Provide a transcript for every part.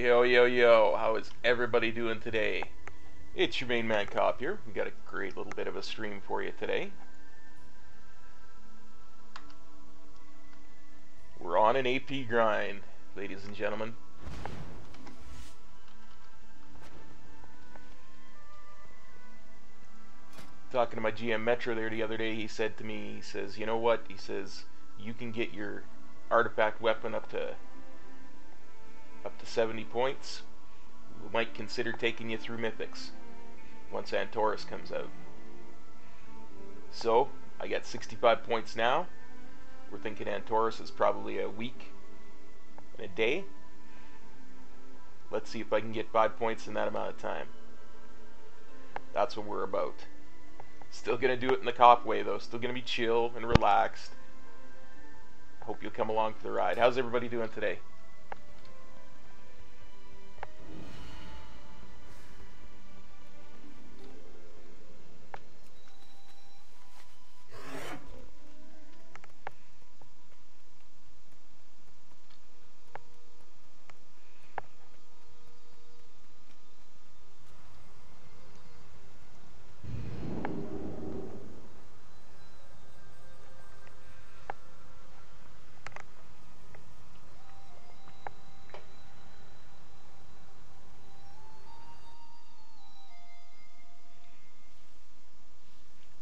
Yo, yo, yo, how is everybody doing today? It's your main man Cop here. We got a great little bit of a stream for you today. We're on an AP grind, ladies and gentlemen. Talking to my GM Metro there the other day, he said to me, he says, you know what? He says, you can get your artifact weapon up to 70 points. We might consider taking you through Mythics once Antorus comes out. So, I got 65 points now. We're thinking Antorus is probably a week and a day. Let's see if I can get 5 points in that amount of time. That's what we're about. Still gonna do it in the cop way though. Still gonna be chill and relaxed. Hope you'll come along for the ride. How's everybody doing today?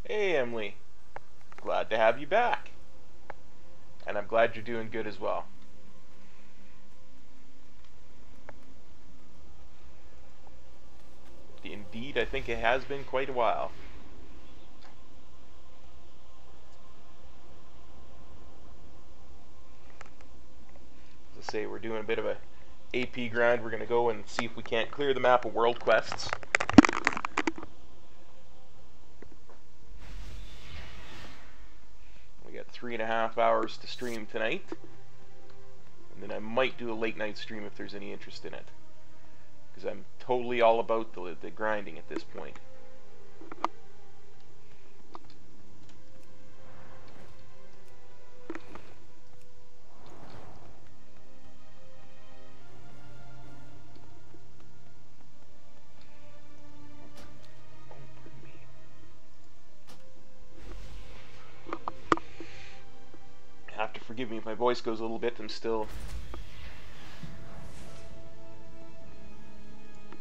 Hey Emily, glad to have you back. And I'm glad you're doing good as well. Indeed, I think it has been quite a while. As I say, we're doing a bit of a AP grind. We're going to go and see if we can't clear the map of world quests. We got 3.5 hours to stream tonight. And then I might do a late night stream if there's any interest in it. Because I'm totally all about the grinding at this point. Have to forgive me if my voice goes a little bit. I'm still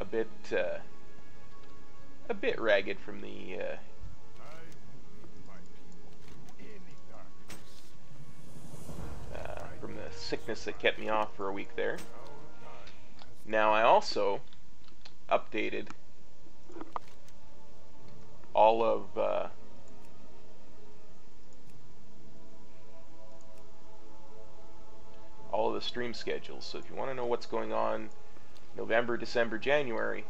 a bit ragged from the sickness that kept me off for a week there. Now I also updated all of the stream schedules. So if you want to know what's going on November, December, January,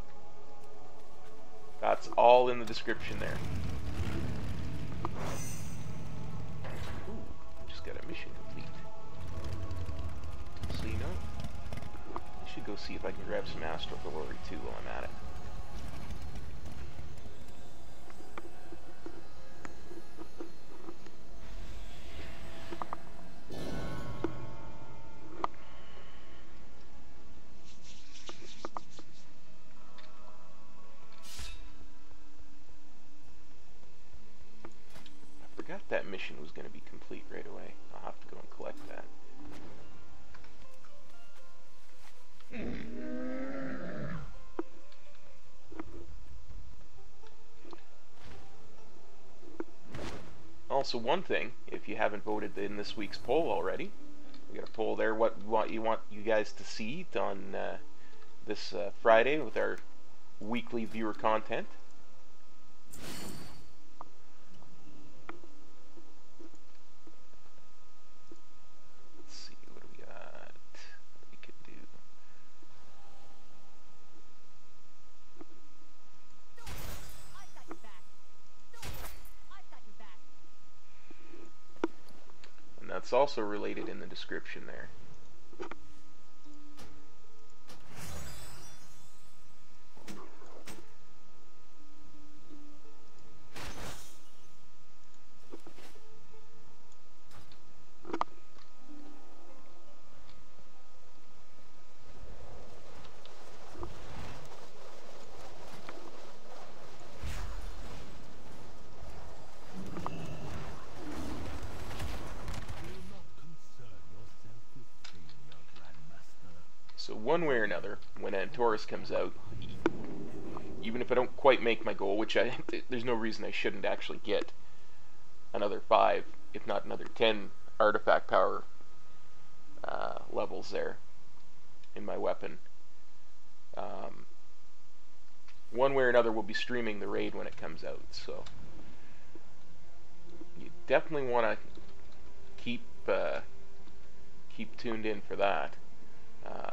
that's all in the description there. Ooh, just got a mission complete. So you know, I should go see if I can grab some Astral Glory too while I'm at it. That mission was going to be complete right away. I'll have to go and collect that. Also, one thing, if you haven't voted in this week's poll already, we got a poll there. What you want you guys to see on this Friday with our weekly viewer content. That's also related in the description there. one way or another, when Antorus comes out, even if I don't quite make my goal, which there's no reason I shouldn't actually get another 5, if not another 10 artifact power levels there in my weapon. One way or another, we'll be streaming the raid when it comes out, so you definitely want to keep tuned in for that.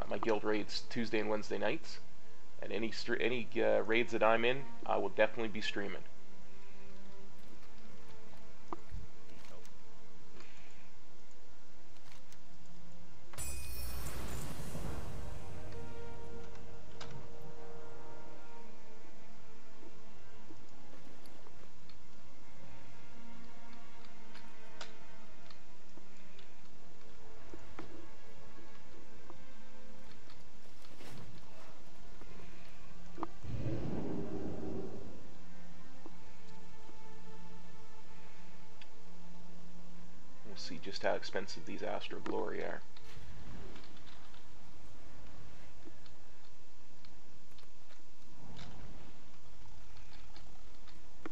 My guild raids Tuesday and Wednesday nights, and any raids that I'm in, I will definitely be streaming. See just how expensive these Astro Glory are.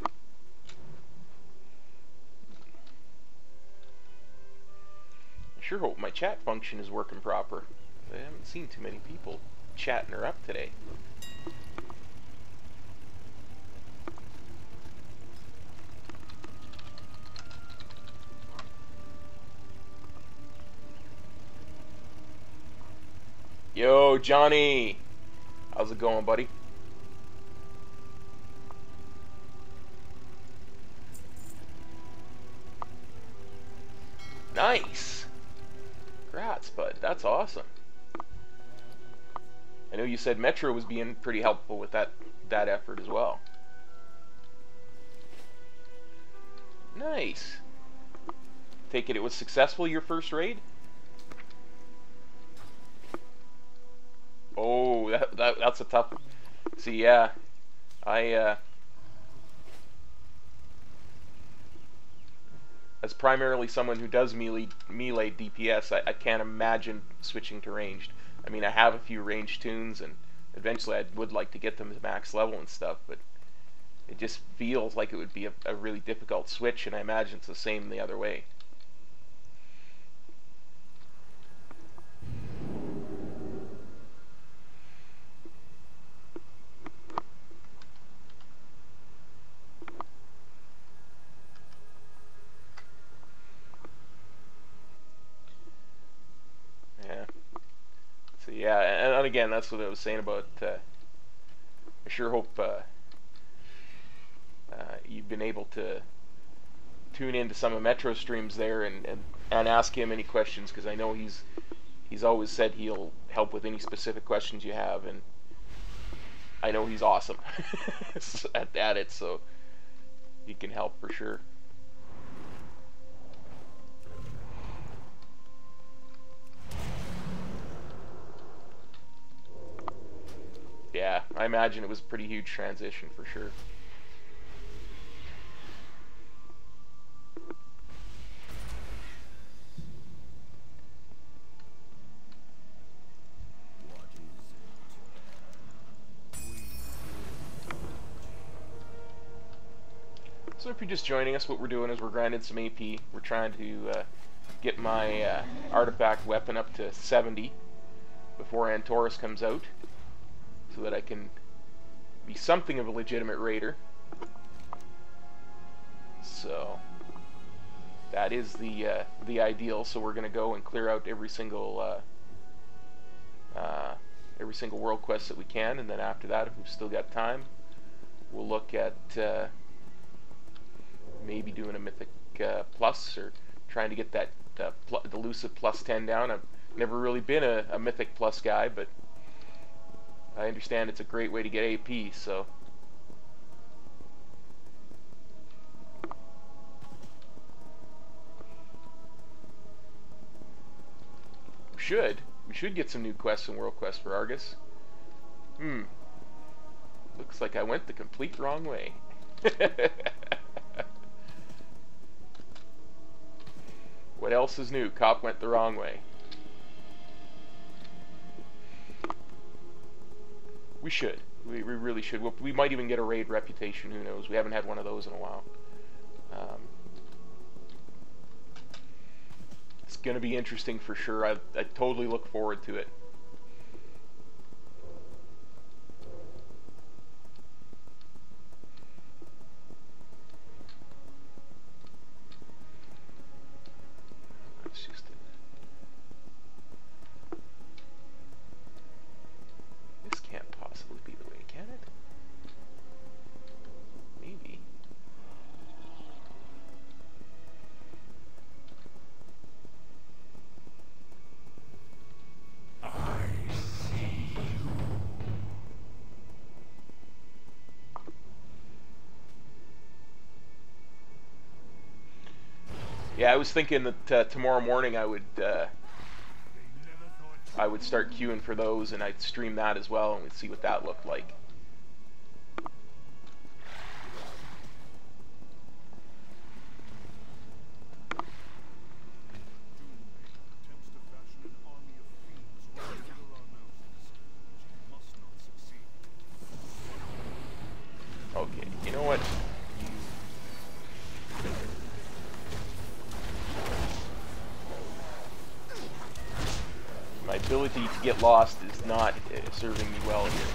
I sure hope my chat function is working proper. I haven't seen too many people chatting her up today. Yo, Johnny! How's it going, buddy? Nice! Congrats, bud. That's awesome. I know you said Metro was being pretty helpful with that effort as well. Nice. Take it was successful, your first raid? Oh, that's a tough one. See, yeah, as primarily someone who does melee DPS, I can't imagine switching to ranged. I mean, I have a few ranged toons, and eventually I would like to get them to max level and stuff, but it just feels like it would be a really difficult switch, and I imagine it's the same the other way. Yeah, and again, that's what I was saying about, I sure hope you've been able to tune into some of Metro's streams there and ask him any questions, because I know he's always said he'll help with any specific questions you have, and I know he's awesome at it, so he can help for sure. Yeah, I imagine it was a pretty huge transition for sure. So if you're just joining us, what we're doing is we're grinding some AP. We're trying to get my artifact weapon up to 70 before Antorus comes out, so that I can be something of a legitimate raider. So that is the ideal. So we're gonna go and clear out every single world quest that we can, and then after that, if we've still got time, we'll look at maybe doing a mythic plus, or trying to get that elusive plus 10 down. I've never really been a mythic plus guy, but I understand it's a great way to get AP, so we should get some new quests and world quests for Argus. Looks like I went the complete wrong way. What else is new? Cop went the wrong way. We should. We really should. We might even get a raid reputation. Who knows? We haven't had one of those in a while. It's going to be interesting for sure. I totally look forward to it. It's just this can't possibly be the way, can it? Maybe. Yeah, I was thinking that tomorrow morning I would start queuing for those, and I'd stream that as well, and we'd see what that looked like. Okay, you know what? My ability to get lost is not serving me well here.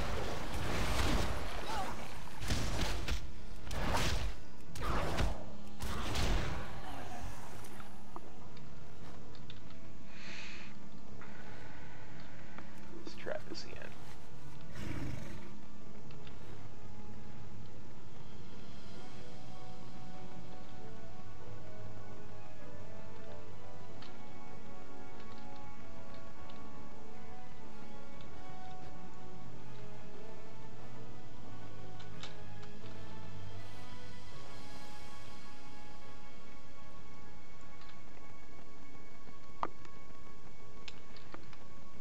Let's try this again.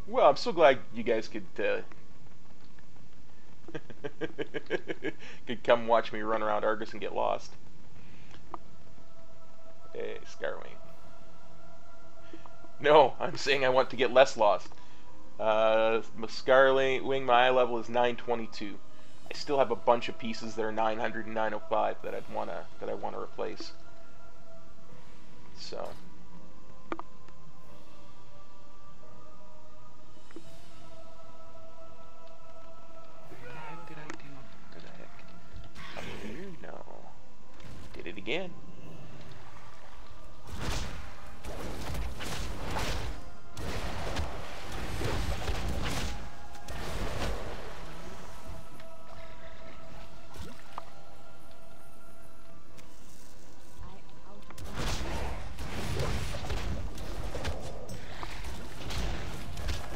Well, I'm so glad you guys could could come watch me run around Argus and get lost. Hey, Scarwing. No, I'm saying I want to get less lost. Scarwing, my eye level is 922. I still have a bunch of pieces that are 900 and 905 that I wanna replace. So. Did it again.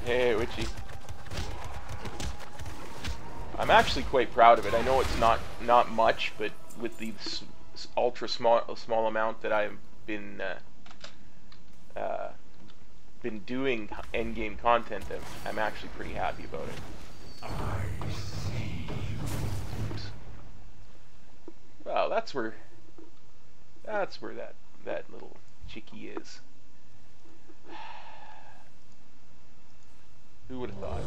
Hey, Witchy. I'm actually quite proud of it. I know it's not much, but with the ultra small amount that I've been doing endgame content, I'm actually pretty happy about it. Oops. Well, that's where that little chickie is. Who would have thought?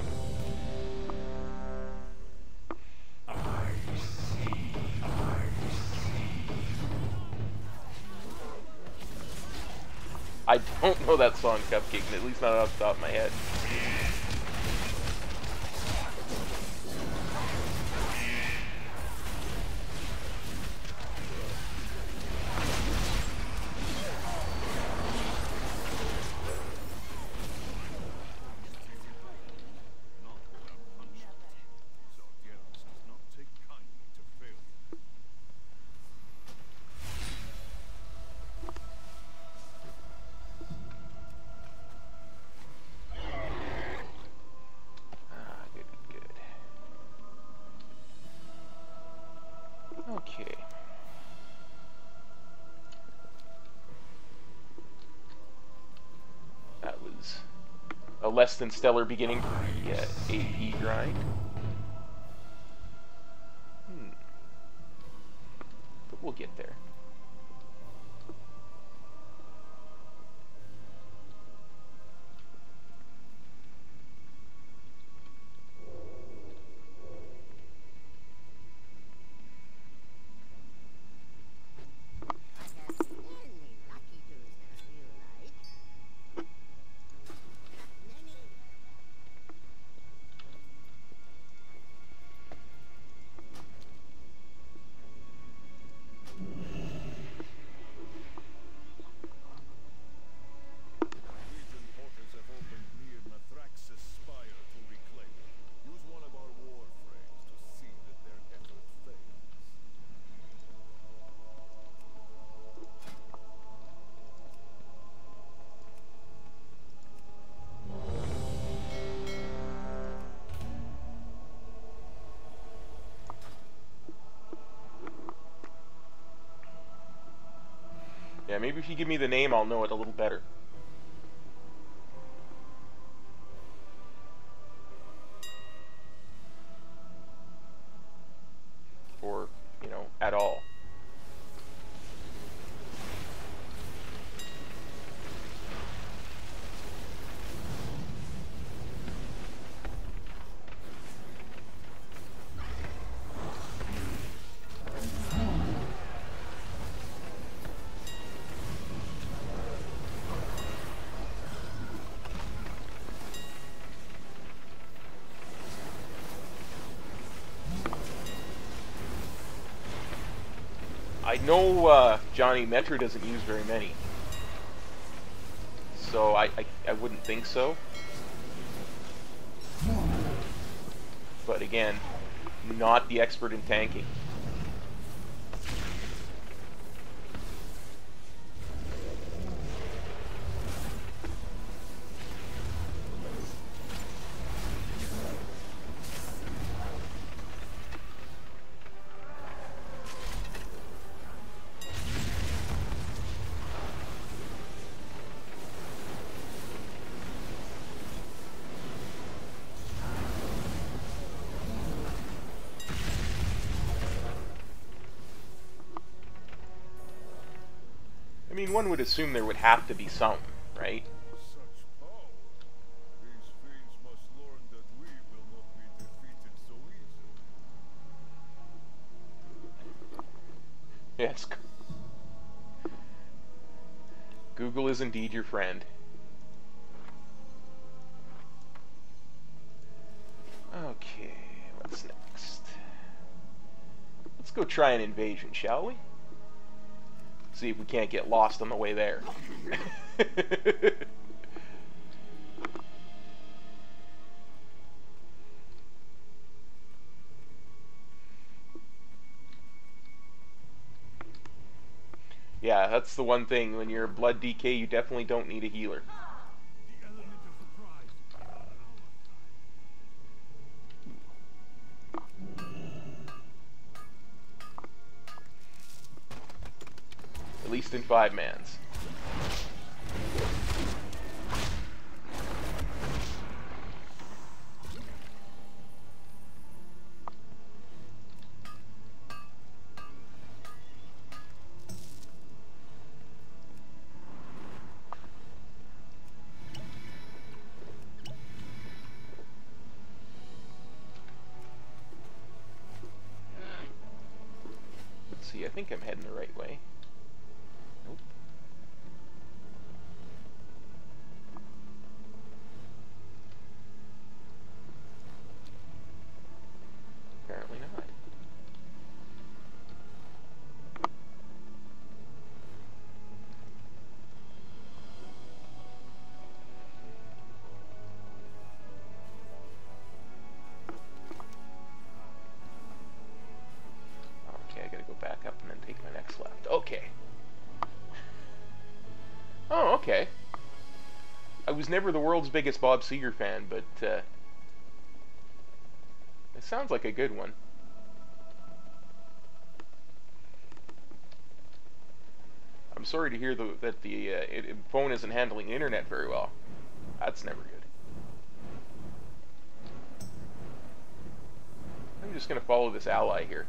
I don't know that song, Cupcake, at least not off the top of my head. Okay. That was a less than stellar beginning for the AP grind. But we'll get there. Yeah, maybe if you give me the name, I'll know it a little better. Or, you know, at all. I know Johnny Metro doesn't use very many, so I wouldn't think so. But again, not the expert in tanking. I mean, one would assume there would have to be some, right? Such power. These fiends must learn that we will not be defeated so easily. Yes. Google is indeed your friend. Okay, what's next? Let's go try an invasion, shall we? See if we can't get lost on the way there. Yeah, that's the one thing. When you're blood DK, you definitely don't need a healer. The element of surprise is on our At least in 5-mans. Let's see, I think I'm heading the right way. Nope. Apparently not. Okay, I gotta go back up and then take my next left. Okay. Oh, okay. I was never the world's biggest Bob Seger fan, but it sounds like a good one. I'm sorry to hear that the phone isn't handling the internet very well. That's never good. I'm just going to follow this ally here.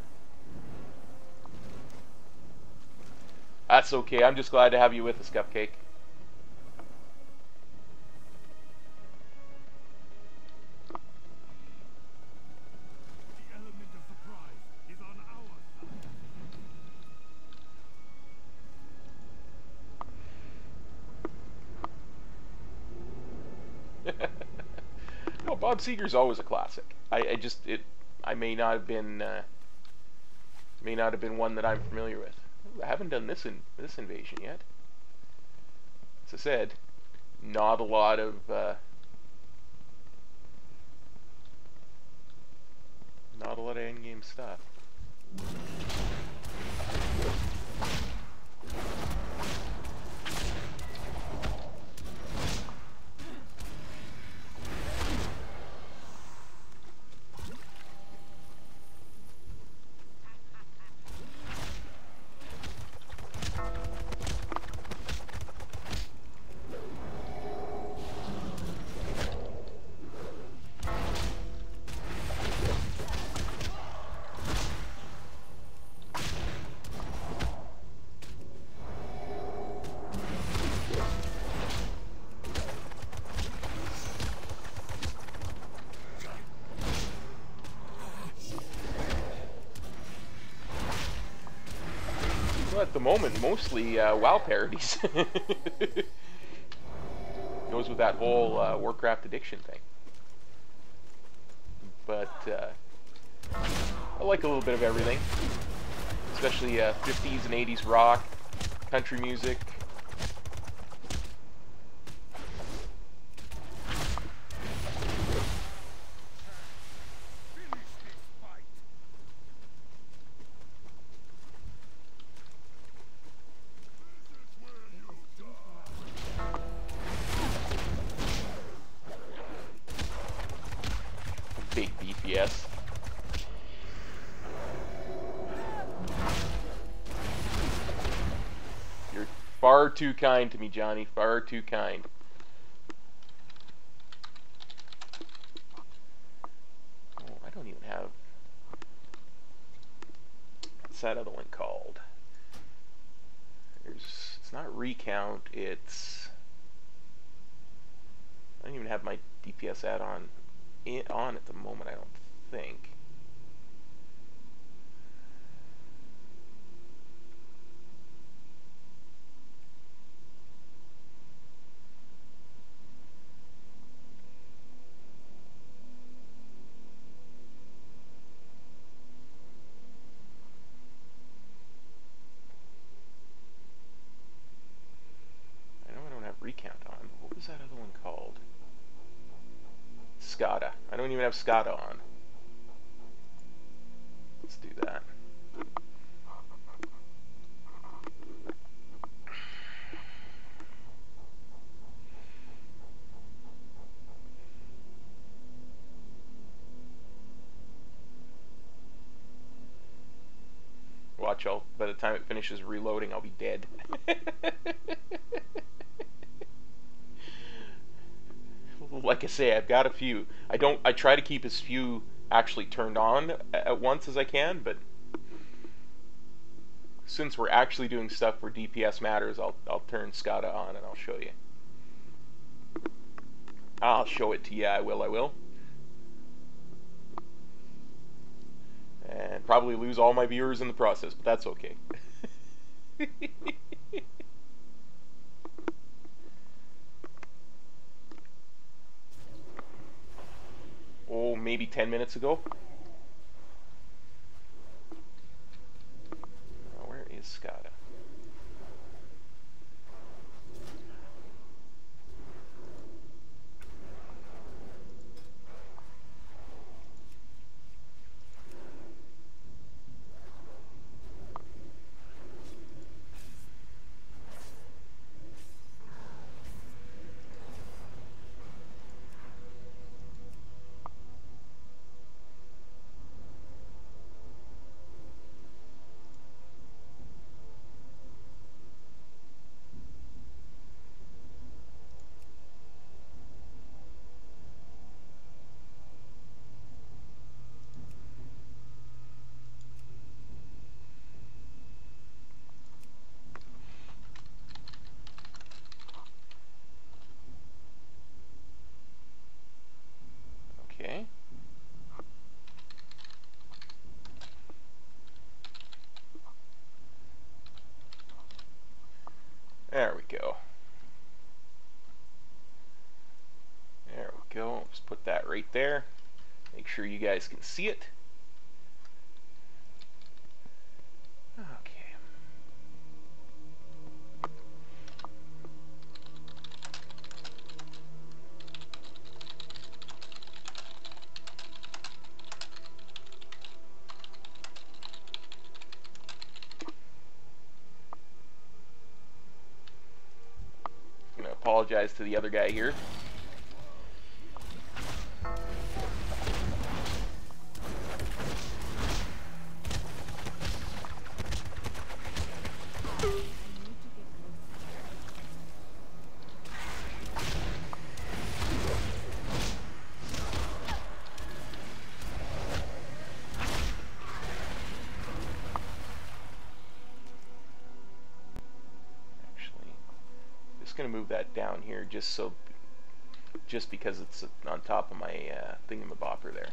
That's okay. I'm just glad to have you with us, Cupcake. The element of surprise is on our side. Well, Bob Seger's always a classic. I may not have been one that I'm familiar with. I haven't done this invasion yet. As I said, not a lot of endgame stuff. Well, at the moment, mostly WoW parodies. Goes with that whole Warcraft addiction thing. But I like a little bit of everything, especially 50s and 80s rock, country music. Big DPS. You're far too kind to me, Johnny. Far too kind. Oh, I don't even have... What's that other one called? It's not recount, it's... I don't even have my DPS add-on on at the moment, I don't think. I know I don't have recount on. What was that other one called? SCADA. I don't even have SCADA on. Let's do that. Watch, by the time it finishes reloading, I'll be dead. Like I say, I've got a few. I try to keep as few actually turned on at once as I can, but since we're actually doing stuff where DPS matters, I'll turn SCADA on and I'll show you. I'll show it to you, I will. And probably lose all my viewers in the process, but that's okay. Oh, maybe 10 minutes ago. Where is SCADA? Okay. There we go. There we go. Just put that right there. Make sure you guys can see it. Okay. I'm gonna apologize to the other guy here. Going to move that down here just because it's on top of my thingamabopper there.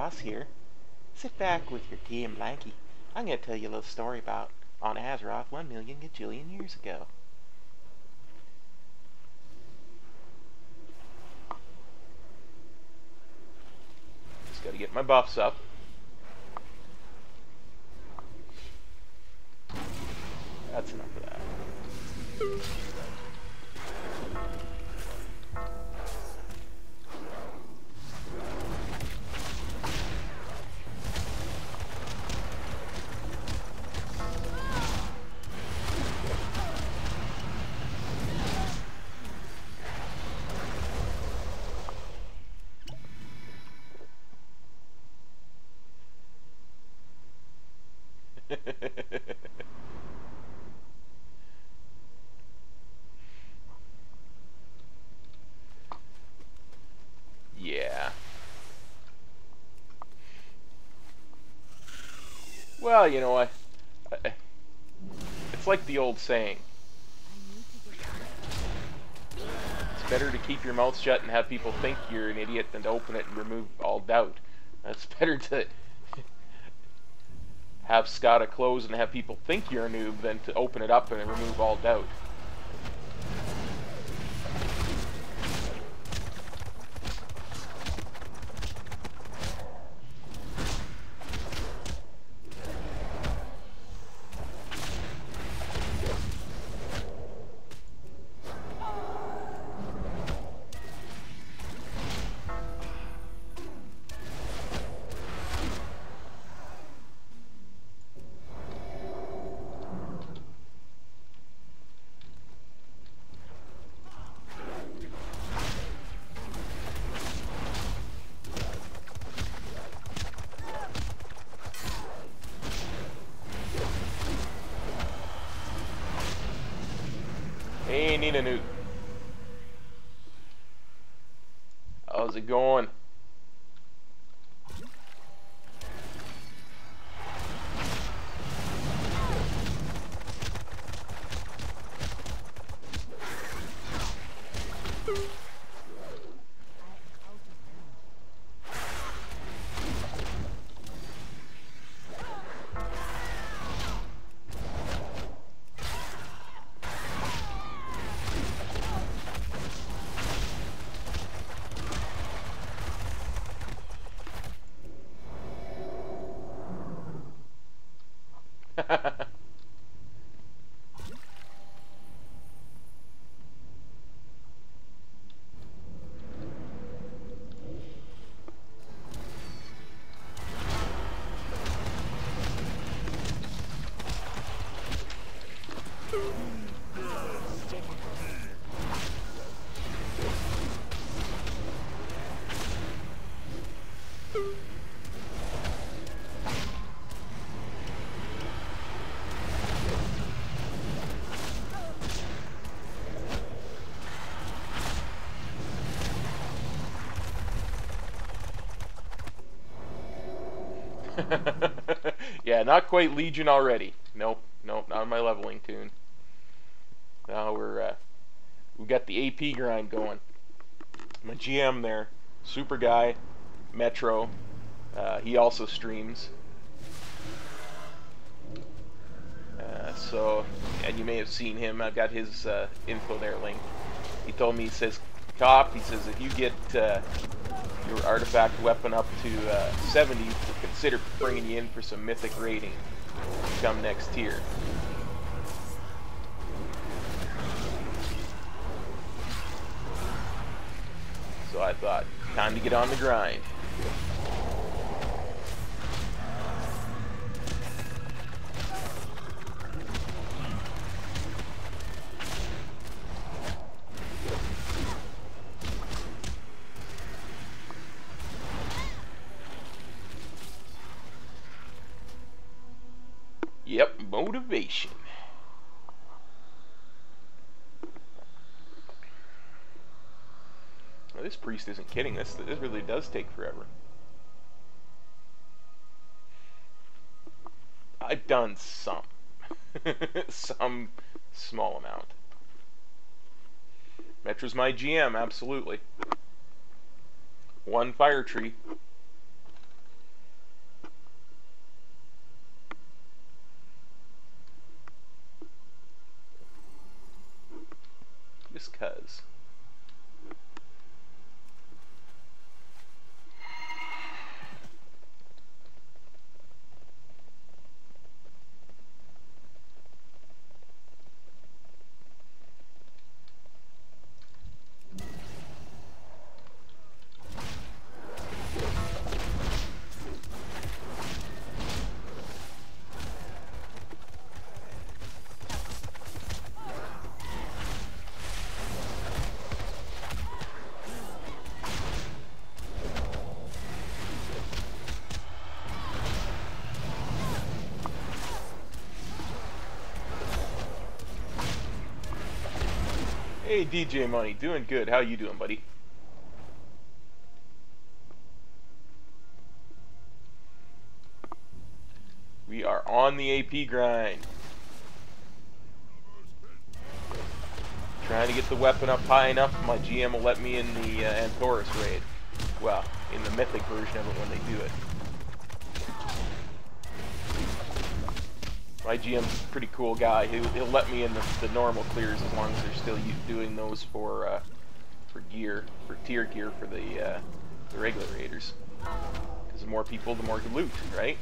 Ross here. Sit back with your tea and blankie. I'm going to tell you a little story about on Azeroth 1,000,000 gajillion years ago. Just got to get my buffs up. That's enough of that. Yeah. Well, you know what? It's like the old saying. It's better to keep your mouth shut and have people think you're an idiot than to open it and remove all doubt. It's better to have SCADA close and have people think you're a noob than to open it up and remove all doubt. Hey, Nina Nuke. How's it going? Yeah, not quite Legion already. Nope, nope, not on my leveling tune. Now we got the AP grind going. My GM there, super guy, Metro. He also streams. So, and you may have seen him. I've got his info there linked. He told me, he says, Cop, he says, if you get your artifact weapon up to 70, consider bringing you in for some mythic rating come next tier. So I thought, time to get on the grind. Yep, motivation. Well, this priest isn't kidding. This really does take forever. I've done some. Some small amount. Metra's my GM, absolutely. One Firetree. is. Hey DJ Money, doing good. How you doing, buddy? We are on the AP grind. Trying to get the weapon up high enough my GM will let me in the Antorus raid. Well, in the mythic version of it when they do it. My GM's a pretty cool guy. He'll let me in the normal clears as long as they're still doing those for gear, for tier gear for the regular raiders. Because the more people, the more loot, right?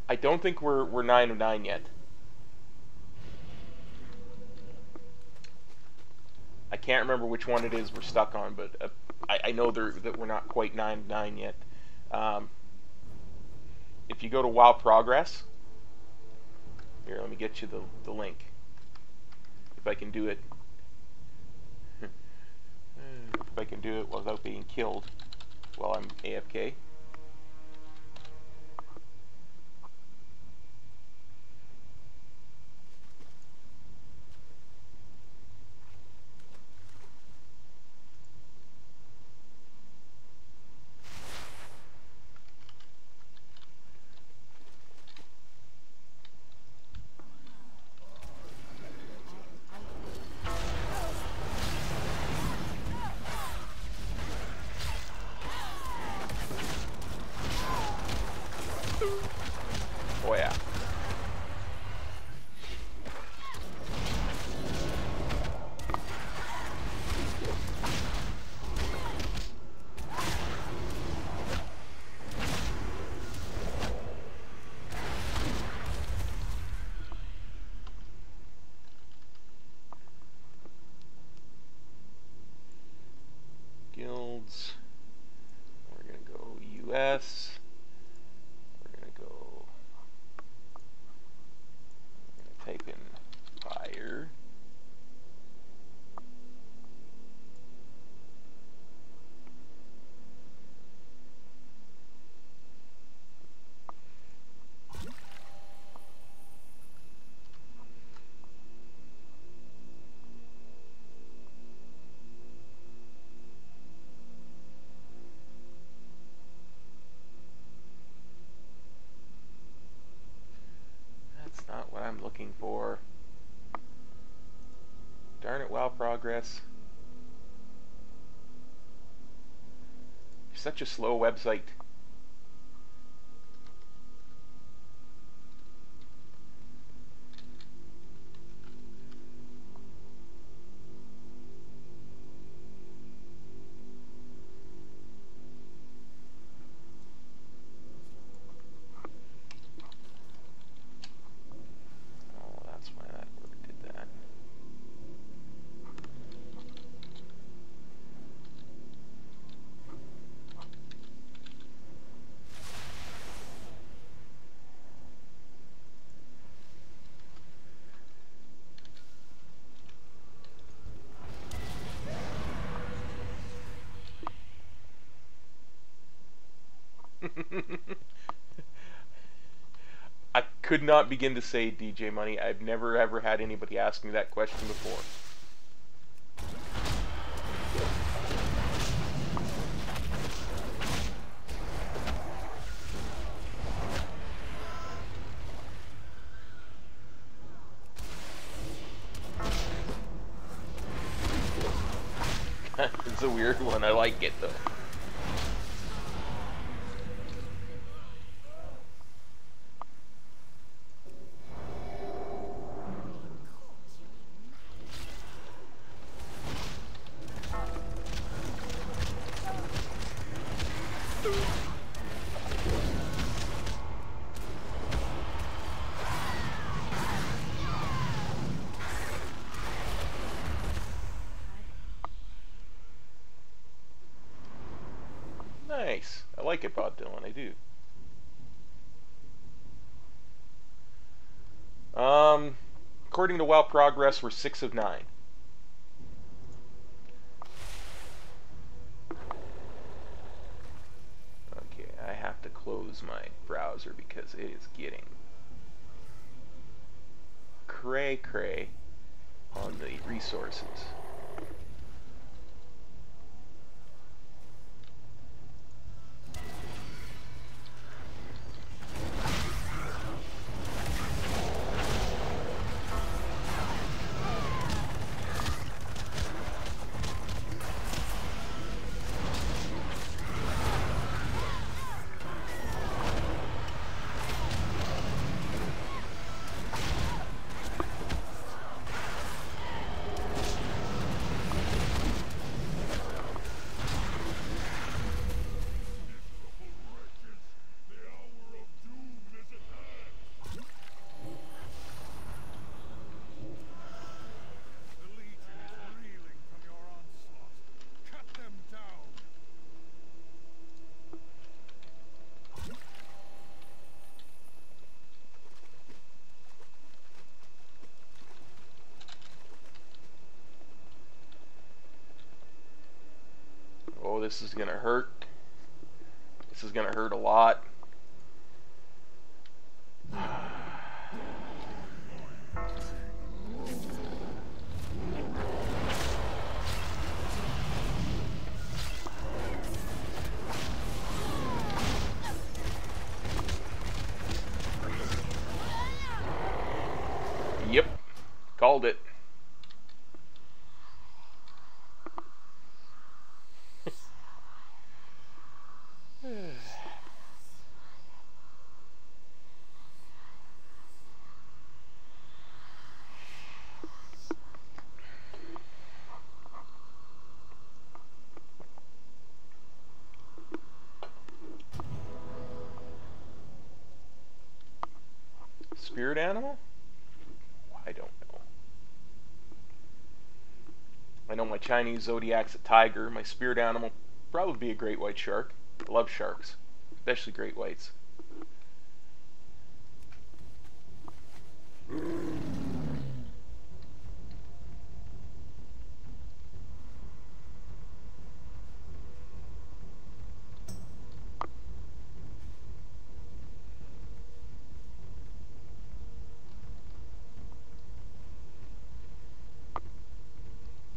I don't think we're 9 of 9 yet. I can't remember which one it is we're stuck on, but I know that we're not quite 9 of 9 yet. If you go to WoW Progress, here, let me get you the link. If I can do it. If I can do it without being killed while I'm AFK. Oh yeah. Guilds. We're gonna go US. Type in fire. That's not what I'm looking for. Darn it, WoW Progress. You're such a slow website. Oh, that's why that did that. I could not begin to say, DJ Money. I've never ever had anybody ask me that question before. It's a weird one. I like it though. Nice. I like it, Bob Dylan. I do. According to WoW Progress, we're 6 of 9. Okay, I have to close my browser because it is getting cray-cray on the resources. Oh, this is gonna hurt. This is gonna hurt a lot. Yep, called it. Spirit animal? I don't know. I know my Chinese zodiac's a tiger. My spirit animal probably be a great white shark. I love sharks, especially great whites.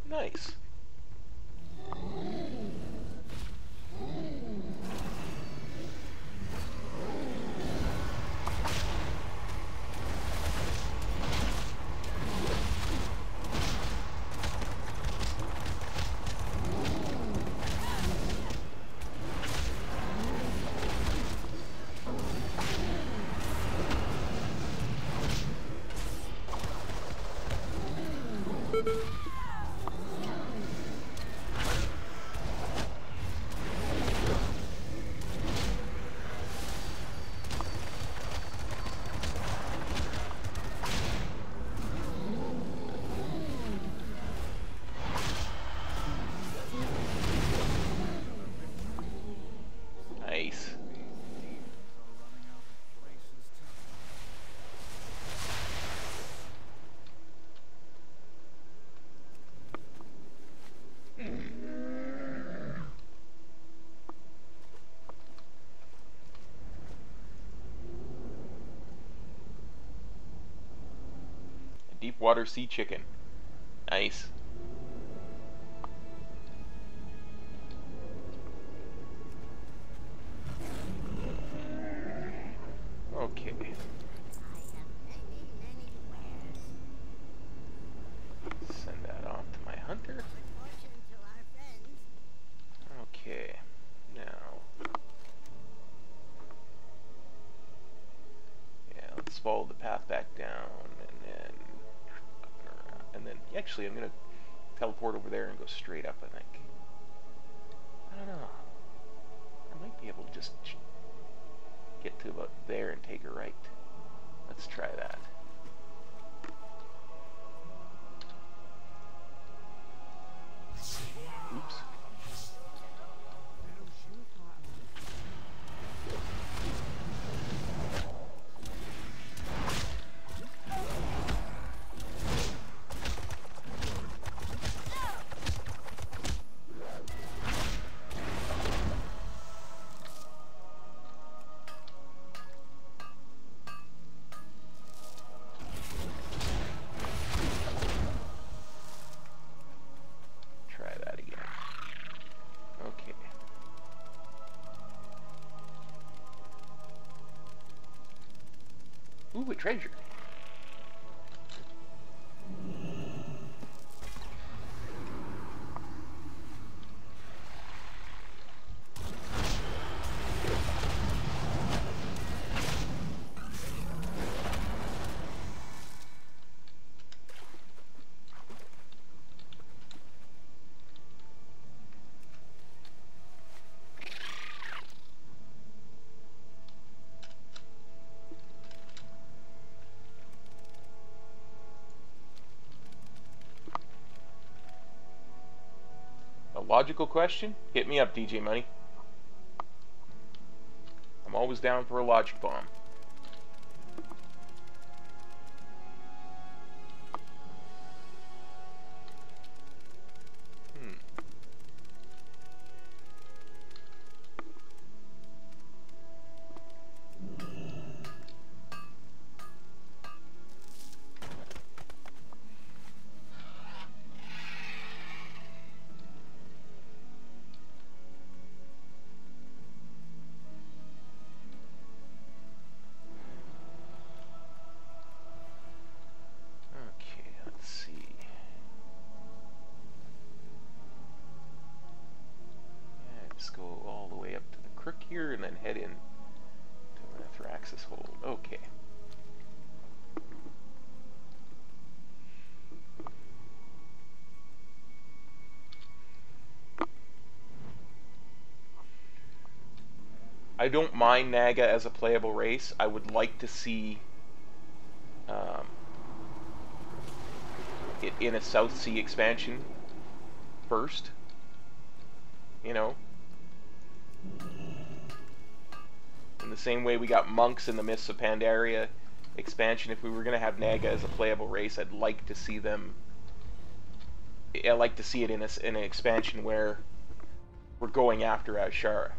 Nice. Nice. deep water sea chicken. Nice. Okay. Send that off to my hunter. Okay. Now. Yeah, let's follow the path back down and then up and around. And then, actually, I'm going to teleport over there and go straight up, I think. I don't know. I might be able to just get to about there and take a right. Let's try that. Oops. Ooh, a treasure. A logical question? Hit me up, DJ Money. I'm always down for a logic bomb. Here and then head in to an Athraxis hold. Okay. I don't mind Naga as a playable race. I would like to see it in a South Sea expansion first. You know? In the same way we got monks in the Mists of Pandaria expansion, if we were going to have Naga as a playable race, I'd like to see them. I'd like to see it in an expansion where we're going after Azshara.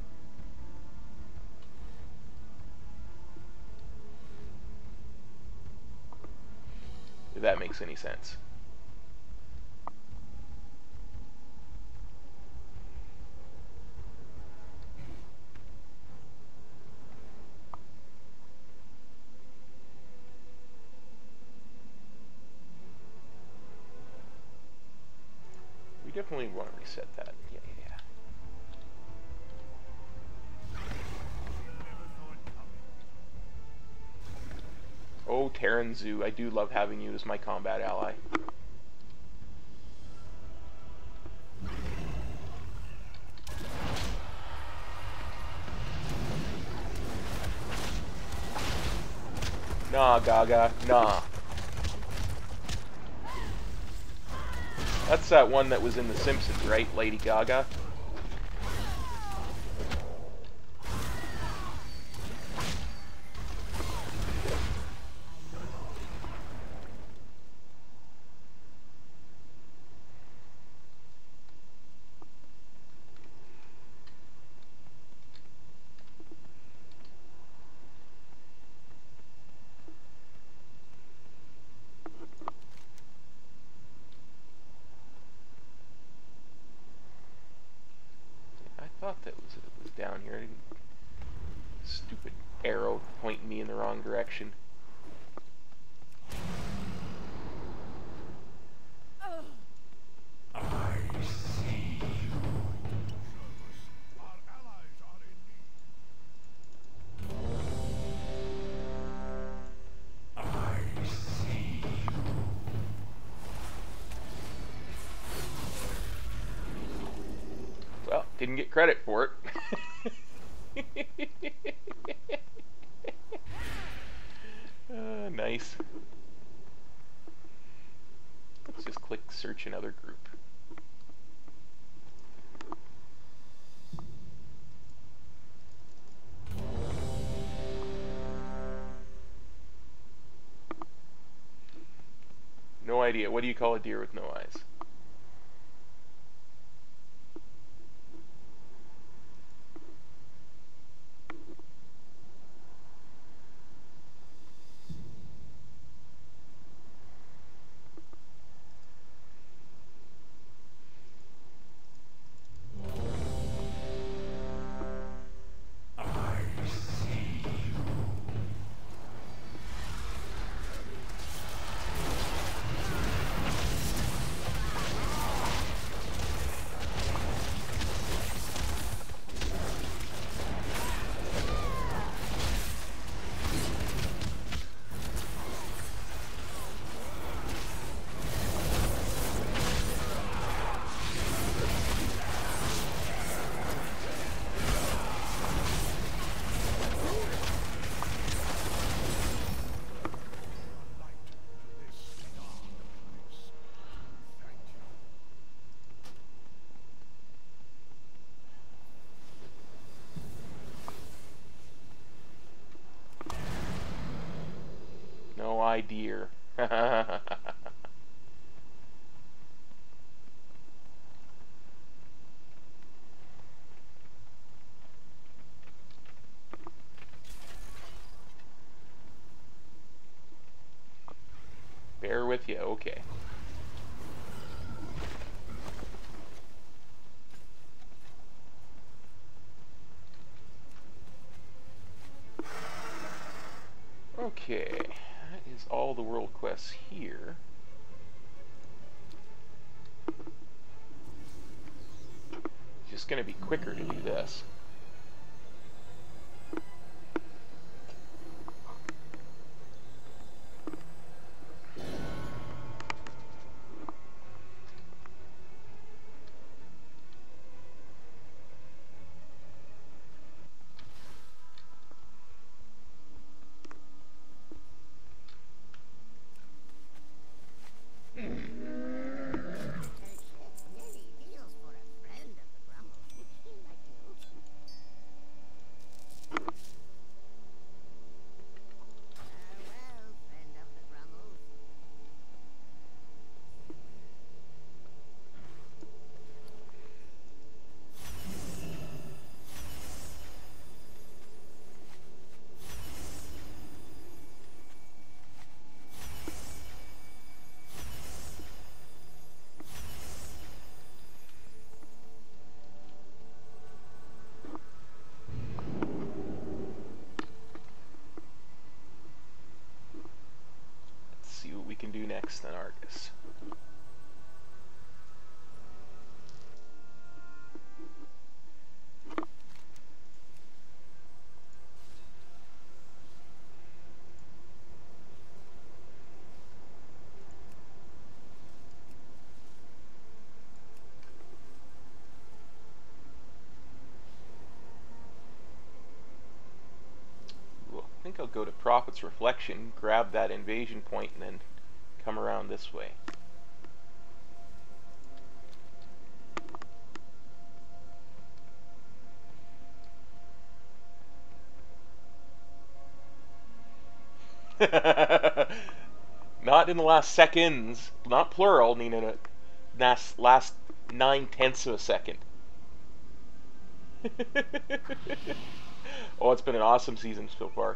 If that makes any sense. Definitely want to reset that. Yeah. Oh, Terran Zoo. I do love having you as my combat ally. Nah, Gaga. Nah. That's that one that was in The Simpsons, right? Lady Gaga? arrow pointing me in the wrong direction. I see you. Our allies are in need. I see you. Well, didn't get credit for it. Nice. Let's just click search another group. No idea. What do you call a deer with no eyes? No idea. Bear with you, okay. Okay, that is all the world quests here. It's just going to be quicker to do this. We can do next then, Argus. Ooh, I think I'll go to Prophet's Reflection, grab that invasion point, and then come around this way. Not in the last seconds, not plural, Nina, in the last 9/10 of a second. Oh, it's been an awesome season so far.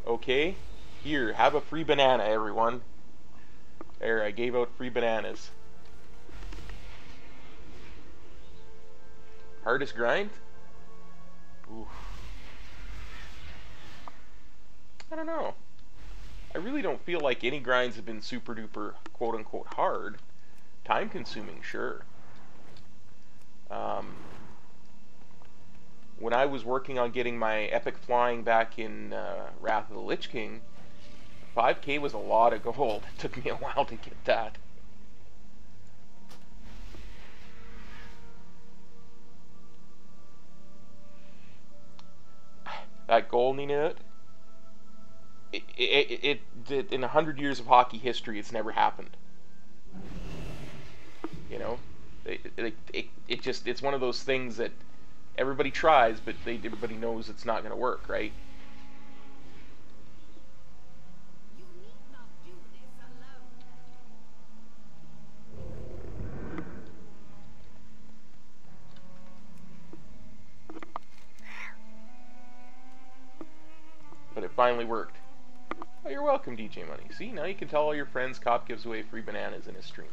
Okay, here, have a free banana, everyone. There, I gave out free bananas. hardest grind? Oof. I don't know. I really don't feel like any grinds have been super duper quote unquote hard. Time consuming, sure. When I was working on getting my epic flying back in Wrath of the Lich King, 5k was a lot of gold. It took me a while to get that. That gold nut, it in 100 years of hockey history, it's never happened. You know, it's one of those things that everybody tries, but everybody knows it's not going to work, right? You need not do this alone. But it finally worked. Oh, you're welcome, DJ Money. See, now you can tell all your friends Cop gives away free bananas in his stream.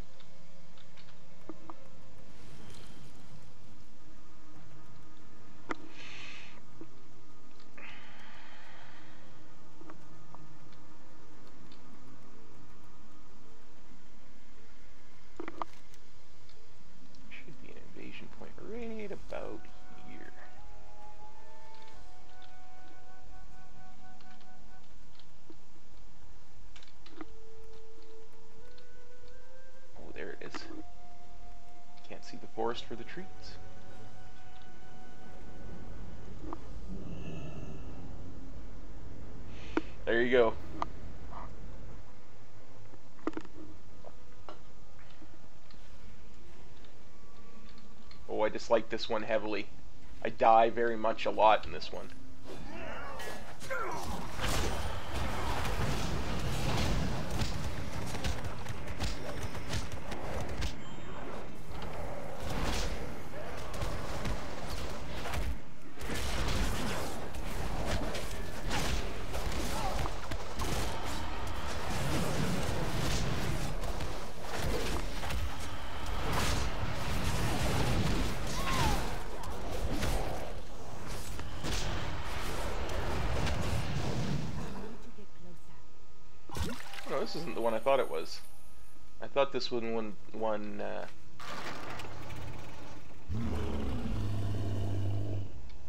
Should be an invasion point right about here. Oh, there it is. Can't see the forest for the trees. There you go. Oh, I dislike this one heavily. I die very much a lot in this one. No, this isn't the one I thought it was. I thought this one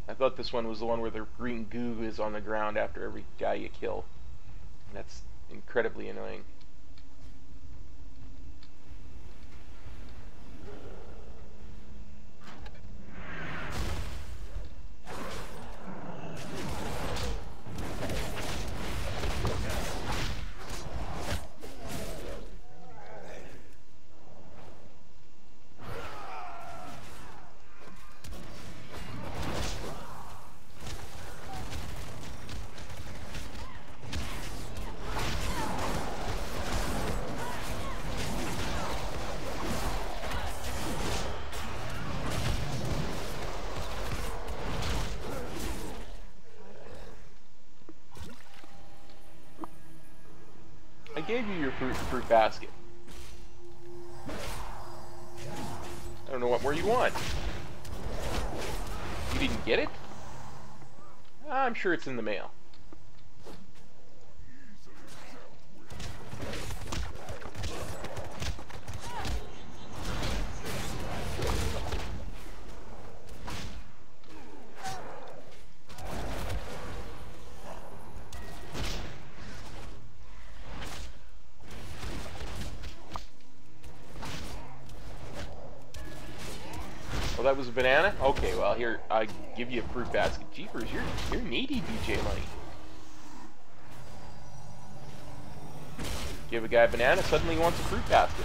I thought this one was the one where the green goo is on the ground after every guy you kill. And that's incredibly annoying. I gave you your fruit basket. I don't know what more you want. You didn't get it? I'm sure it's in the mail. Oh, that was a banana? Okay, well, here, I give you a fruit basket. Jeepers, you're needy, DJ Money. Give a guy a banana, suddenly he wants a fruit basket.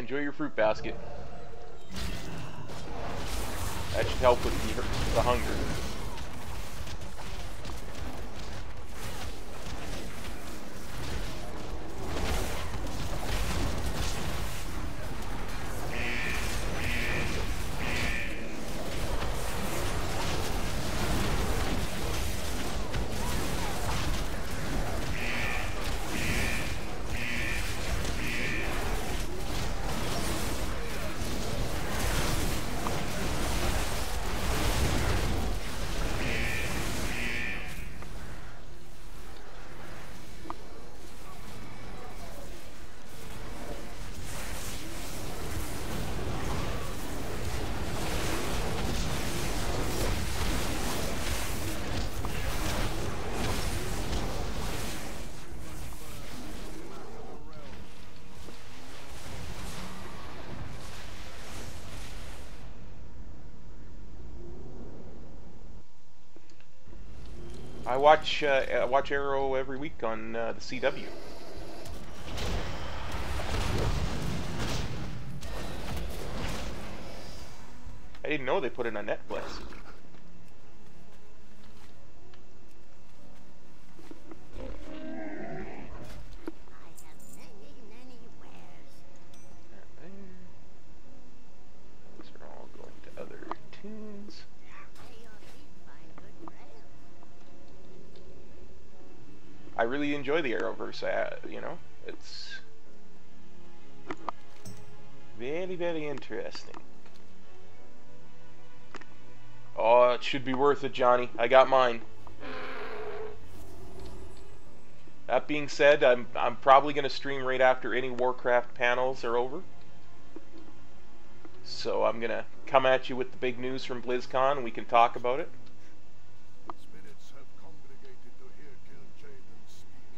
enjoy your fruit basket. That should help with the hunger. I watch Arrow every week on the CW. I didn't know they put it on Netflix. Those are all going to other toons. I really enjoy the Arrowverse. You know, it's very, very interesting. Oh, it should be worth it, Johnny. I got mine. That being said, I'm probably going to stream right after any Warcraft panels are over. So I'm going to come at you with the big news from BlizzCon, and we can talk about it. Spirits have congregated to hear Kil'jaeden speak,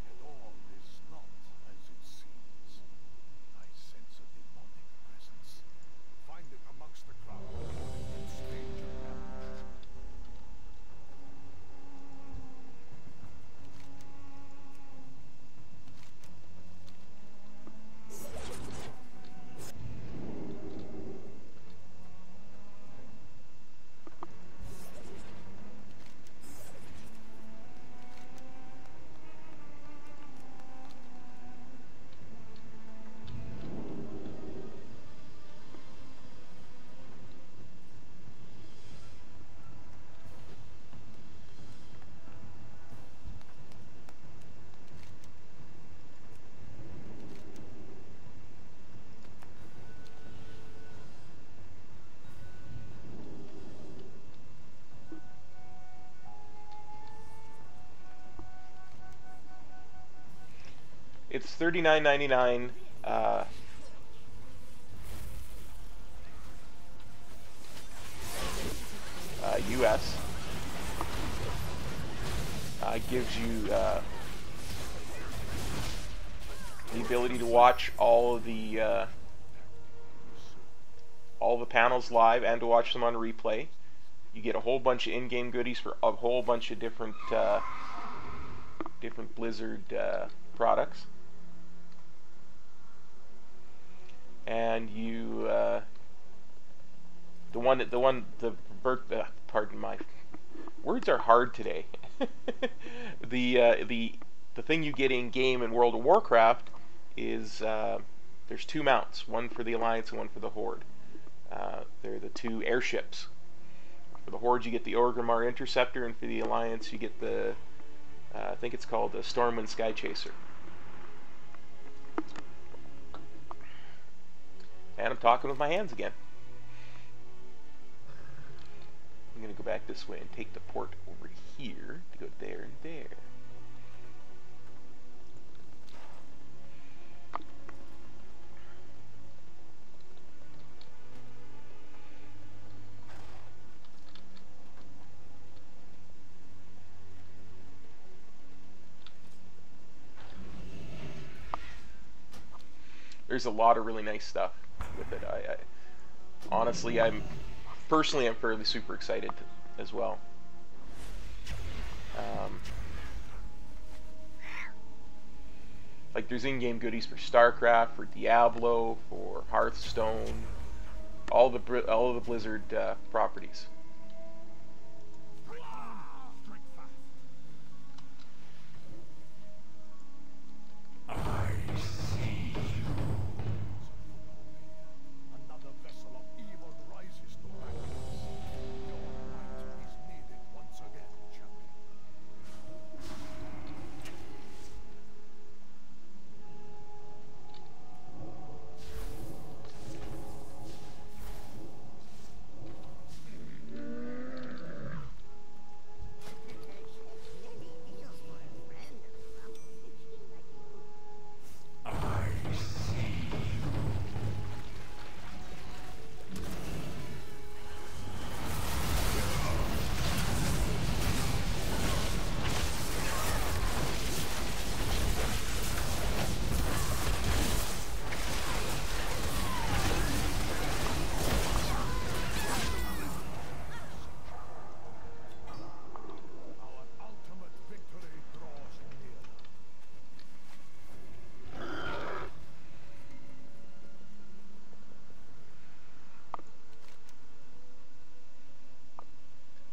yet all is not as it seems. I sense a demonic presence. Find it amongst the crowd and stage an ambush. It's $39.99. US. Gives you the ability to watch all the panels live and to watch them on replay. You get a whole bunch of in-game goodies for a whole bunch of different Blizzard products, and you pardon my words are hard today. The thing you get in game in World of Warcraft is there's two mounts, one for the Alliance and one for the Horde. They're the two airships. For the Horde you get the Orgrimmar Interceptor, and for the Alliance you get the I think it's called the Stormwind Sky Chaser. And I'm talking with my hands again. I'm going to go back this way and take the port over here to go there and there. There's a lot of really nice stuff with it. I honestly, I'm fairly super excited as well. Like there's in-game goodies for StarCraft, for Diablo, for Hearthstone, all of the Blizzard properties. Strike fast. I see you. Another vessel of evil rises to madness. Your might is needed once again, champion. I see you. Our ultimate victory draws near.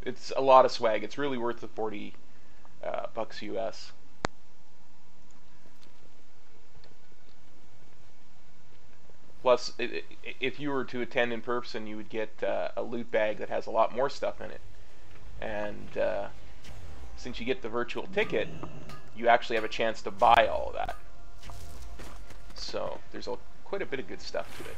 It's a lot of swag. It's really worth the 40 bucks US. Plus, if you were to attend in person, you would get a loot bag that has a lot more stuff in it. And since you get the virtual ticket, you actually have a chance to buy all of that. So there's quite a bit of good stuff to it.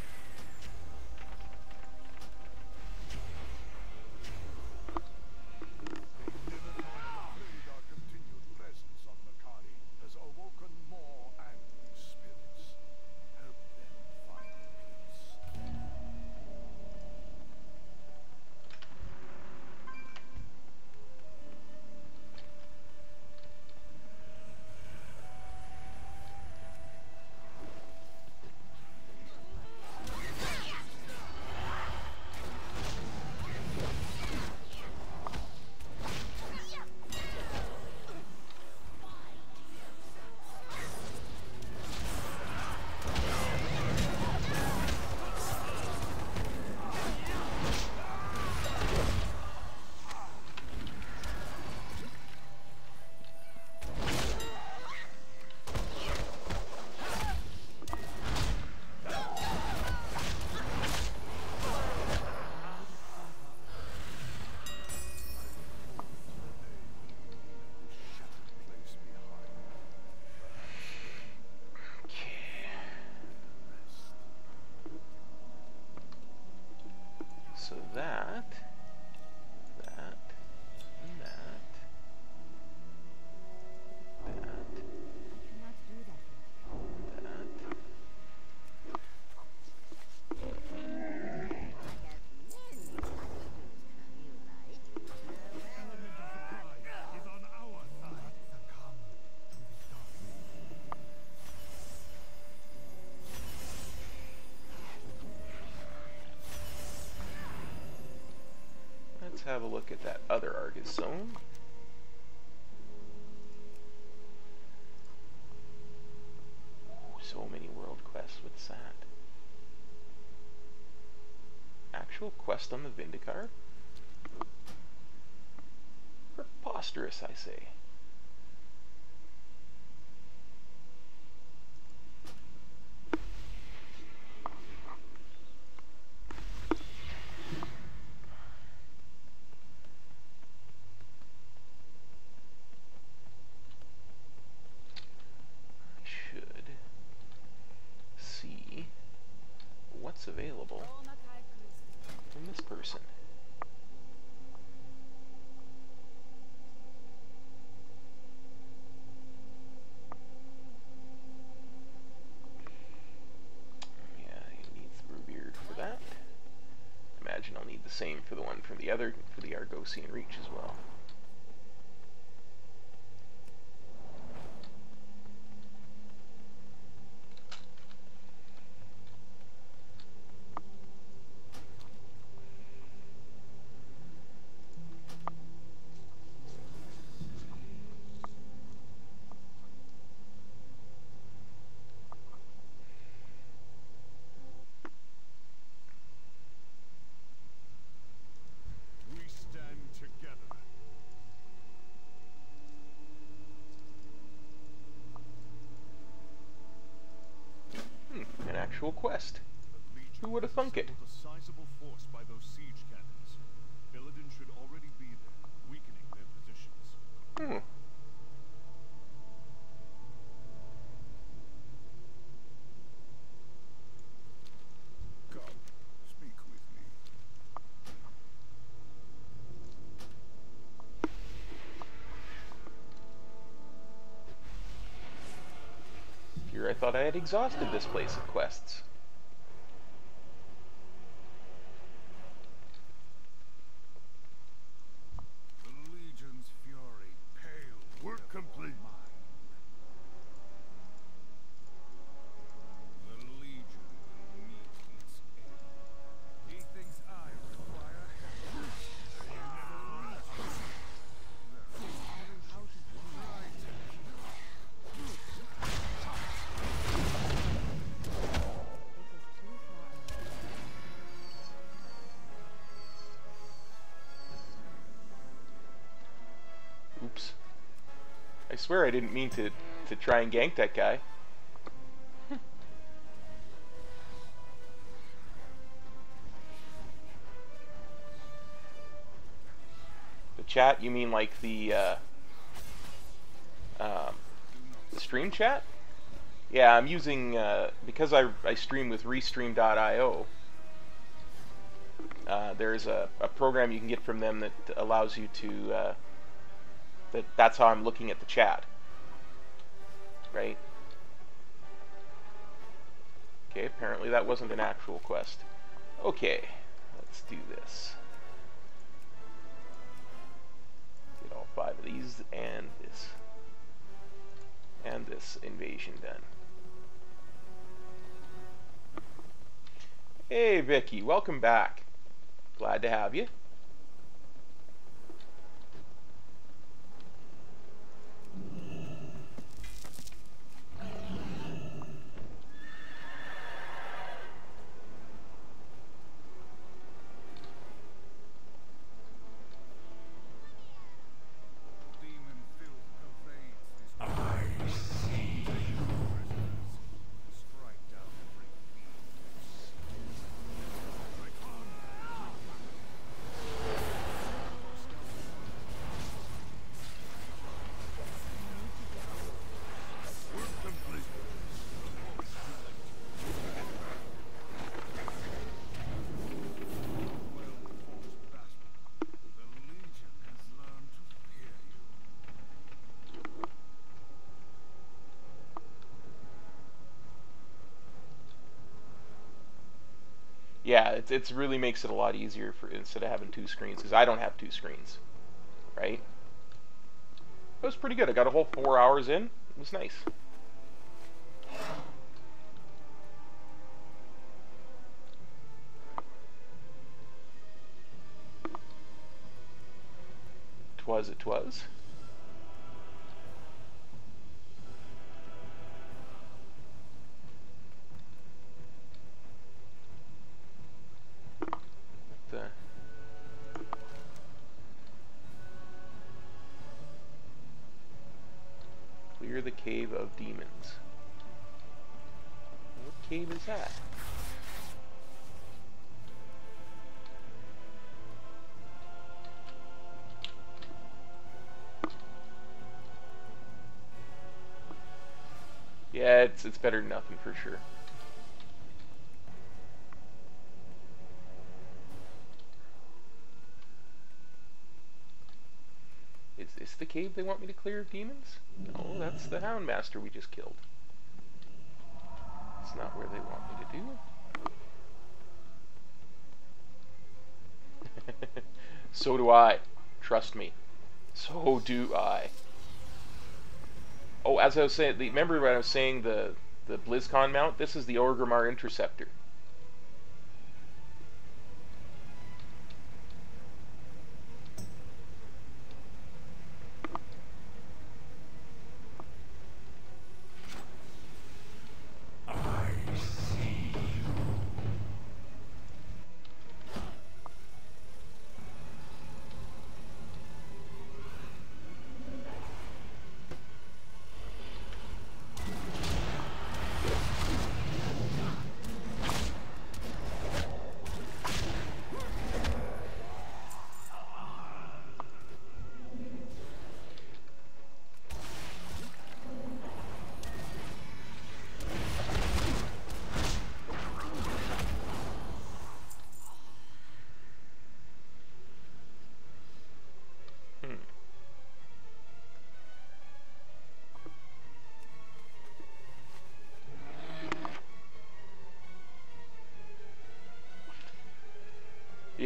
Our continued presence on Makari has awoken more angry spirits. Help them find peace. So that, and that, Is on our side. Succumb to the dark. let's have a look at that other Argus zone. Ooh, so many world quests. What's that? Actual quest on the Vindicar? Preposterous, I say. Should see what's available from this person. Yeah, he needs Brewbeard for that. Imagine I'll need the same for the one from the other, for the Argosian Reach as well. quest. The Legion Who would have thunk it? assembled a sizable force by those siege cannons. Illidan should already be there, weakening their positions. Hmm. Come, speak with me. Here I thought I had exhausted this place of quests. The Legion's fury pale. Work complete. The Legion will meet its end. He thinks I require help. How to try to Oops. I swear I didn't mean to try and gank that guy. The chat, you mean like the stream chat? Yeah, I'm using, because I stream with restream.io, there's a program you can get from them that allows you to, that's how I'm looking at the chat. Right? Okay, apparently that wasn't an actual quest. Okay, let's do this. Get all 5 of these and this. And this invasion done. Hey Vicky, welcome back. Glad to have you. demon filth pervades this I see you. strike down every fiend. Work complete. Well fought battle. The Legion has learned to fear you. Yeah, it's really makes it a lot easier for instead of having 2 screens, because I don't have 2 screens, right? It was pretty good. I got a whole 4 hours in. It was nice. It was. Clear the cave of demons. What cave is that? Yeah, it's better than nothing for sure. Is this the cave they want me to clear of demons? No, that's the Houndmaster we just killed. It's not where they want me to do. So do I. Trust me. So do I. Oh, as I was saying, remember when I was saying the BlizzCon mount? This is the Orgrimmar Interceptor. I see you.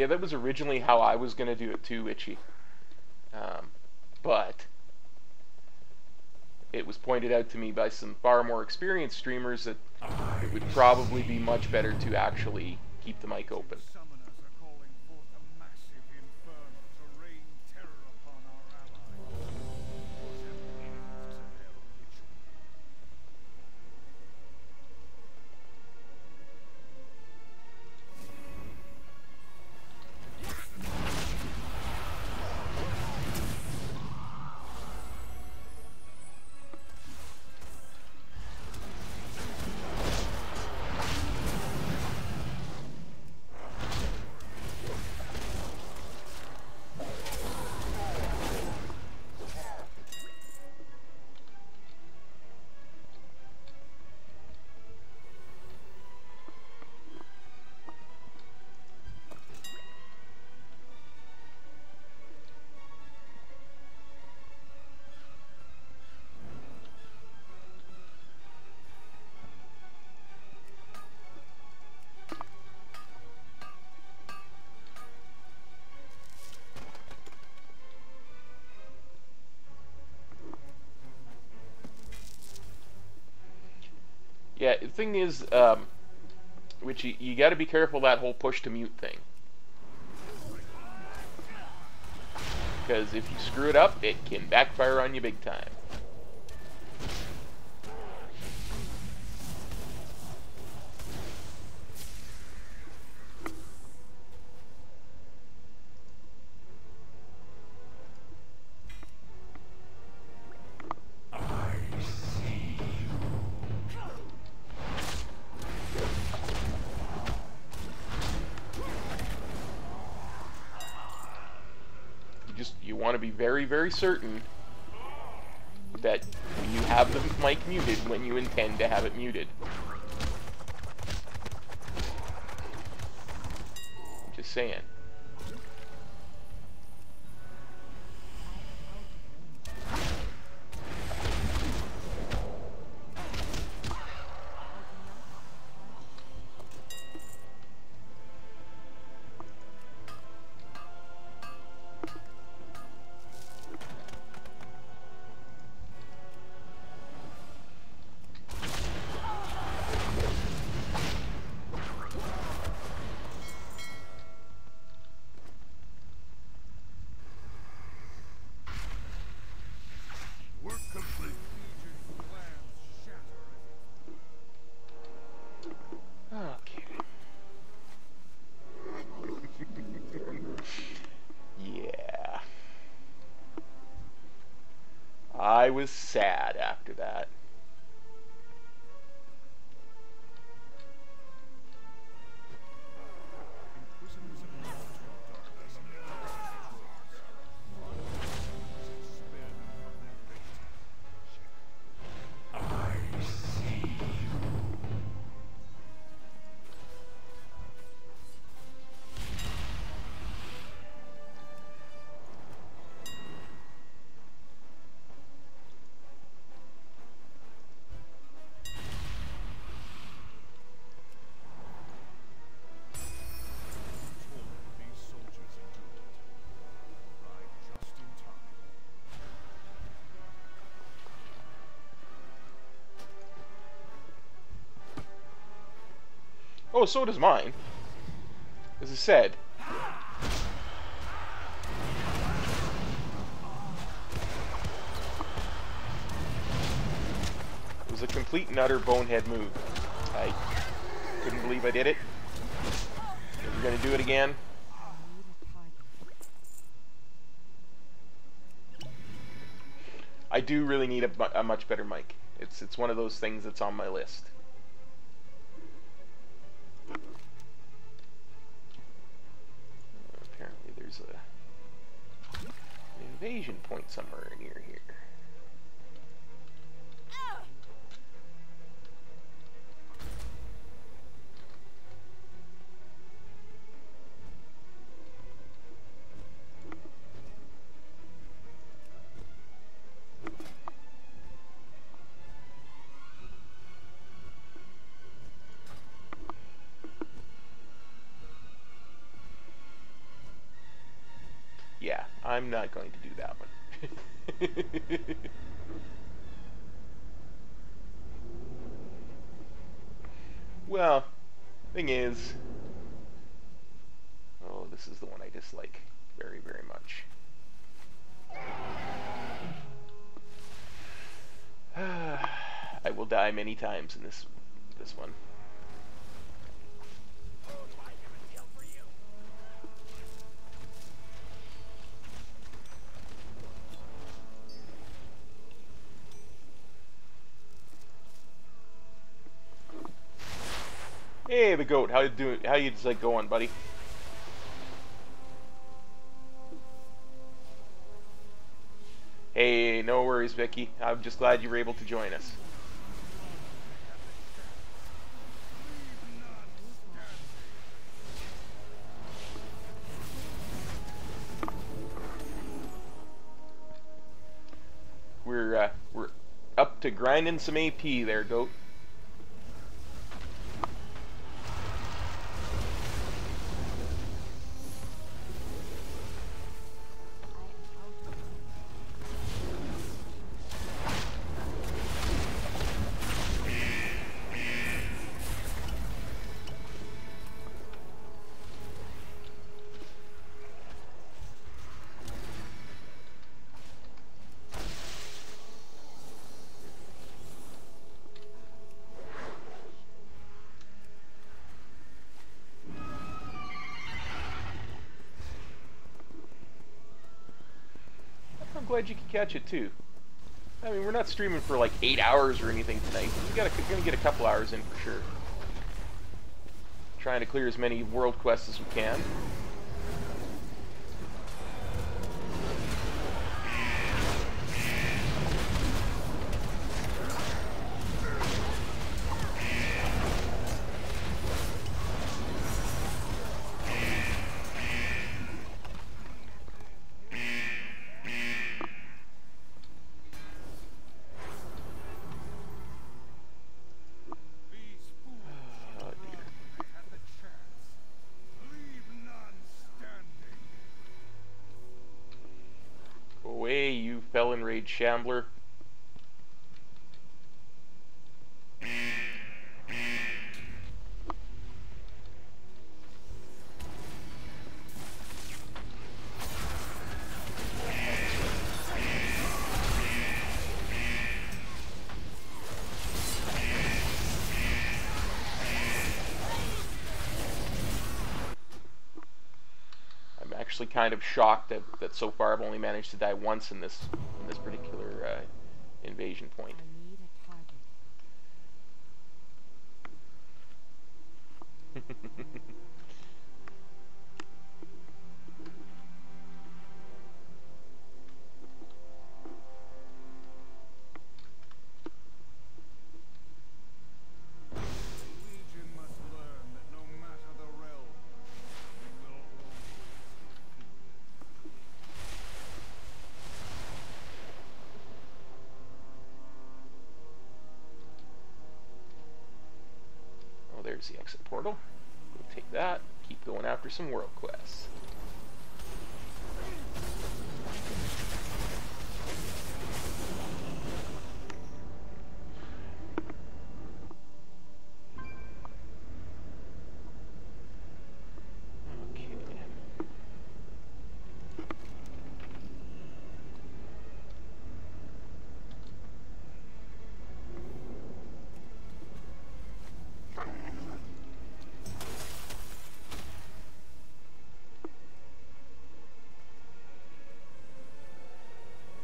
Yeah, that was originally how I was going to do it too, Itchy. But it was pointed out to me by some far more experienced streamers that it would probably be much better to actually keep the mic open. Summoners are calling forth a massive inferno to rain terror upon our allies. Put an end to their ritual. Yeah, the thing is, which you got to be careful that whole push to mute thing. Because if you screw it up, it can backfire on you big time. You want to be very, very certain that you have the mic muted when you intend to have it muted. Just saying. Work complete. Okay. Yeah. I was sad after that. Oh, so does mine. As I said. It was a complete and utter bonehead move. I couldn't believe I did it. If you're gonna do it again. I do really need a much better mic. It's one of those things that's on my list. Apparently there's an invasion point somewhere near here. I'm not going to do that one. Well, thing is, oh, this is the one I dislike very, very much. I will die many times in this one. Hey, the goat. How you doing? How you just like going, buddy? Hey, no worries, Vicky. I'm just glad you were able to join us. We're up to grinding some AP there, goat. I'm glad you could catch it too. I mean, we're not streaming for like 8 hours or anything tonight. We're gonna get a couple hours in for sure. Trying to clear as many world quests as we can. Away, you felon raid shambler. I'm actually kind of shocked that so far I've only managed to die once in this particular invasion point. I need a target. Legion must learn that no matter the realm, we will always Oh, there's the exit portal. We'll take that. Keep going after some world quests. Okay.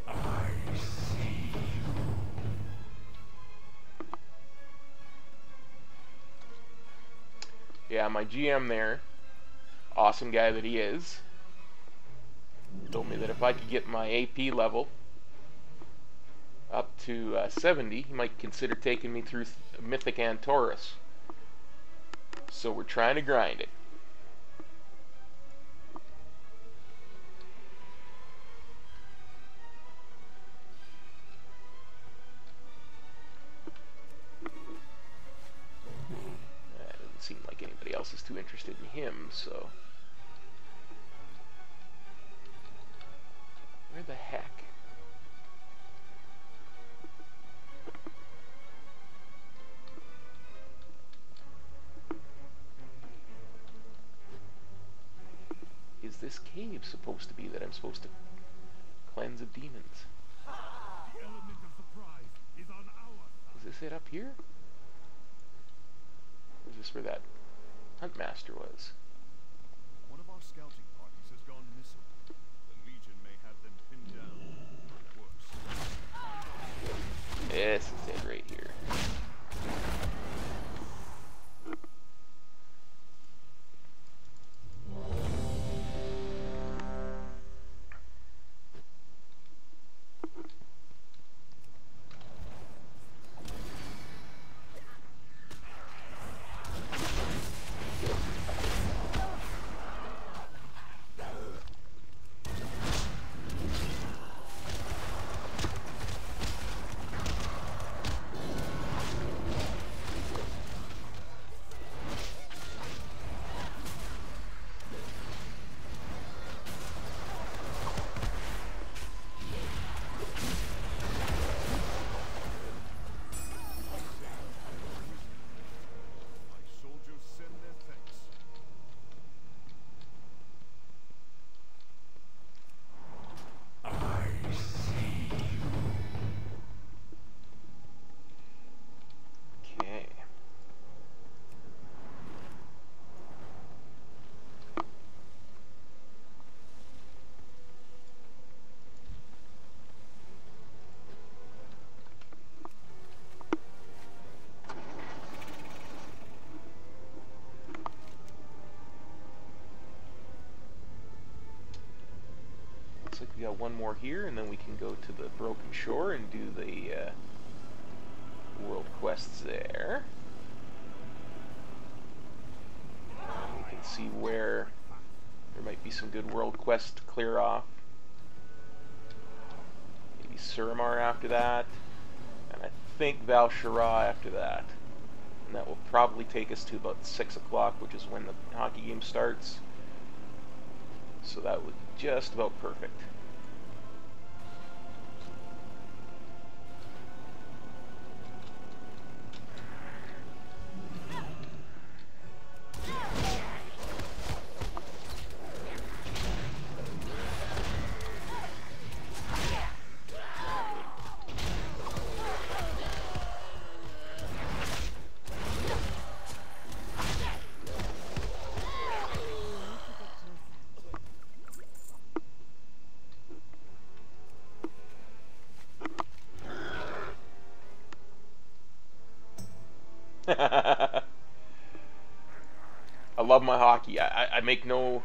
I see you. Yeah, my GM there, awesome guy that he is, told me that if I could get my AP level up to 70, he might consider taking me through Mythic Antorus. So we're trying to grind it. Doesn't seem like anybody else is too interested in him, so... this cave supposed to be that I'm supposed to cleanse of demons? The element of surprise is on our Is this it up here? Or is this where that Huntmaster was? One of our scouting parties has gone missing. The Legion may have them pinned down. Worse. This is it right here. My soldiers send their thanks. Okay. Looks like we got one more here, and then we can go to the Broken Shore and do the world quests there. We can see where there might be some good world quests to clear off. Maybe Suramar after that, and I think Val'Sharah after that. And that will probably take us to about 6 o'clock, which is when the hockey game starts. So that would be just about perfect. I love my hockey. I make no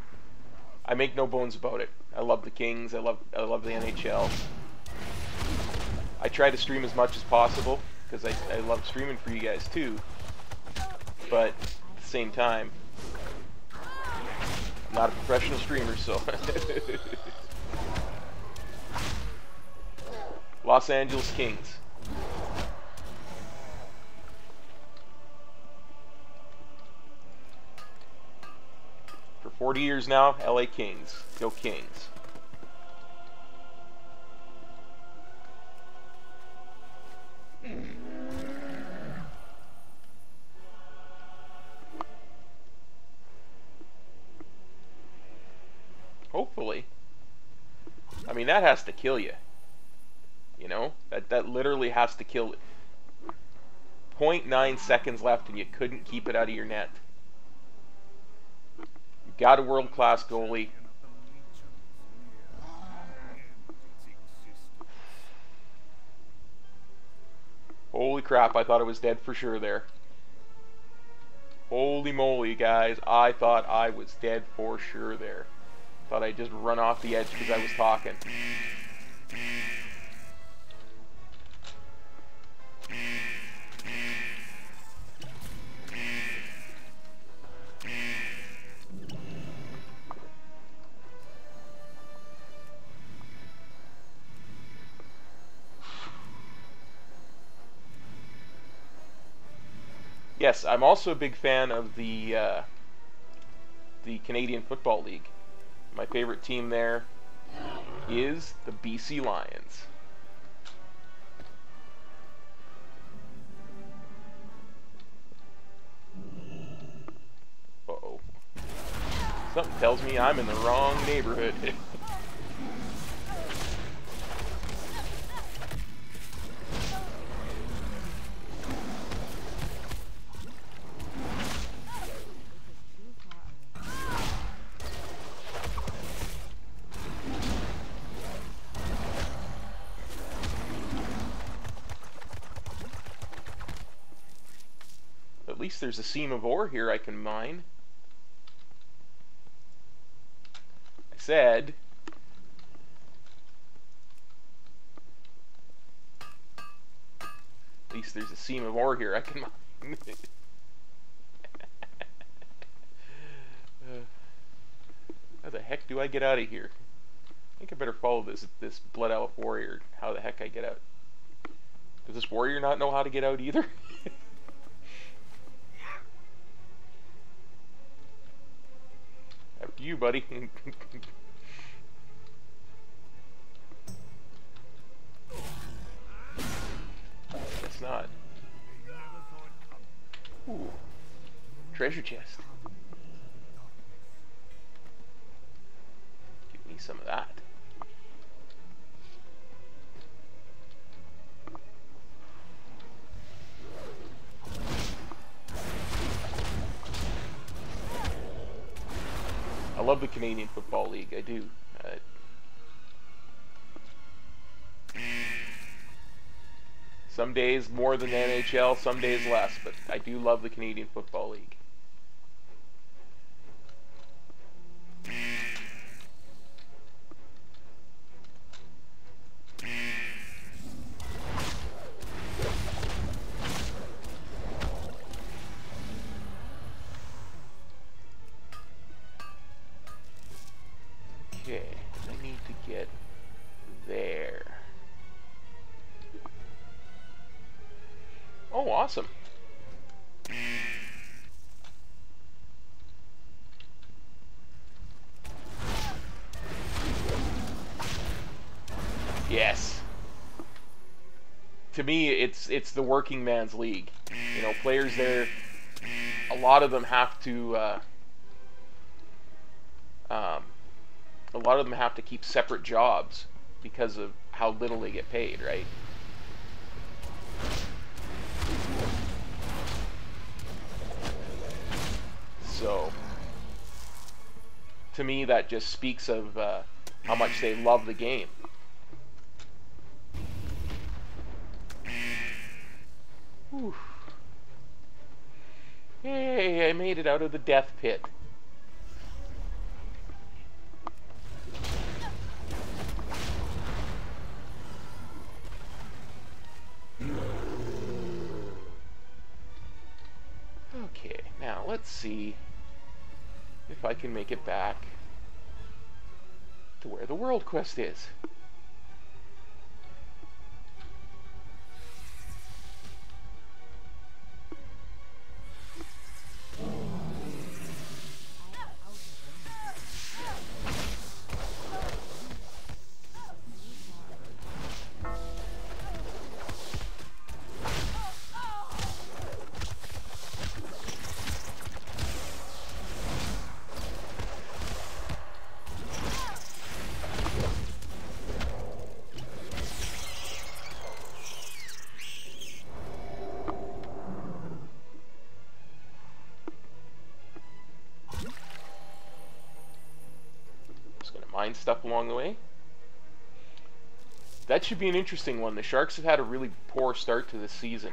bones about it. I love the Kings. I love the NHL. I try to stream as much as possible because I love streaming for you guys too. But at the same time, I'm not a professional streamer, so Los Angeles Kings. For 40 years now, LA Kings. Go Kings. Hopefully. I mean, that has to kill you. You know? That literally has to kill it. 0.9 seconds left and you couldn't keep it out of your net. You've got a world-class goalie. Holy crap, I thought I was dead for sure there. Holy moly, guys. I thought I was dead for sure there. Thought I'd just run off the edge because I was talking. Yes, I'm also a big fan of the Canadian Football League. My favorite team there is the BC Lions. Uh-oh. Something tells me I'm in the wrong neighborhood. At least there's a seam of ore here I can mine. I said. At least there's a seam of ore here I can mine. How the heck do I get out of here? I think I better follow this blood elf warrior. How the heck I get out? Does this warrior not know how to get out either? After you, buddy. Guess not. Ooh. Treasure chest. Give me some of that. I love the Canadian Football League. I do. Some days more than the NHL, some days less, but I do love the Canadian Football League. Okay, I need to get there. Oh, awesome. Yes. To me, it's the working man's league. You know, players there, a lot of them have to keep separate jobs because of how little they get paid, right? So, to me, that just speaks of how much they love the game. Whew. Yay, I made it out of the death pit. Okay, now let's see if I can make it back to where the world quest is. Mine stuff along the way. That should be an interesting one. The Sharks have had a really poor start to this season.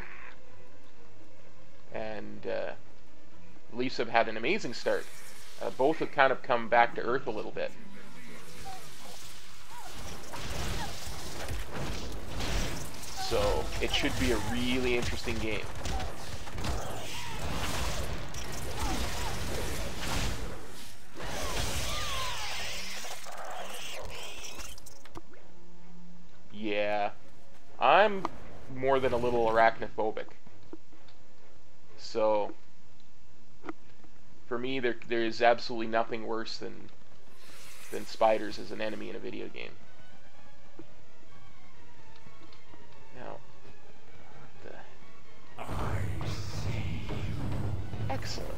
And the Leafs have had an amazing start. Both have kind of come back to earth a little bit. So it should be a really interesting game. Yeah, I'm more than a little arachnophobic. So, for me, there is absolutely nothing worse than spiders as an enemy in a video game. Now, I see you. excellent.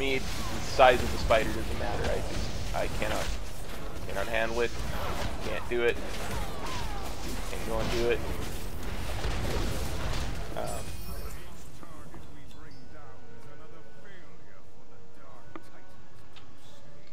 me, the size of the spider doesn't matter. I cannot handle it. Can't do it. Can't go and do it. Each target we bring down is another failure for the Dark Titan's crusade.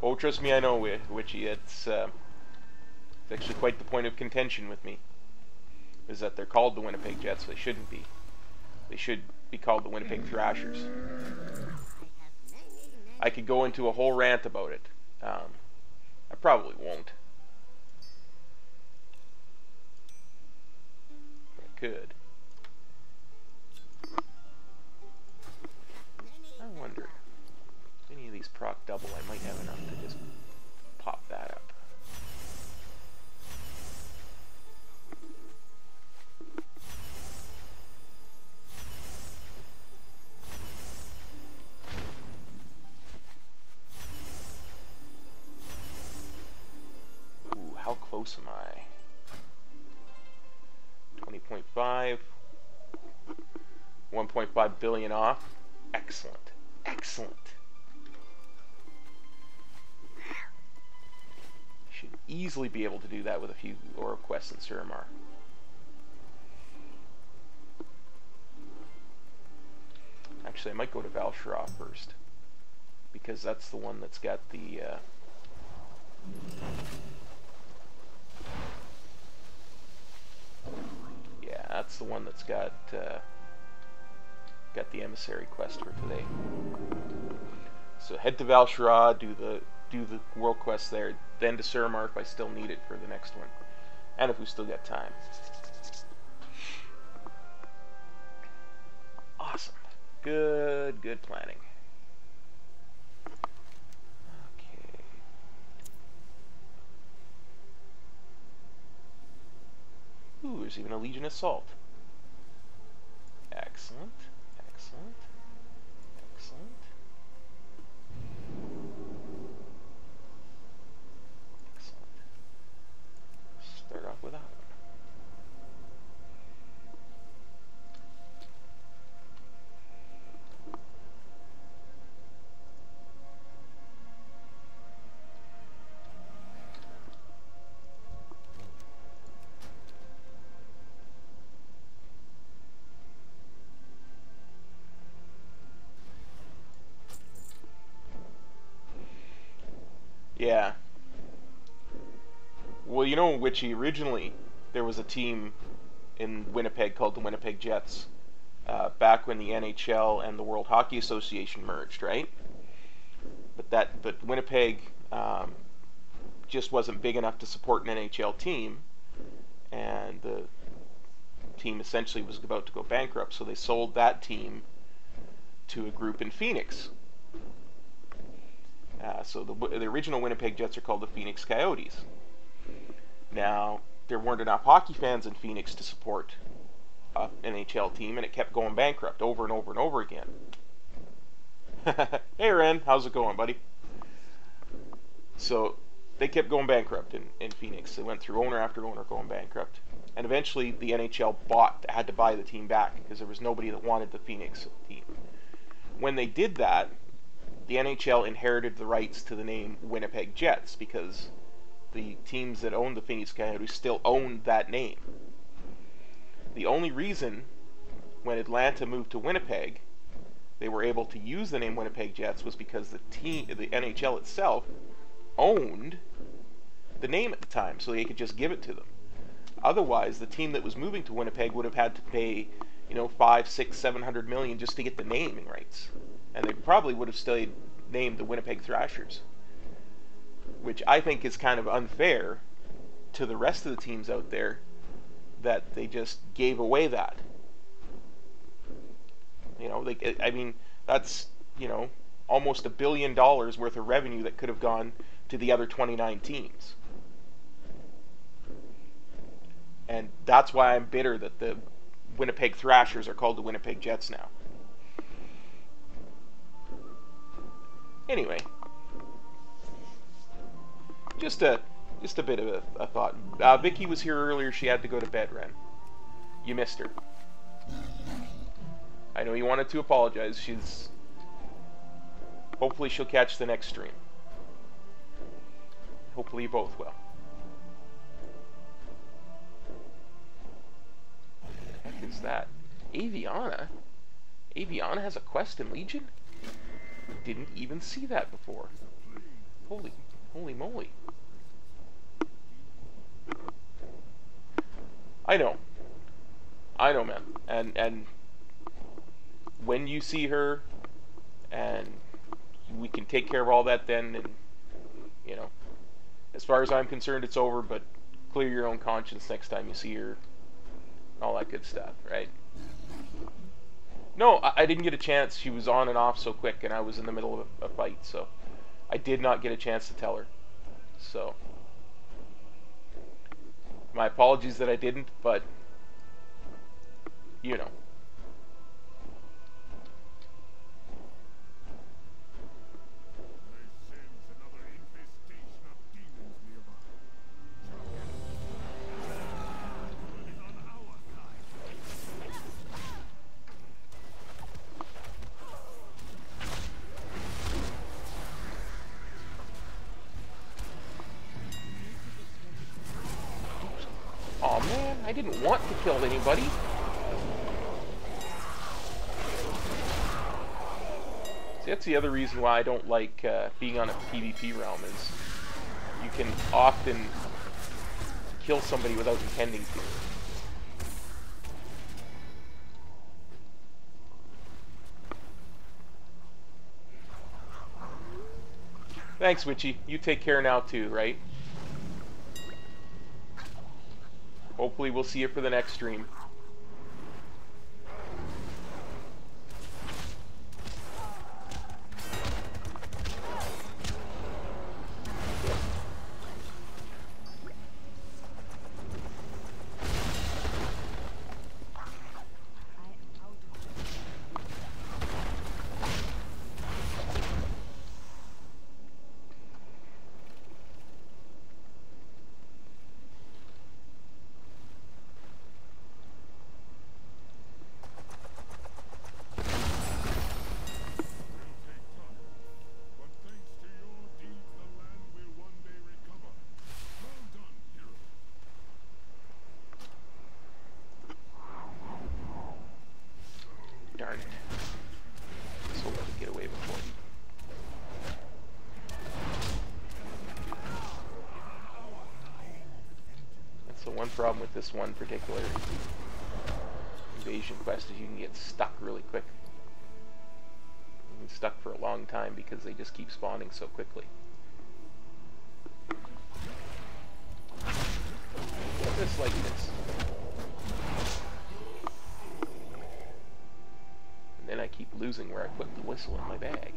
Oh, trust me, I know, Witchy. It's actually quite the point of contention with me. Is that they're called the Winnipeg Jets. They shouldn't be. They should be called the Winnipeg Thrashers. I could go into a whole rant about it. I probably won't. But I could. I wonder. If any of these proc double, I might have enough to just pop that up. Ooh, how close am I? 20.5. 1.5 billion off. Excellent. Excellent. Should easily be able to do that with a few Aura quests in Suramar. Actually, I might go to Valshara first, because that's the one that's got the yeah, that's the one that's got the emissary quest for today. So head to Valshara, do the world quest there, then to Suramar if I still need it for the next one, and if we still got time. Awesome. Good planning. Okay. Ooh, there's even a Legion Assault. Excellent. Excellent. Excellent. Excellent. Start off with that one. Yeah. Well, you know, Witchy, originally there was a team in Winnipeg called the Winnipeg Jets, back when the NHL and the World Hockey Association merged, right? But Winnipeg just wasn't big enough to support an NHL team, and the team essentially was about to go bankrupt, so they sold that team to a group in Phoenix. So the original Winnipeg Jets are called the Phoenix Coyotes. Now, there weren't enough hockey fans in Phoenix to support an NHL team, and it kept going bankrupt over and over and over again. Hey Ren, how's it going, buddy? So they kept going bankrupt in Phoenix. They went through owner after owner going bankrupt. And eventually the NHL had to buy the team back because there was nobody that wanted the Phoenix team. When they did that, the NHL inherited the rights to the name Winnipeg Jets because the teams that owned the Phoenix Coyotes still owned that name. The only reason when Atlanta moved to Winnipeg they were able to use the name Winnipeg Jets was because the NHL itself owned the name at the time, so they could just give it to them. Otherwise, the team that was moving to Winnipeg would have had to pay, $500, $600, $700 million just to get the naming rights, and they probably would have stayed named the Winnipeg Thrashers, which I think is kind of unfair to the rest of the teams out there that they just gave away that. That's almost $1 billion worth of revenue that could have gone to the other 29 teams. And that's why I'm bitter that the Winnipeg Thrashers are called the Winnipeg Jets now. Anyway, just a bit of a thought. Vicky was here earlier. She had to go to bed, Ren. You missed her. I know you wanted to apologize. Hopefully she'll catch the next stream. Hopefully you both will. What the heck is that? Aviana? Aviana has a quest in Legion? Didn't even see that before. Holy moly. I know, man. And when you see her, and we can take care of all that then, and, you know, as far as I'm concerned, it's over, but clear your own conscience next time you see her, all that good stuff, right? No, I didn't get a chance. She was on and off so quick, and I was in the middle of a fight, so I did not get a chance to tell her. So, my apologies that I didn't, but, you know. I sense another infestation of demons nearby. Good is on our side. Aw, man, I didn't want to kill anybody. See, that's the other reason why I don't like being on a PvP realm, is you can often kill somebody without intending to. Thanks, Witchy. You take care now too, right? Hopefully we'll see you for the next stream. But thanks to your deeds, the land will one day recover. Well done, hero. Darn it. So let me get away before you. That's the one problem with this one particular invasion quest, is you can get stuck really quick. You get stuck for a long time because they just keep spawning so quickly. Just like this. And then I keep losing where I put the whistle in my bag.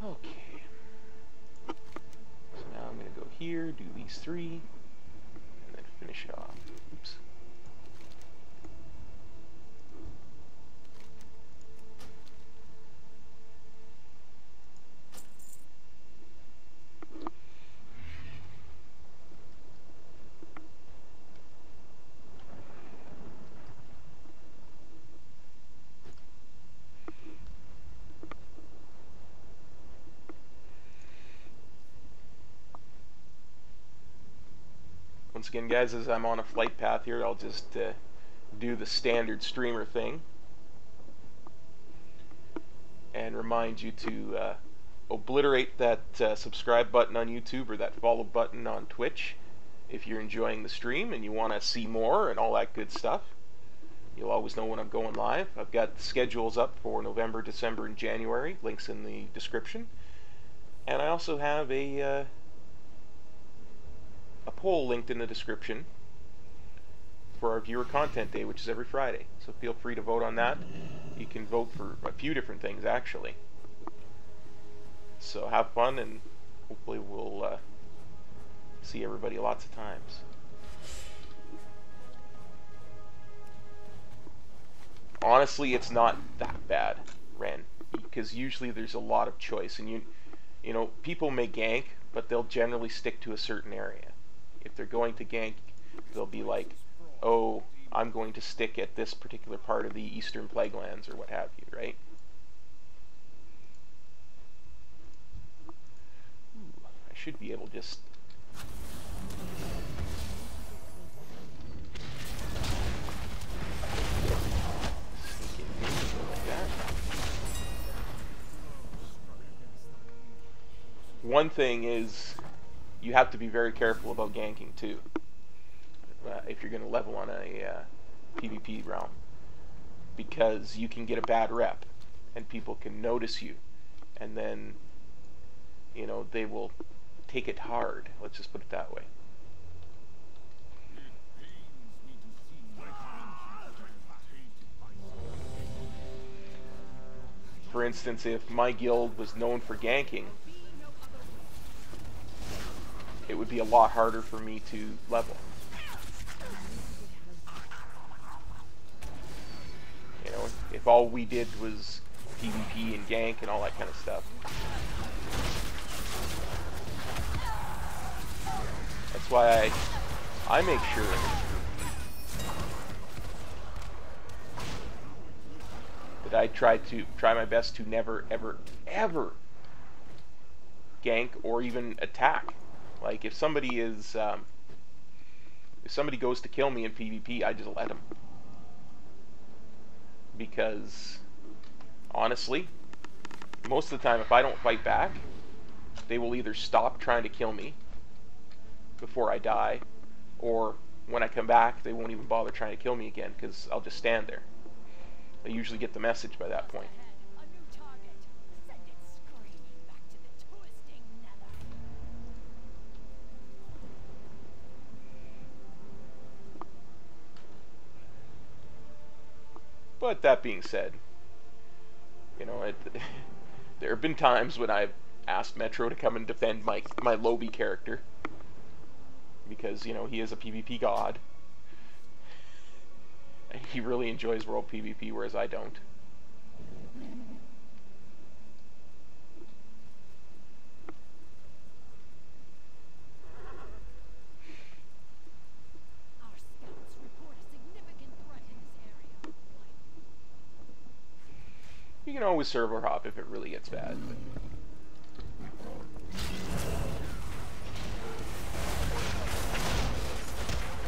Okay. So now I'm going to go here, do these three, and then finish it off. Oops. Once again, guys, as I'm on a flight path here, I'll just do the standard streamer thing and remind you to obliterate that subscribe button on YouTube or that follow button on Twitch if you're enjoying the stream and you want to see more and all that good stuff. You'll always know when I'm going live. I've got schedules up for November, December, and January. Links in the description. And I also have a poll linked in the description for our viewer content day, which is every Friday. So feel free to vote on that. You can vote for a few different things, actually. So have fun, and hopefully we'll see everybody lots of times. Honestly, it's not that bad, Ren, because usually there's a lot of choice, and you know, people may gank, but they'll generally stick to a certain area. If they're going to gank, they'll be like, oh, I'm going to stick at this particular part of the Eastern Plaguelands, or what have you, right? Ooh, I should be able to just... sneak in here, like that. One thing is, you have to be very careful about ganking too, if you're going to level on a PvP realm, because you can get a bad rep, and people can notice you, and then, you know, they will take it hard. Let's just put it that way. For instance, if my guild was known for ganking, it would be a lot harder for me to level. You know, if all we did was PvP and gank and all that kind of stuff. That's why I make sure that I try my best to never ever gank or even attack. Like if somebody goes to kill me in PvP, I just let them. Because honestly, most of the time if I don't fight back, they will either stop trying to kill me before I die, or when I come back they won't even bother trying to kill me again, because I'll just stand there. I usually get the message by that point. A new target. Send it screaming back to the twisting nether. But that being said, you know, there have been times when I've asked Metro to come and defend my Lobby character, because, you know, he is a PvP god. And he really enjoys world PvP, whereas I don't. Our scouts report a significant threat in this area. You can always server hop if it really gets bad. But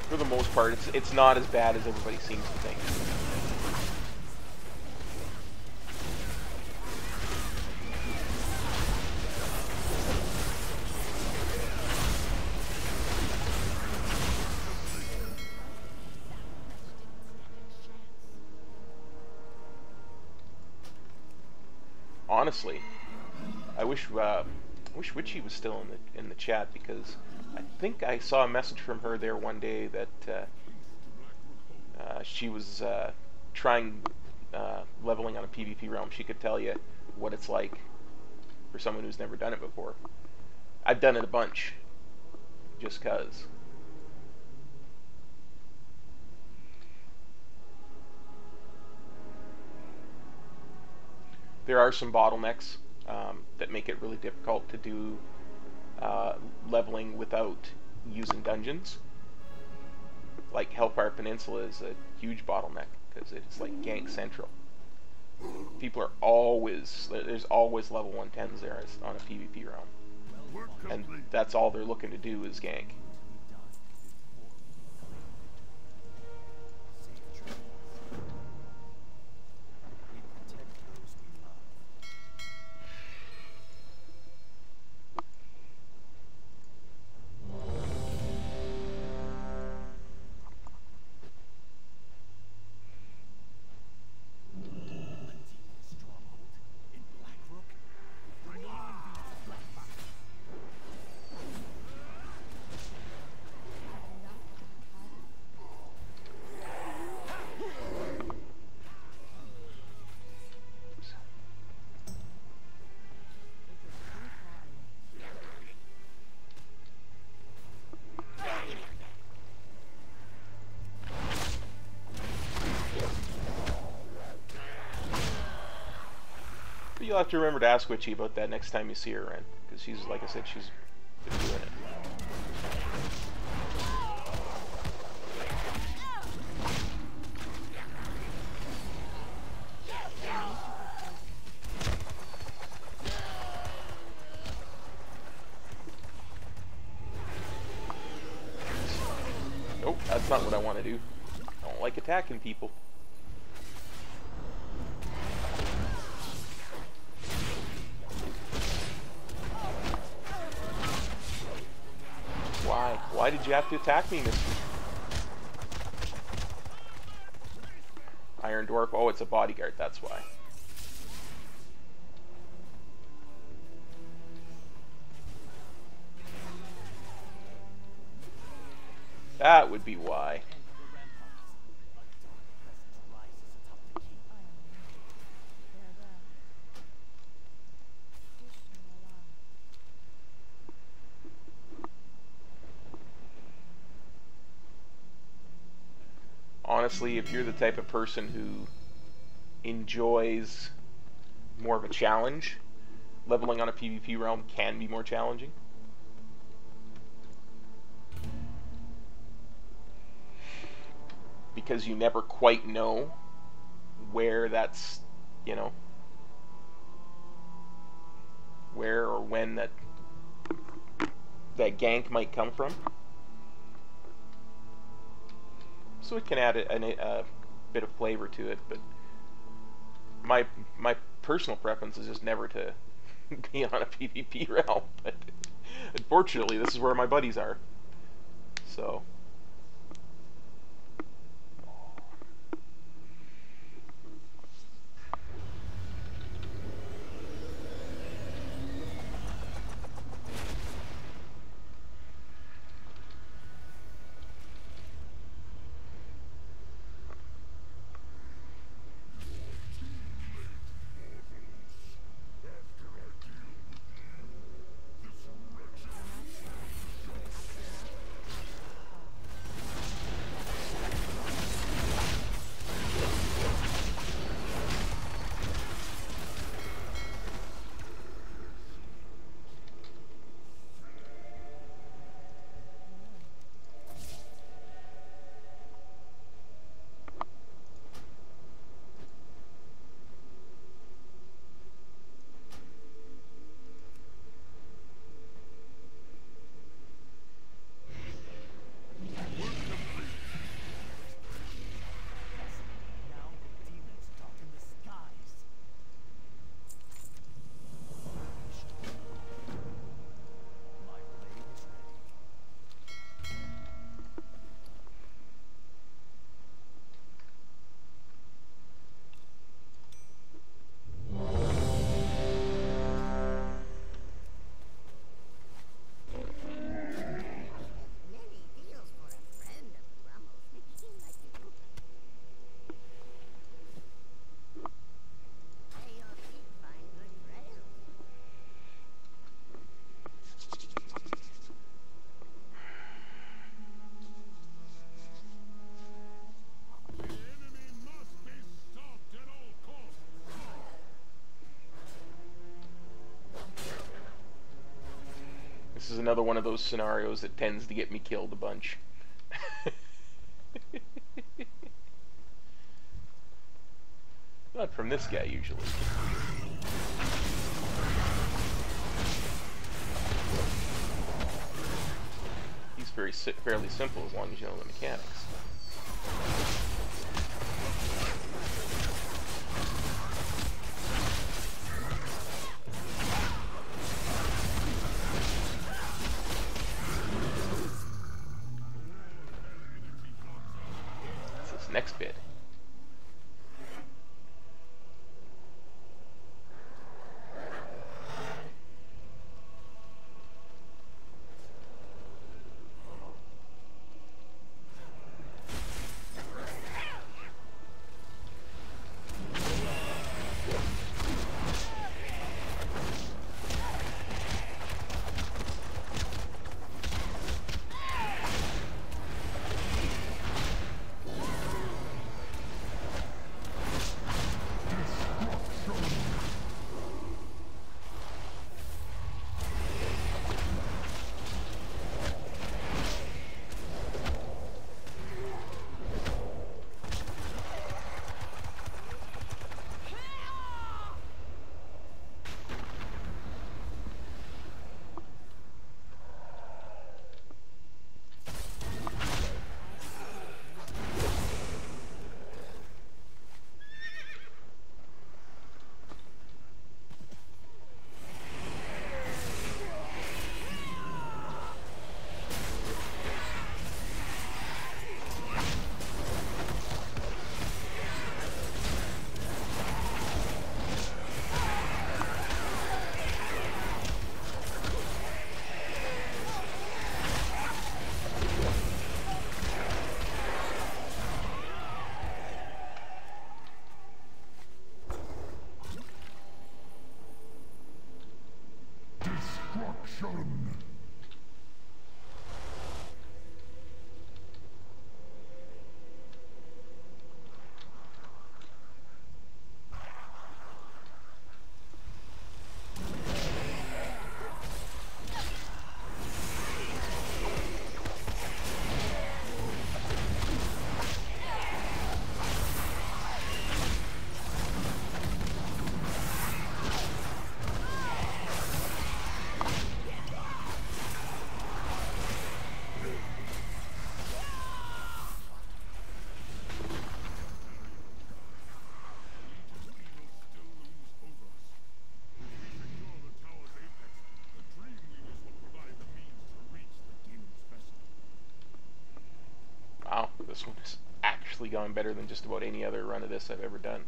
for the most part, it's not as bad as everybody seems to think. Honestly, I wish Witchy was still in the chat, because I think I saw a message from her there one day that she was trying leveling on a PvP realm. She could tell you what it's like for someone who's never done it before. I've done it a bunch, just 'cause. There are some bottlenecks that make it really difficult to do leveling without using dungeons. Like Hellfire Peninsula is a huge bottleneck, because it's like gank central. People are there's always level 110s there on a PvP realm. And that's all they're looking to do is gank. you'll have to remember to ask Witchy about that next time you see her, Ren, because she's, like I said, she's been doing it. Nope, that's not what I want to do. I don't like attacking people. Why? Why did you have to attack me, mister? Iron Dwarf? Oh, it's a bodyguard, that's why. That would be why. Honestly, if you're the type of person who enjoys more of a challenge, leveling on a PvP realm can be more challenging. Because you never quite know where that's, you know, where or when that gank might come from. So it can add a bit of flavor to it, but my personal preference is just never to be on a PvP realm. But unfortunately, this is where my buddies are. So. This is another one of those scenarios that tends to get me killed a bunch. Not from this guy, usually. He's fairly simple as long as you know the mechanics. Next bit. This one has actually gone better than just about any other run of this I've ever done.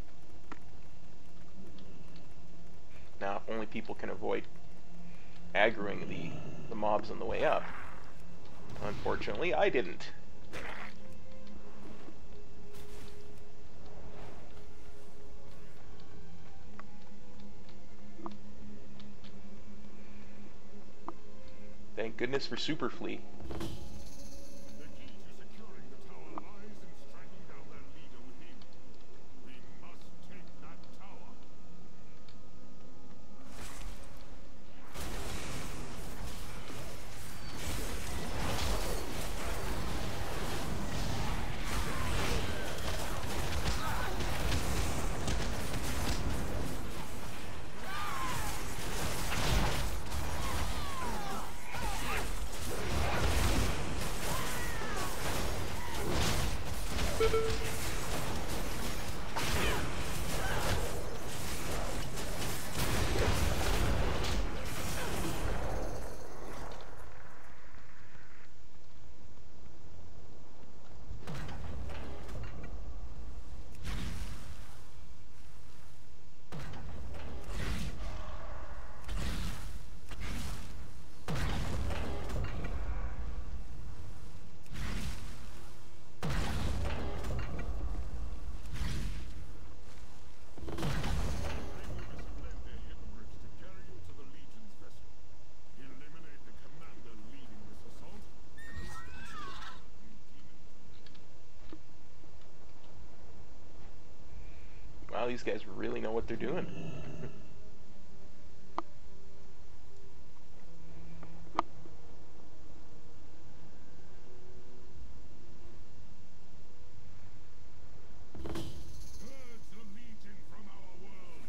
Now, if only people can avoid aggroing the mobs on the way up. Unfortunately, I didn't. Thank goodness for Super Flea. The key to securing the tower lies in striking down their leader within. We must take that tower. Wow, these guys really know what they're doing. Purge the Legion from our world.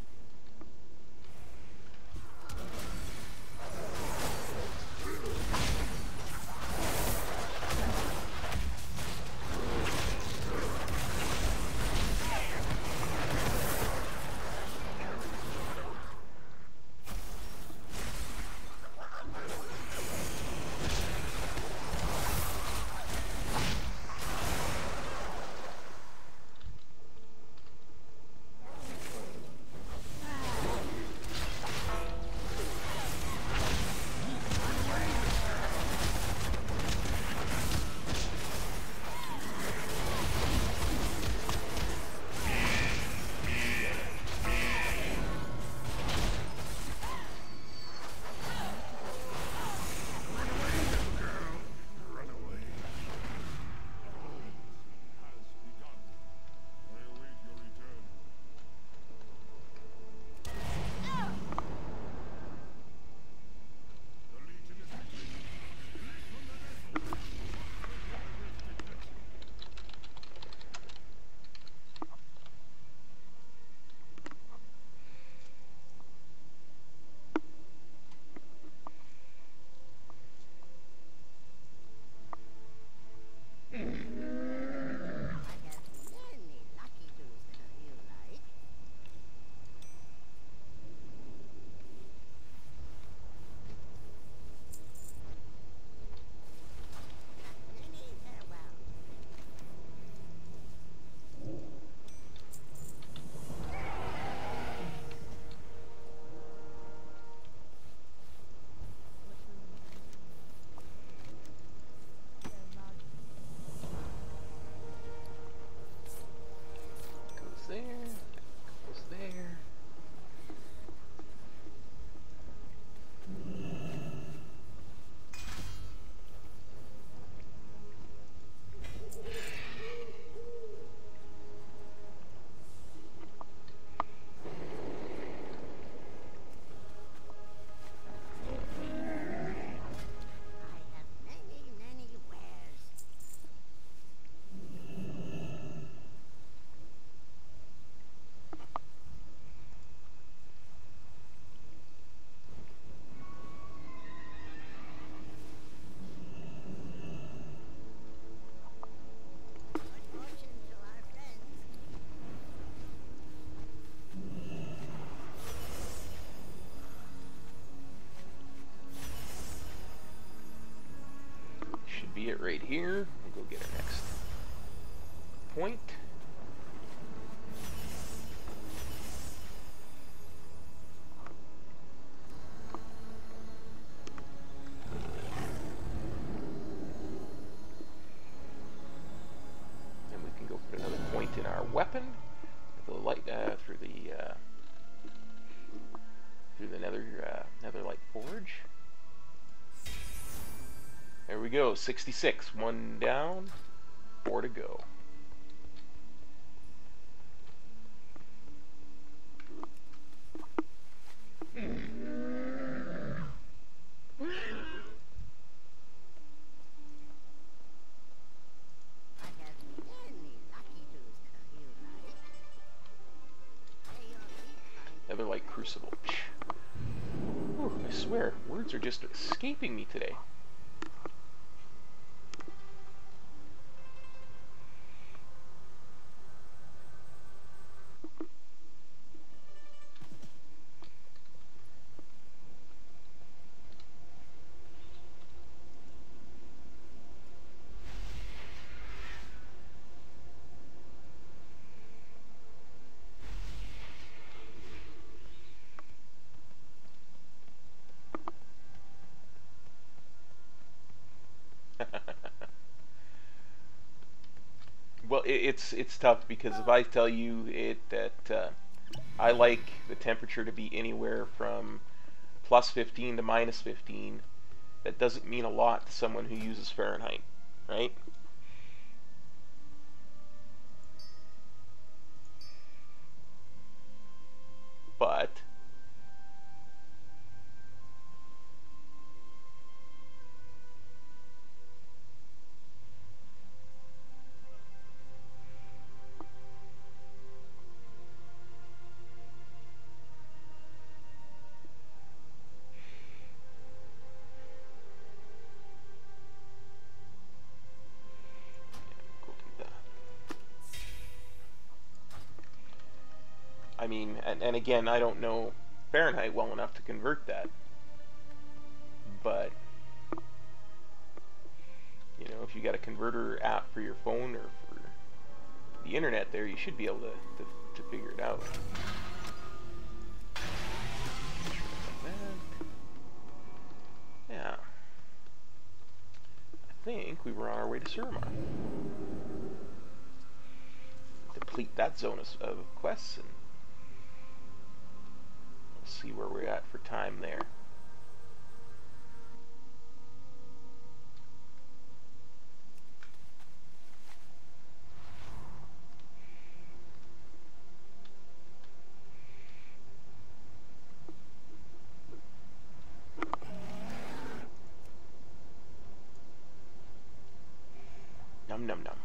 our weapon the light through the netherlight forge. There we go, 66. 1 down, 4 to go. Netherlight crucible. Whew, I swear, words are just escaping me today. Well, it's tough because if I tell you that I like the temperature to be anywhere from plus 15 to minus 15, that doesn't mean a lot to someone who uses Fahrenheit, right? But I mean, and again, I don't know Fahrenheit well enough to convert that, but you know, if you got a converter app for your phone or for the internet there, you should be able to figure it out. Yeah. I think we were on our way to Suramar. Deplete that zone of quests and we'll see where we're at for time there. Num num num.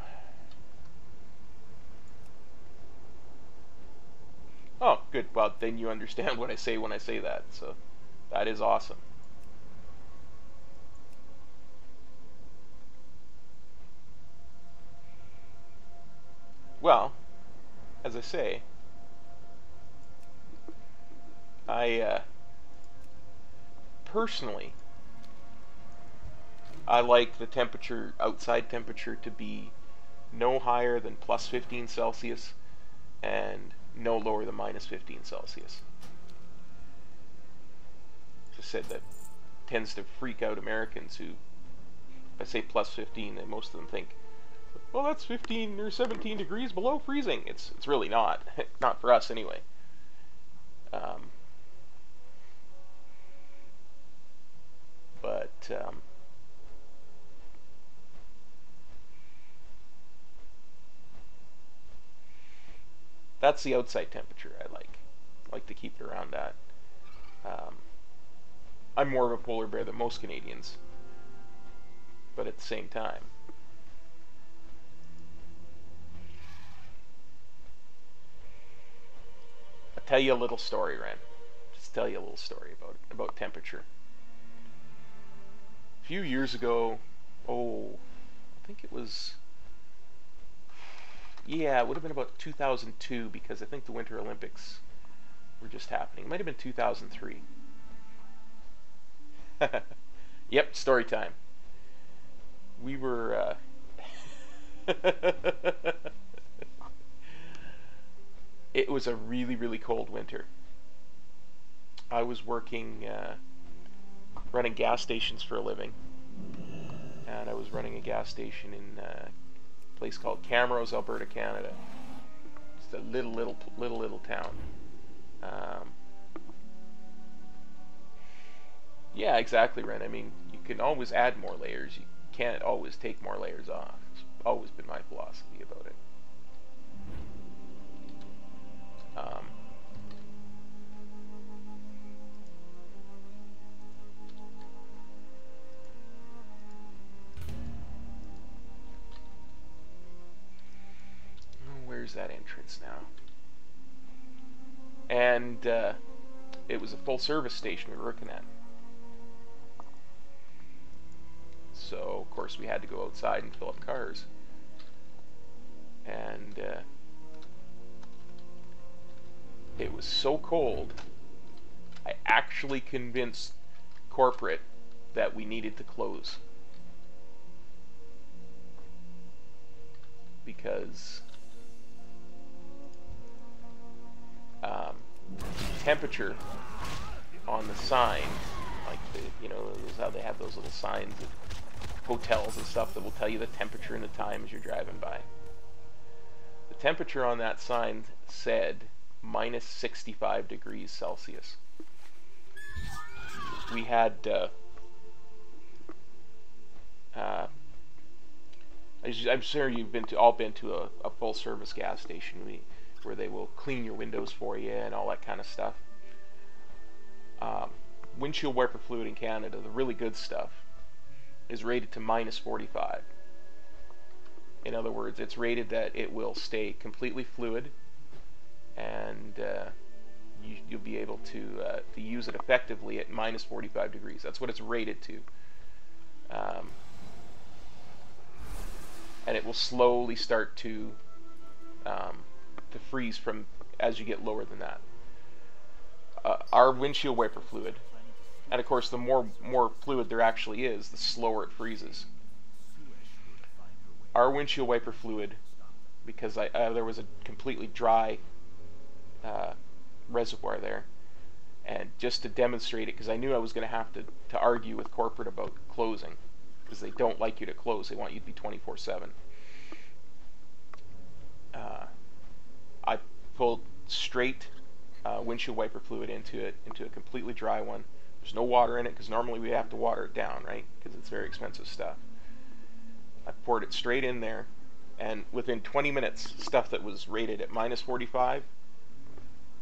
Oh, good. Well, then you understand what I say when I say that, so that is awesome. Well, as I say, personally, I like the temperature, outside temperature, to be no higher than plus 15 Celsius and no lower than minus 15 Celsius. As I said, that tends to freak out Americans who, if I say plus 15, then most of them think, well, that's 15 or 17 degrees below freezing. It's really not. Not for us anyway. That's the outside temperature I like. I like to keep it around that. I'm more of a polar bear than most Canadians, but at the same time, I'll tell you a little story, Ren. Just tell you a little story about temperature. A few years ago, I think it was, yeah, it would have been about 2002 because I think the Winter Olympics were just happening. It might have been 2003. Yep, story time. We were it was a really, really cold winter. I was working running gas stations for a living, and I was running a gas station in a place called Camrose, Alberta, Canada. just a little town. Yeah, exactly, Ren. I mean, you can always add more layers. You can't always take more layers off. It's always been my philosophy about it. Where's that entrance now? And it was a full service station we were working at. So, of course, we had to go outside and fill up cars. And it was so cold, I actually convinced corporate that we needed to close. Because temperature on the sign, like you know, is how they have those little signs at hotels and stuff that will tell you the temperature and the time as you're driving by. The temperature on that sign said minus 65 degrees Celsius. We had I'm sure you've all been to a full service gas station where they will clean your windows for you and all that kind of stuff. Windshield wiper fluid in Canada, the really good stuff, is rated to minus 45. In other words, it's rated that it will stay completely fluid, and you'll be able to use it effectively at minus 45 degrees. That's what it's rated to. And it will slowly start to freeze from as you get lower than that. Our windshield wiper fluid, and of course the more fluid there actually is, the slower it freezes. Our windshield wiper fluid, because there was a completely dry reservoir there, and just to demonstrate it, because I knew I was going to have to argue with corporate about closing, because they don't like you to close, they want you to be 24/7. I pulled straight windshield wiper fluid into a completely dry one. There's no water in it, because normally we have to water it down, right? Because it's very expensive stuff. I poured it straight in there, and within 20 minutes, stuff that was rated at minus 45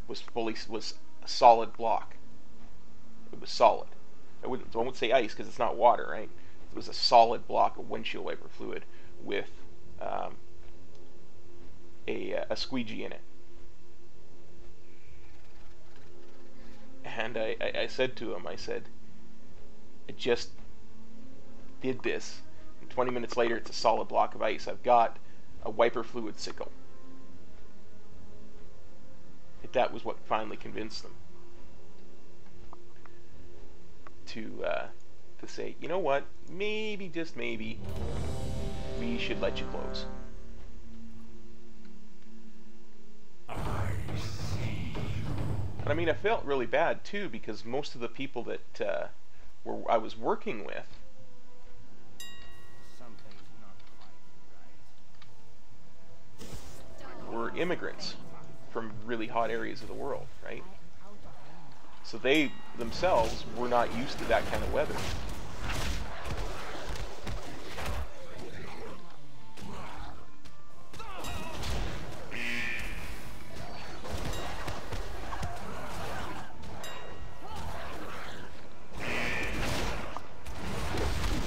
was a solid block. It was solid. I won't say ice because it's not water, right? It was a solid block of windshield wiper fluid with a squeegee in it. And I said to him, I said, I just did this. And 20 minutes later, it's a solid block of ice. I've got a wiper fluid sickle. That was what finally convinced them to say, you know what, maybe, just maybe, we should let you close. And I mean, I felt really bad too, because most of the people that I was working with were immigrants from really hot areas of the world, right? So they themselves were not used to that kind of weather.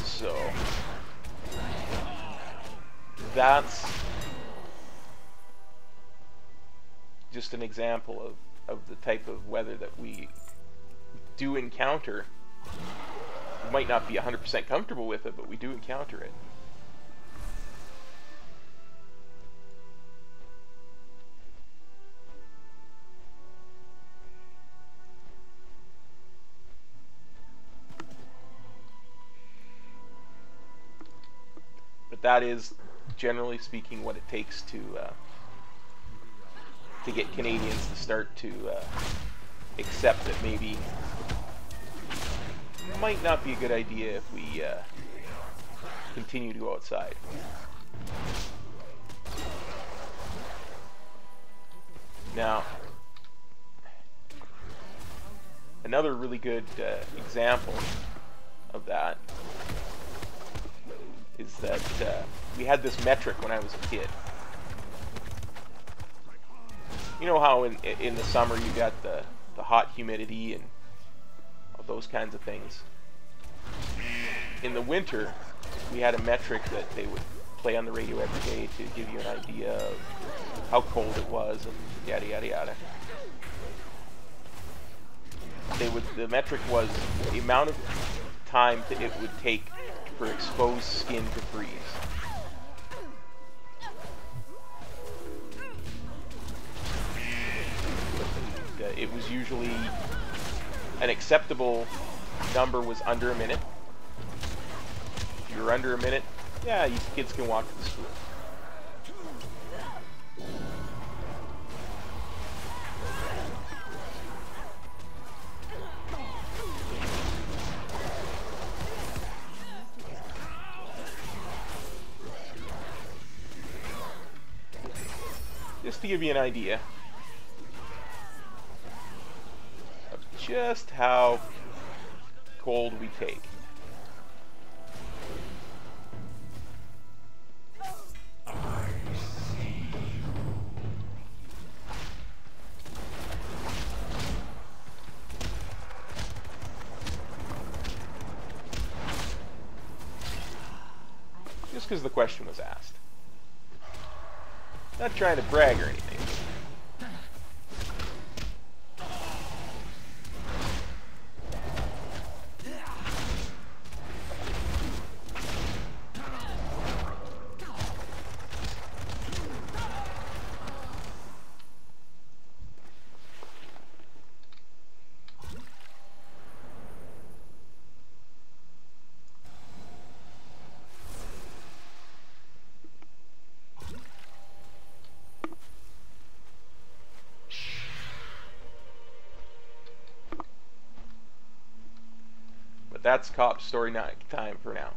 So that's just an example of the type of weather that we do encounter. We might not be 100% comfortable with it, but we do encounter it. But that is, generally speaking, what it takes to get Canadians to start to accept that maybe it might not be a good idea if we continue to go outside. Now, another really good example of that is that we had this metric when I was a kid. You know how in the summer you got the hot humidity and all those kinds of things. In the winter, we had a metric that they would play on the radio every day to give you an idea of how cold it was and yada yada yada. The metric was the amount of time that it would take for exposed skin to freeze. It was usually an acceptable number was under a minute. If you're under a minute, yeah, you kids can walk to the school. Just to give you an idea of just how cold we take. Just because the question was asked. Not trying to brag or anything. That's cop story night time for now.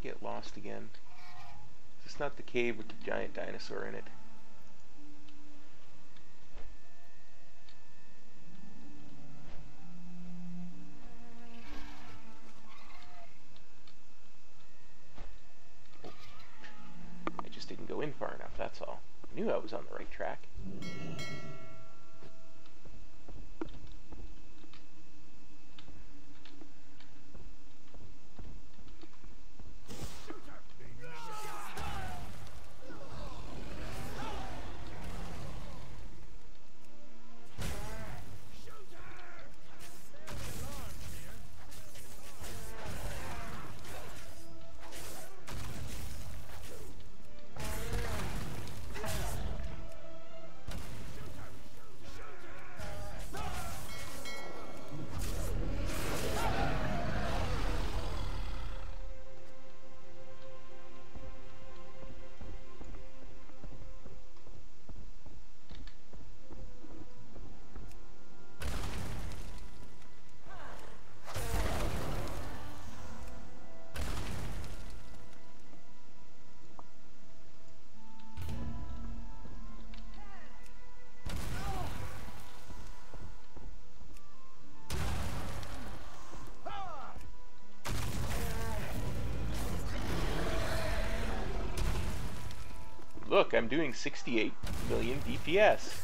Get lost again. Is this not the cave with the giant dinosaur in it? Oh. I just didn't go in far enough, that's all. I knew I was on the right track. Look, I'm doing 68 million DPS.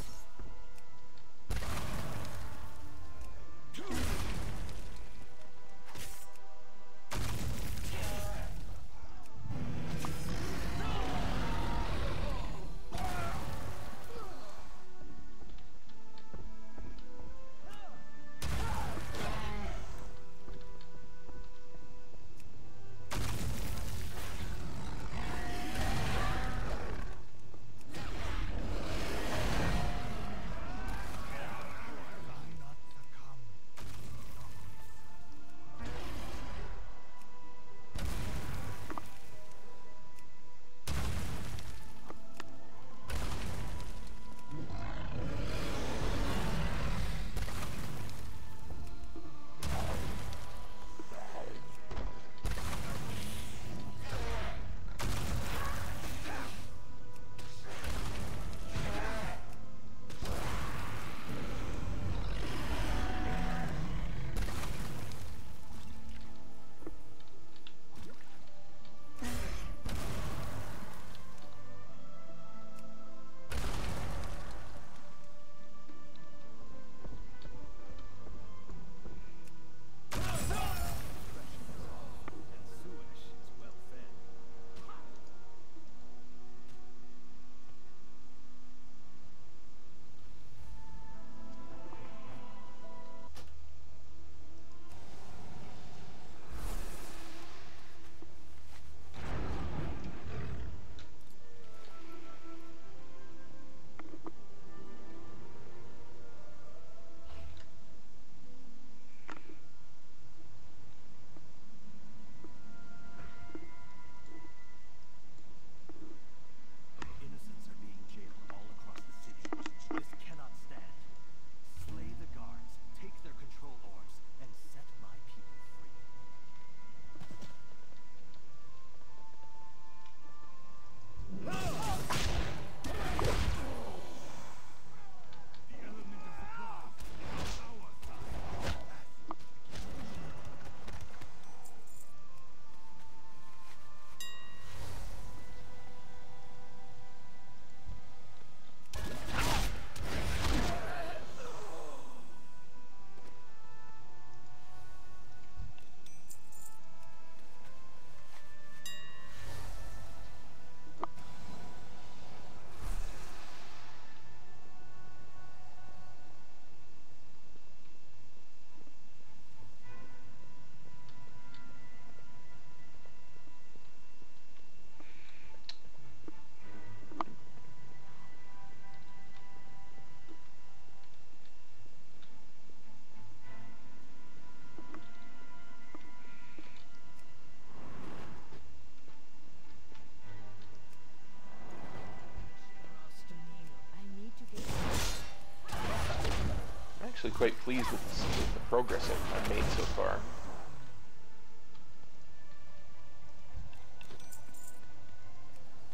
quite pleased with the progress I've made so far.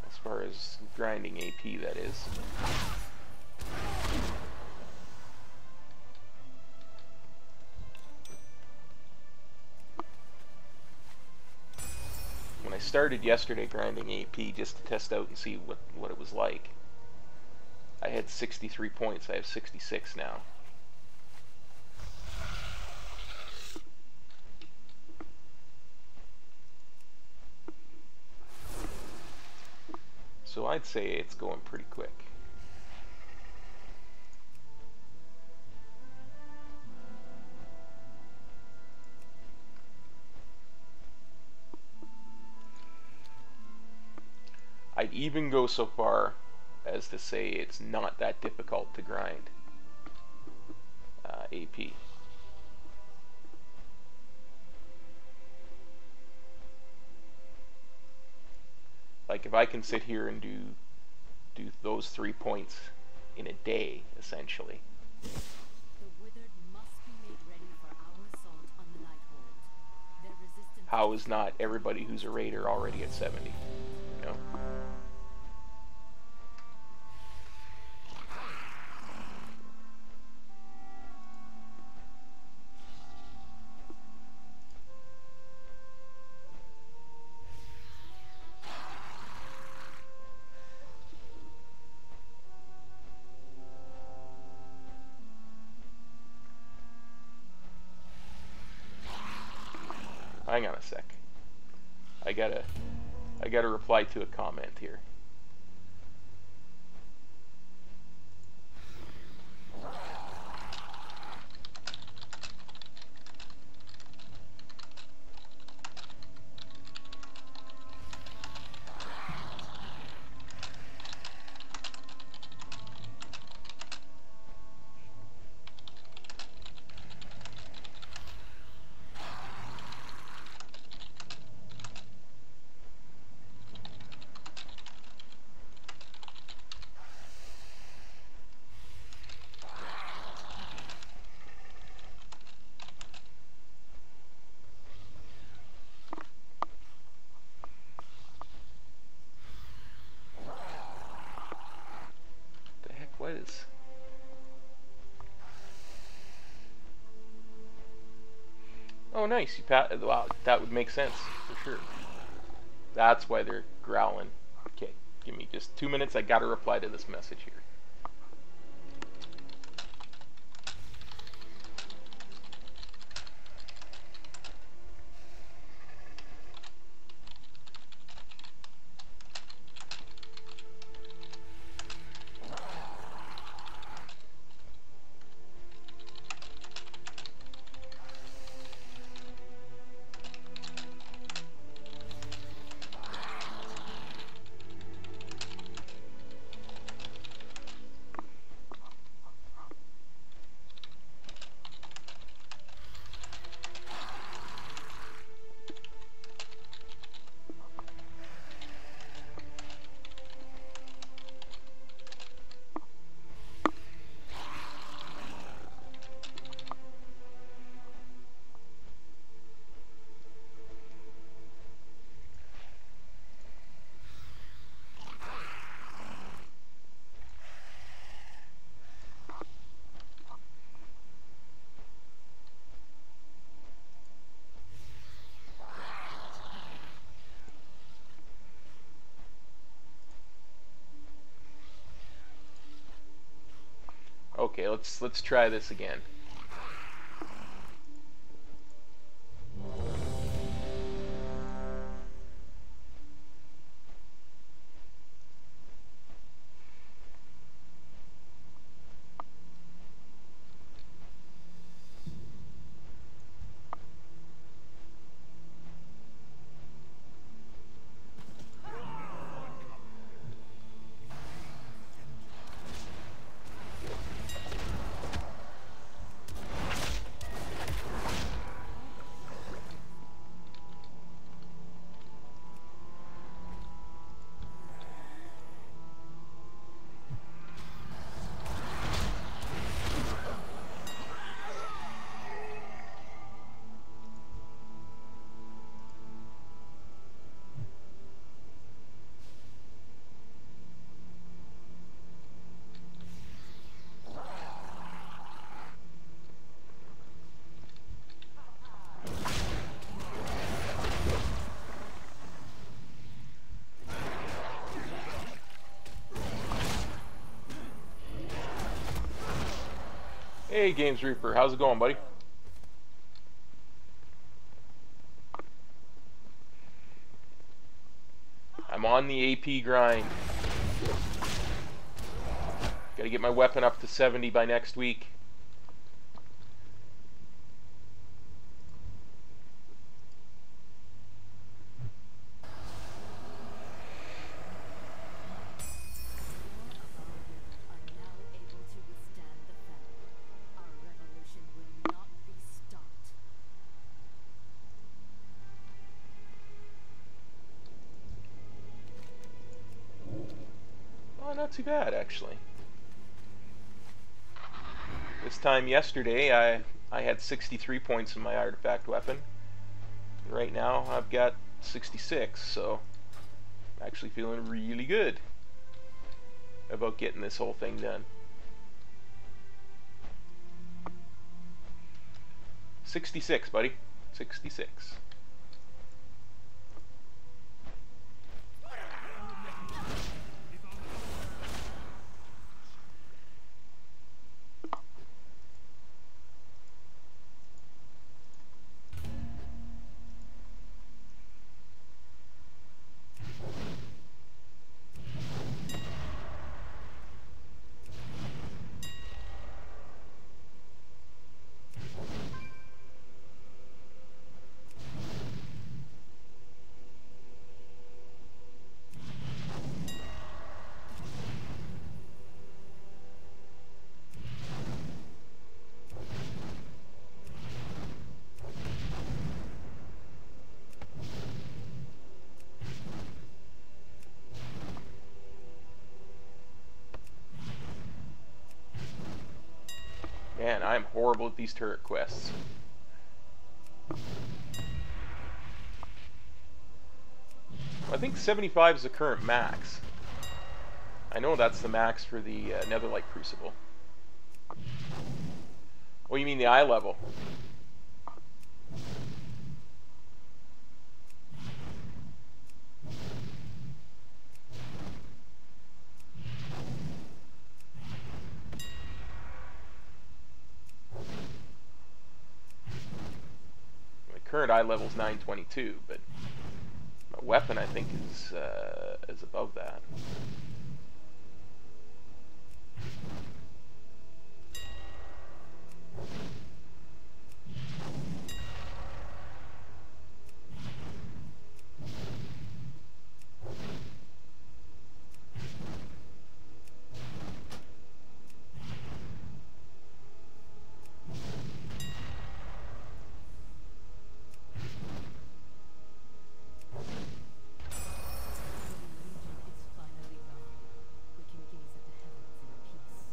As far as grinding AP, that is. When I started yesterday grinding AP just to test out and see what it was like, I had 63 points. I have 66 now. So I'd say it's going pretty quick. I'd even go so far as to say it's not that difficult to grind AP. Like if I can sit here and do those 3 points in a day, essentially. The withered must be made ready for our assault on the Nighthold. Their resistance. How is not everybody who's a raider already at 70? You know? Hang on a sec. I gotta reply to a comment here. What is? Oh, nice. Wow, that would make sense for sure. That's why they're growling. Okay, give me just 2 minutes. I gotta reply to this message here. Okay, let's try this again. Hey, Games Reaper, how's it going, buddy? I'm on the AP grind. Gotta get my weapon up to 70 by next week. Are now able to withstand the famine. Our revolution will not be stopped. Oh, not too bad, actually. This time yesterday, I had 63 points in my artifact weapon. Right now, I've got 66, so I'm actually feeling really good about getting this whole thing done. 66, buddy. 66. Man, I'm horrible at these turret quests. I think 75 is the current max. I know that's the max for the Netherlight Crucible. Oh, you mean the eye level? My current eye level is 922, but my weapon, I think, is above that. It's finally gone. We can gaze at the heavens in peace.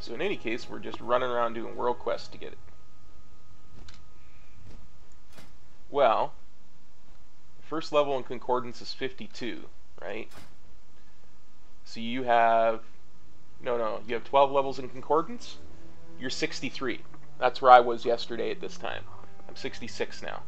So in any case, we're just running around doing world quests to get it. Well, the first level in Concordance is 52, right? So you have... No, you have 12 levels in Concordance? You're 63. That's where I was yesterday at this time. I'm 66 now.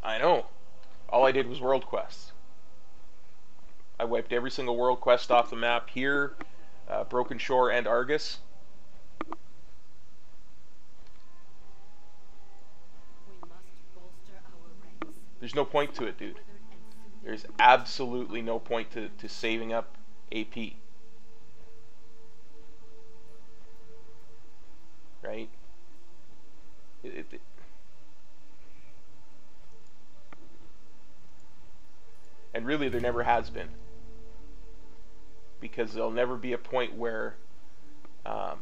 I know. All I did was world quests. I wiped every single world quest off the map here, Broken Shore and Argus. We must bolster our ranks. There's no point to it, dude. Withered and soon There's absolutely no point to saving up AP. Right? And really, there never has been. Because there'll never be a point where there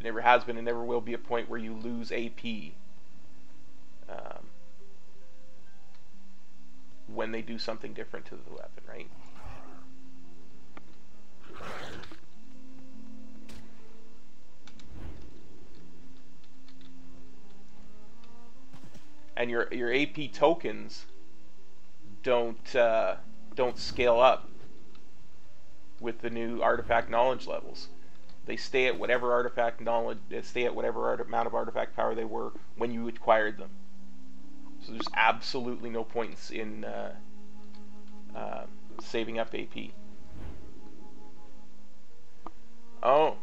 never has been and never will be a point where you lose AP when they do something different to the weapon, right? and your AP tokens don't scale up with the new artifact knowledge levels. They stay at whatever artifact knowledge, amount of artifact power they were when you acquired them. So there's absolutely no point in saving up AP. Oh.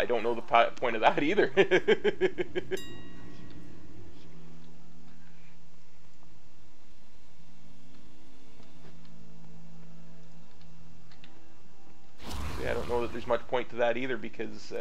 I don't know the point of that either. I don't know that there's much point to that either, because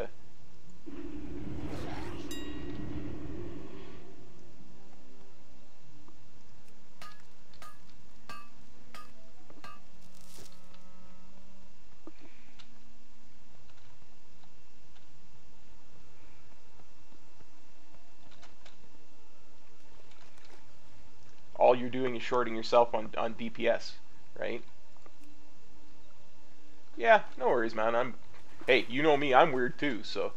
all you're doing is shorting yourself on DPS, right? Yeah, no worries, man. Hey, you know me, I'm weird too, so.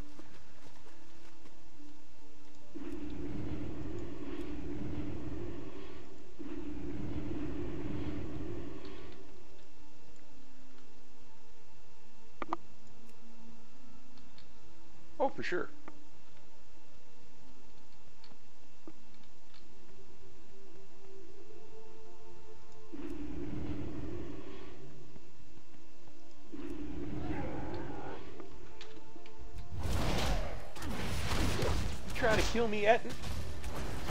Oh, for sure. Trying to kill me, Etten?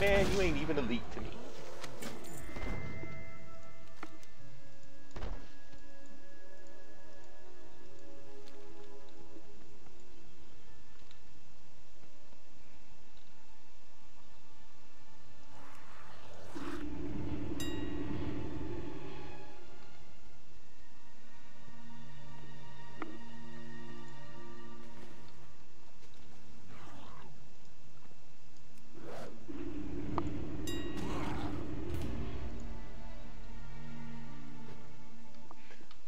Man, you ain't even elite to me.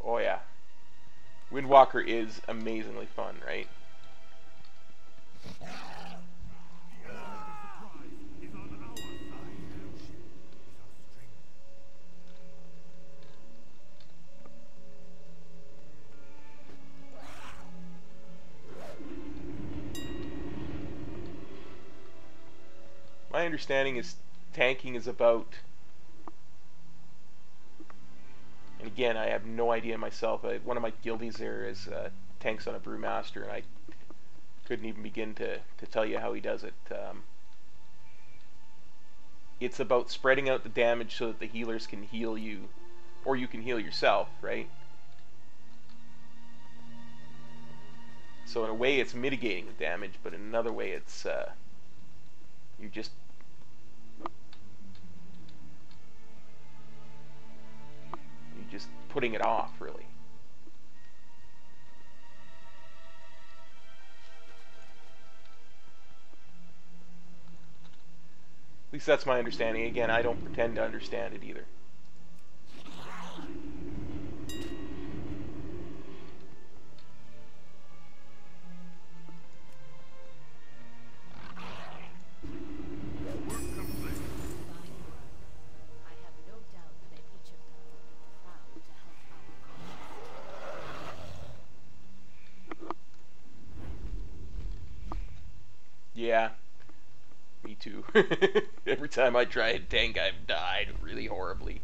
Oh yeah. Windwalker is amazingly fun, right? My understanding is tanking is about, and again, I have no idea myself. One of my guildies there is tanks on a brewmaster, and I couldn't even begin to tell you how he does it. It's about spreading out the damage so that the healers can heal you, or you can heal yourself, right? So in a way, it's mitigating the damage, but in another way, it's you're just putting it off, really. At least that's my understanding. Again, I don't pretend to understand it either. Yeah, me too. Every time I try and tank, I've died really horribly.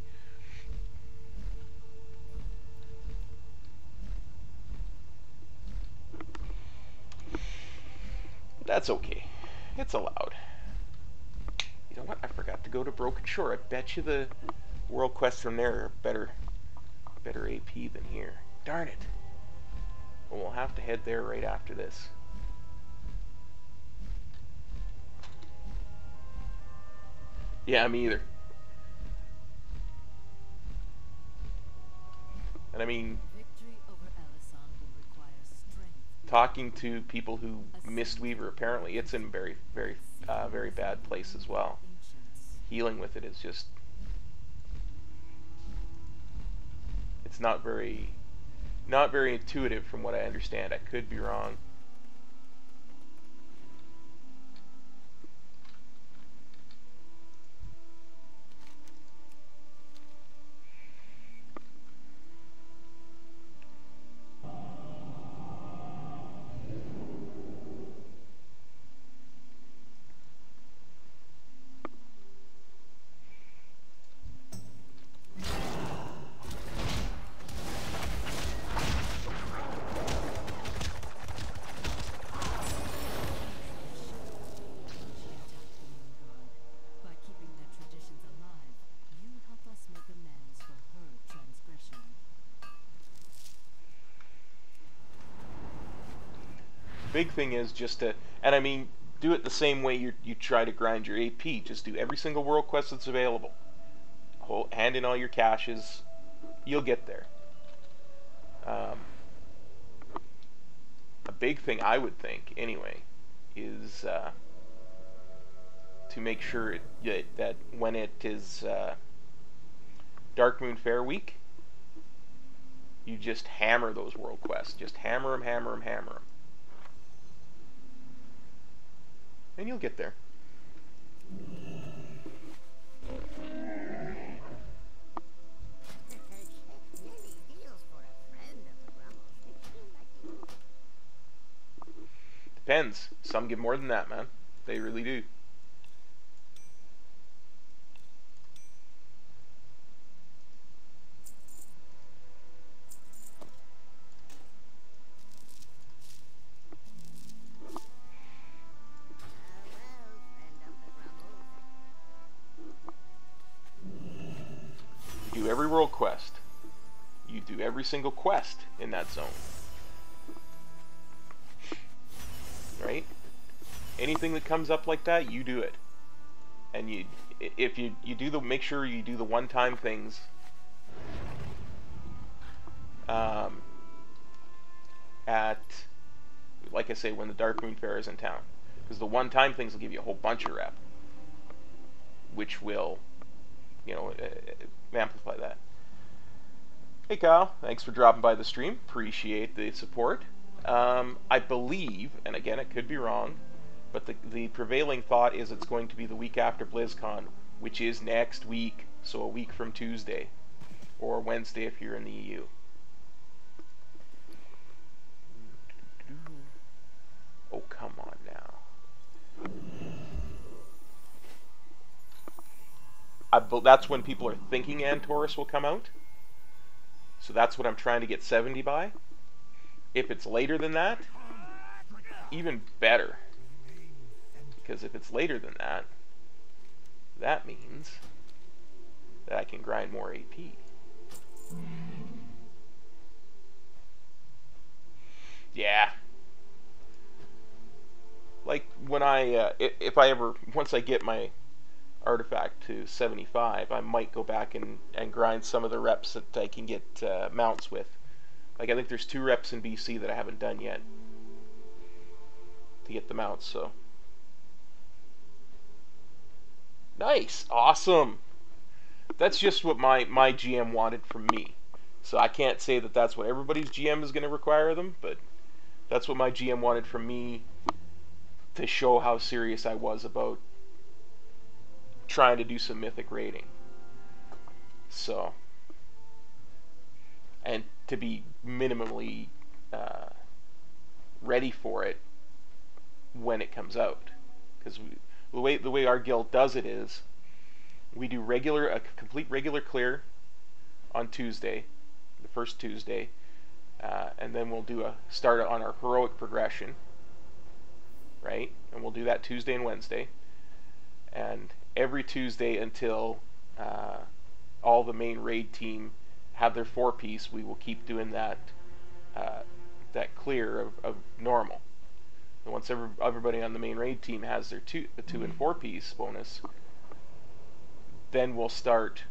But that's okay. It's allowed. You know what? I forgot to go to Broken Shore. I bet you the world quests from there are better AP than here. Darn it. Well, we'll have to head there right after this. Yeah, me either. And I mean, talking to people who missed Weaver, apparently it's in very bad place as well. Healing with it is just, it's not very not very intuitive from what I understand. I could be wrong. By keeping their traditions alive, you help us make amends for her transgression. Big thing is just to, and I mean, do it the same way you try to grind your AP. Just do every single world quest that's available. Hand in all your caches. You'll get there. A big thing I would think, anyway, is to make sure that when it is Dark Moon Fair week, you just hammer those world quests. Just hammer them, hammer them, hammer them. And you'll get there. Depends. Some give more than that, man. They really do. You do every world quest. You do every single quest in that zone. Right? Anything that comes up like that, you do it. And if you do the, make sure you do the one-time things. At, like I say, when the Dark Moon Fair is in town, because the one-time things will give you a whole bunch of rep, which will, you know, amplify that. Hey Kyle, thanks for dropping by the stream. Appreciate the support. I believe, and again, it could be wrong, but the prevailing thought is it's going to be the week after BlizzCon, which is next week, so a week from Tuesday, or Wednesday if you're in the EU. Oh, come on now. That's when people are thinking Antorus will come out, so that's what I'm trying to get 70 by. If it's later than that, even better. Because if it's later than that, that means that I can grind more AP. Yeah. Like when if I ever, once I get my artifact to 75, I might go back and grind some of the reps that I can get mounts with. Like I think there's 2 reps in BC that I haven't done yet to get the mounts, so. Nice, awesome. That's just what my GM wanted from me. So I can't say that that's what everybody's GM is going to require of them, but that's what my GM wanted from me to show how serious I was about trying to do some mythic raiding. So, and to be minimally ready for it when it comes out, because the way our guild does it is we do a complete regular clear on Tuesday, the first Tuesday, and then we'll do a start on our heroic progression, right? And we'll do that Tuesday and Wednesday, and every Tuesday until all the main raid team have their 4-piece, we will keep doing that that clear of normal. And once everybody on the main raid team has their 2 and 4-piece bonus, then they'll start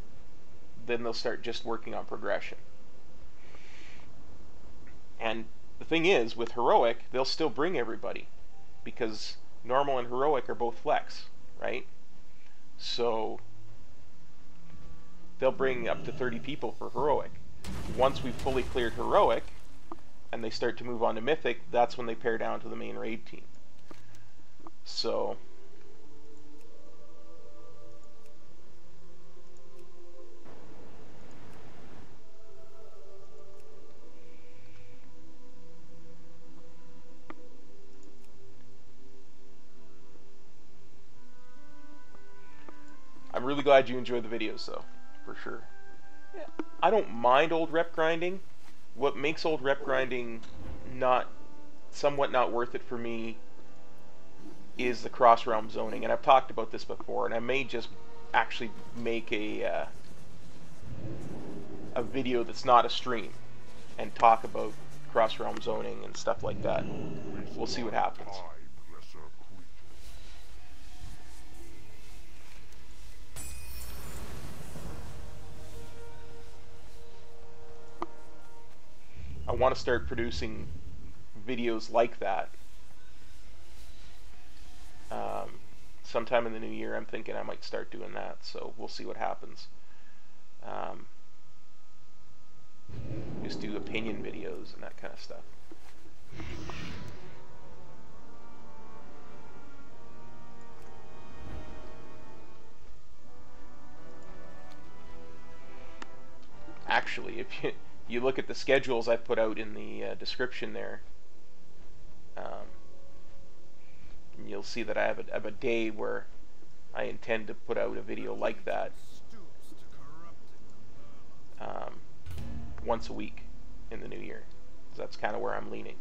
just working on progression. And the thing is, with heroic, they'll still bring everybody, because normal and heroic are both flex, right? So they'll bring up to 30 people for heroic. Once we've fully cleared heroic, and they start to move on to Mythic, that's when they pair down to the main raid team. So I'm really glad you enjoyed the videos, though, for sure. Yeah, I don't mind old rep grinding. What makes old rep grinding somewhat not worth it for me is the cross-realm zoning, and I've talked about this before, and I may just actually make a video that's not a stream and talk about cross-realm zoning and stuff like that. We'll see what happens. I want to start producing videos like that. Sometime in the new year, I'm thinking I might start doing that, so we'll see what happens. Just do opinion videos and that kind of stuff. Actually, if you look at the schedules I put out in the description there, you'll see that I have a day where I intend to put out a video like that once a week in the new year. So that's kind of where I'm leaning.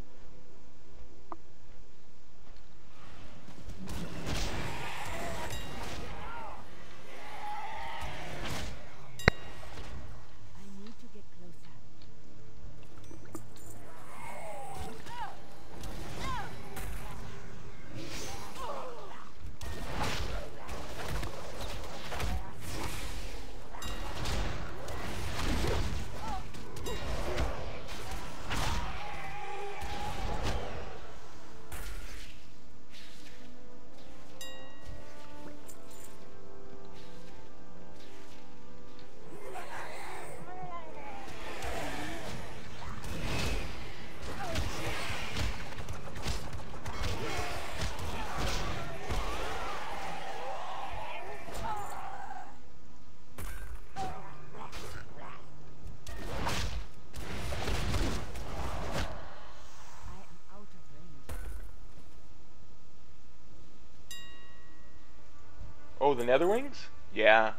Oh, the Netherwings? Yeah.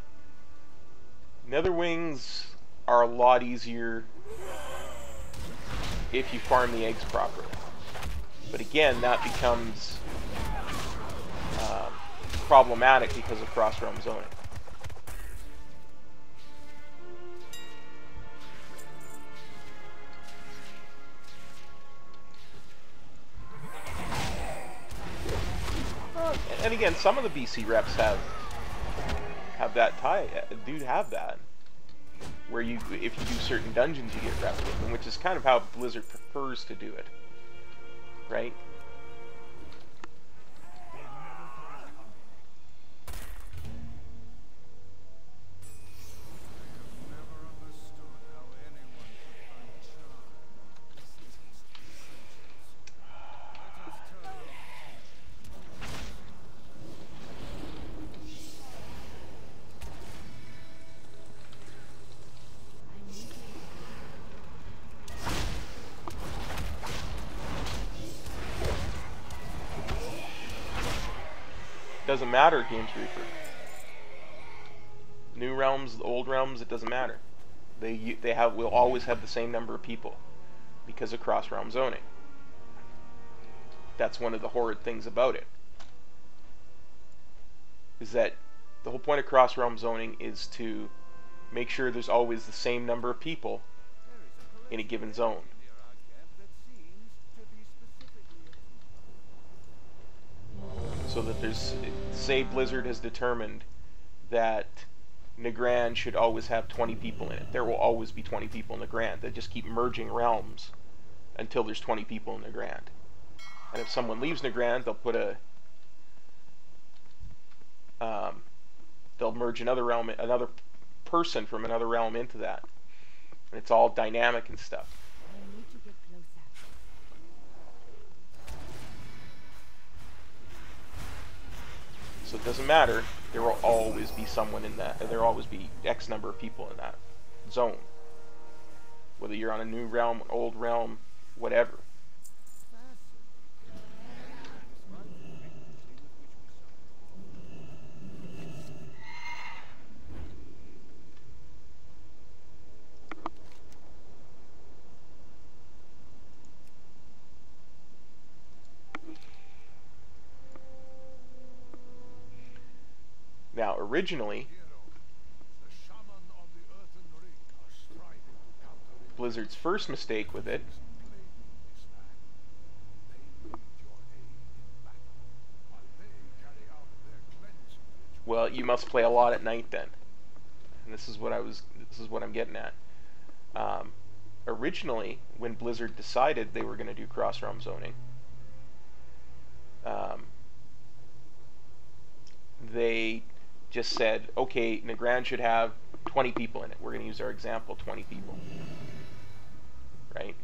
Netherwings are a lot easier if you farm the eggs properly. But again, that becomes problematic because of cross-realm zoning. And again, some of the BC reps have that have that, where if you do certain dungeons, you get reps with them, which is kind of how Blizzard prefers to do it, right? Doesn't matter, Games Reaper. New realms, old realms, it doesn't matter. Will always have the same number of people because of cross-realm zoning. That's one of the horrid things about it. Is that the whole point of cross-realm zoning is to make sure there's always the same number of people in a given zone. So that say Blizzard has determined that Nagrand should always have 20 people in it. There will always be 20 people in Nagrand. They just keep merging realms until there's 20 people in Nagrand. And if someone leaves Nagrand, they'll put they'll merge another person from another realm into that. And it's all dynamic and stuff. I need to get closer. it doesn't matter. There will always be someone in that. There will always be X number of people in that zone. Whether you're on a new realm, old realm, whatever. Now, originally, The shaman of the earthen ring are striving to counter Blizzard's first mistake with it plaguing this land. They need your aid in battle, while they carry out their cleansing ritual. well, you must play a lot at night then. And this is what I'm getting at. Originally, when Blizzard decided they were going to do cross-realm zoning, they just said, okay, Nagrand should have 20 people in it. We're going to use our example, 20 people. Right?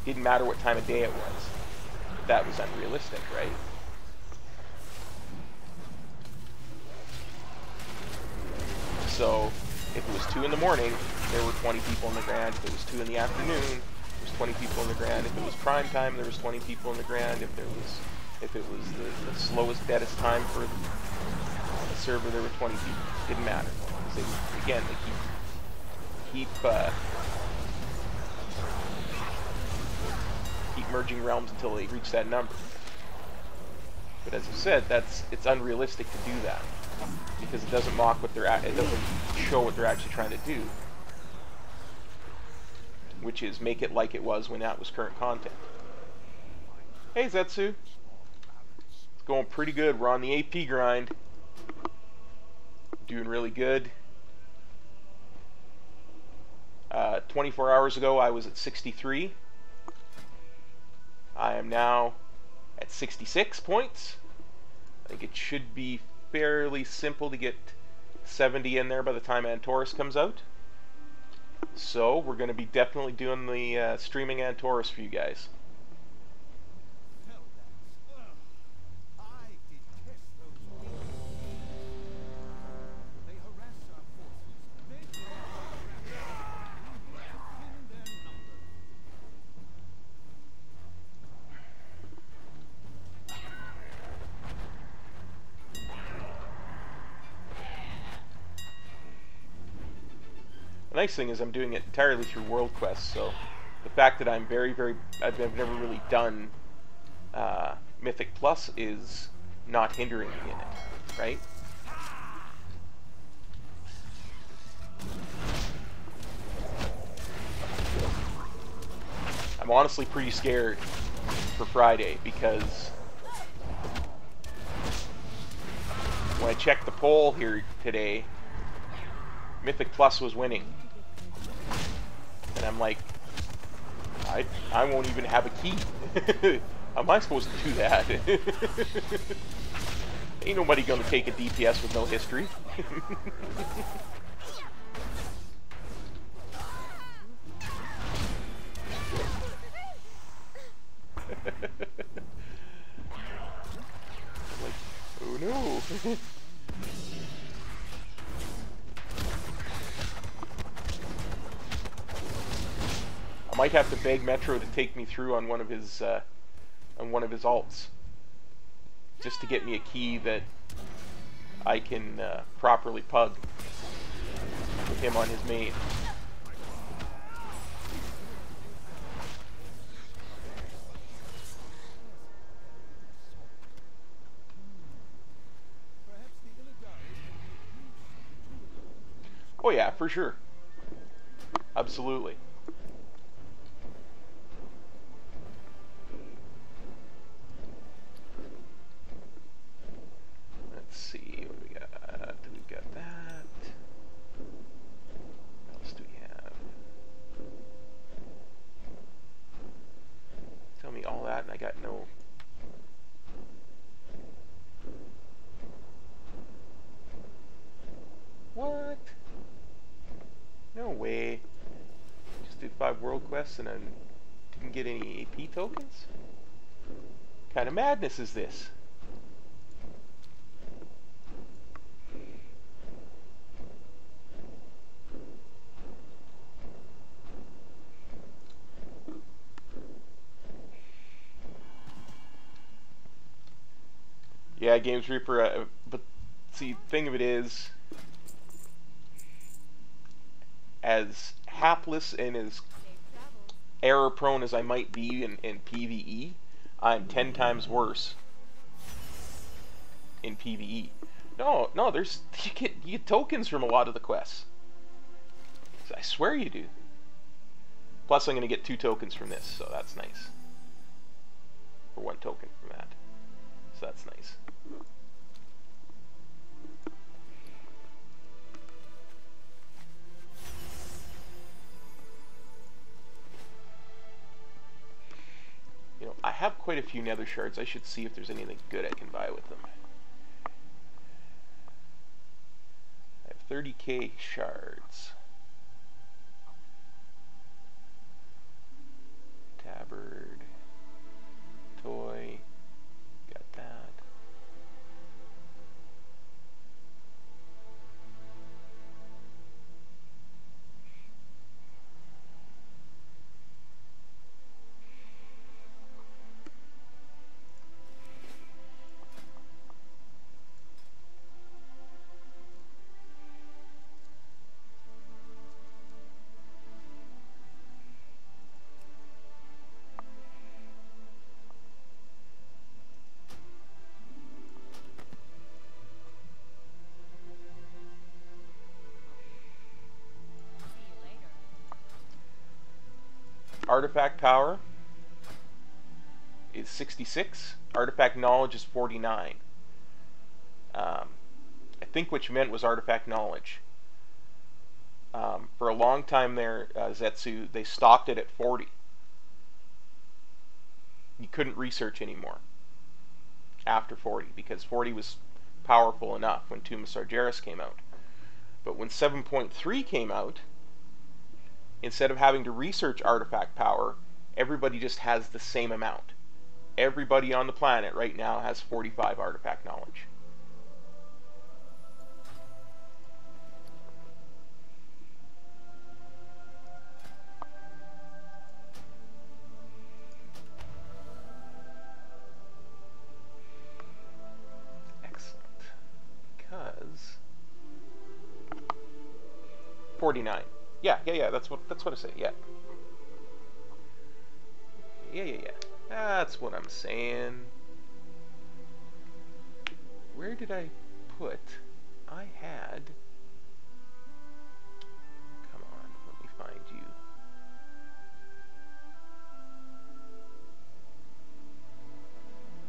Didn't matter what time of day it was. That was unrealistic, right? So, if it was 2 in the morning, there were 20 people in the Grand. If it was 2 in the afternoon, there was 20 people in the Grand. If it was prime time, there was 20 people in the Grand. If it was the slowest, deadest time for the server, there were 20 people. Didn't matter. Because they keep merging realms until they reach that number. But as I said, it's unrealistic to do that because it doesn't mock what it doesn't show what they're actually trying to do, which is make it like it was when that was current content. Hey Zetsu, it's going pretty good. We're on the AP grind, doing really good. 24 hours ago, I was at 63. I am now at 66 points. I think it should be fairly simple to get 70 in there by the time Antorus comes out. So we're going to be definitely doing the streaming Antorus for you guys. I detest those people. They harass our forces, make them pin their numbers. The nice thing is I'm doing it entirely through World Quest, so the fact that I've never really done Mythic Plus is not hindering me in it, right? I'm honestly pretty scared for Friday because when I checked the poll here today, Mythic Plus was winning. And I'm like, I won't even have a key. How am I supposed to do that? Ain't nobody gonna take a DPS with no history. Like, oh no. I might have to beg Metro to take me through on one of his alts, just to get me a key that I can properly pug with him on his main. Oh yeah, for sure. Absolutely. Let's see what we got. We've got that. What else do we have? Tell me all that and I got no. What? No way. Just did 55 world quests and I didn't get any AP tokens? What kind of madness is this? Yeah, Games Reaper, but see, thing of it is, as hapless and as error-prone as I might be in PvE, I'm 10 times worse in PvE. No, there's you get tokens from a lot of the quests. I swear you do. Plus, I'm going to get 2 tokens from this, so that's nice. Or 1 token from that, so that's nice. You know, I have quite a few nether shards. I should see if there's anything good I can buy with them. I have 30k shards. Tabard. Toy. Got that. Artifact power is 66. Artifact knowledge is 49. I think what you meant was artifact knowledge. For a long time there, Zetsu, they stopped it at 40. You couldn't research anymore after 40 because 40 was powerful enough when Tomb of Sargeras came out. But when 7.3 came out, instead of having to research artifact power, everybody just has the same amount. Everybody on the planet right now has 45 artifact knowledge. Excellent. Because 49. Yeah, that's what I say, yeah. Yeah. That's what I'm saying. Where did I put? I had... Come on, let me find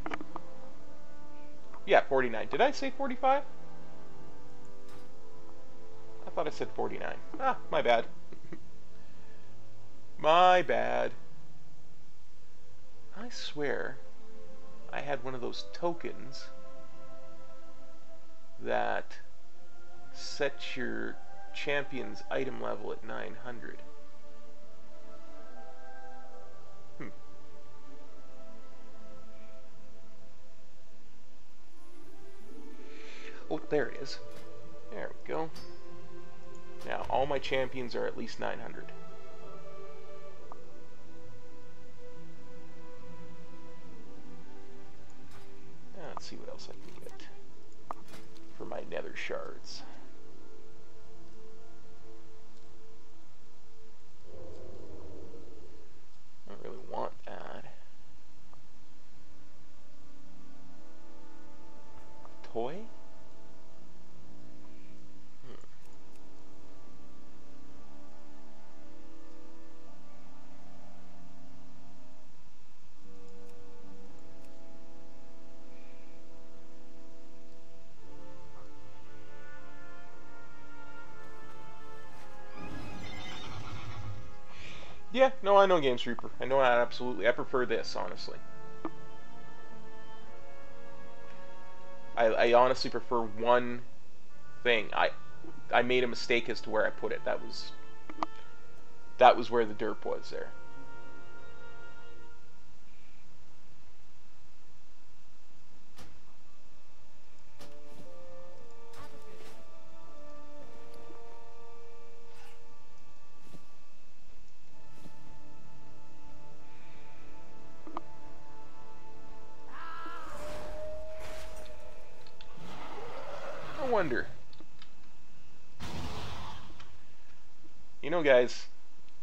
you. Yeah, 49. Did I say 45? I thought I said 49. Ah, my bad. My bad. I swear I had one of those tokens that sets your champion's item level at 900. Oh, there it is. There we go. Now, all my champions are at least 900. Now, let's see what else I can get for my nether shards. I don't really want that. Toy? Yeah, no, I know Games Reaper. I know that absolutely. I prefer this, honestly. I honestly prefer one thing. I made a mistake as to where I put it. That was that was where the derp was there. I wonder. You know, guys,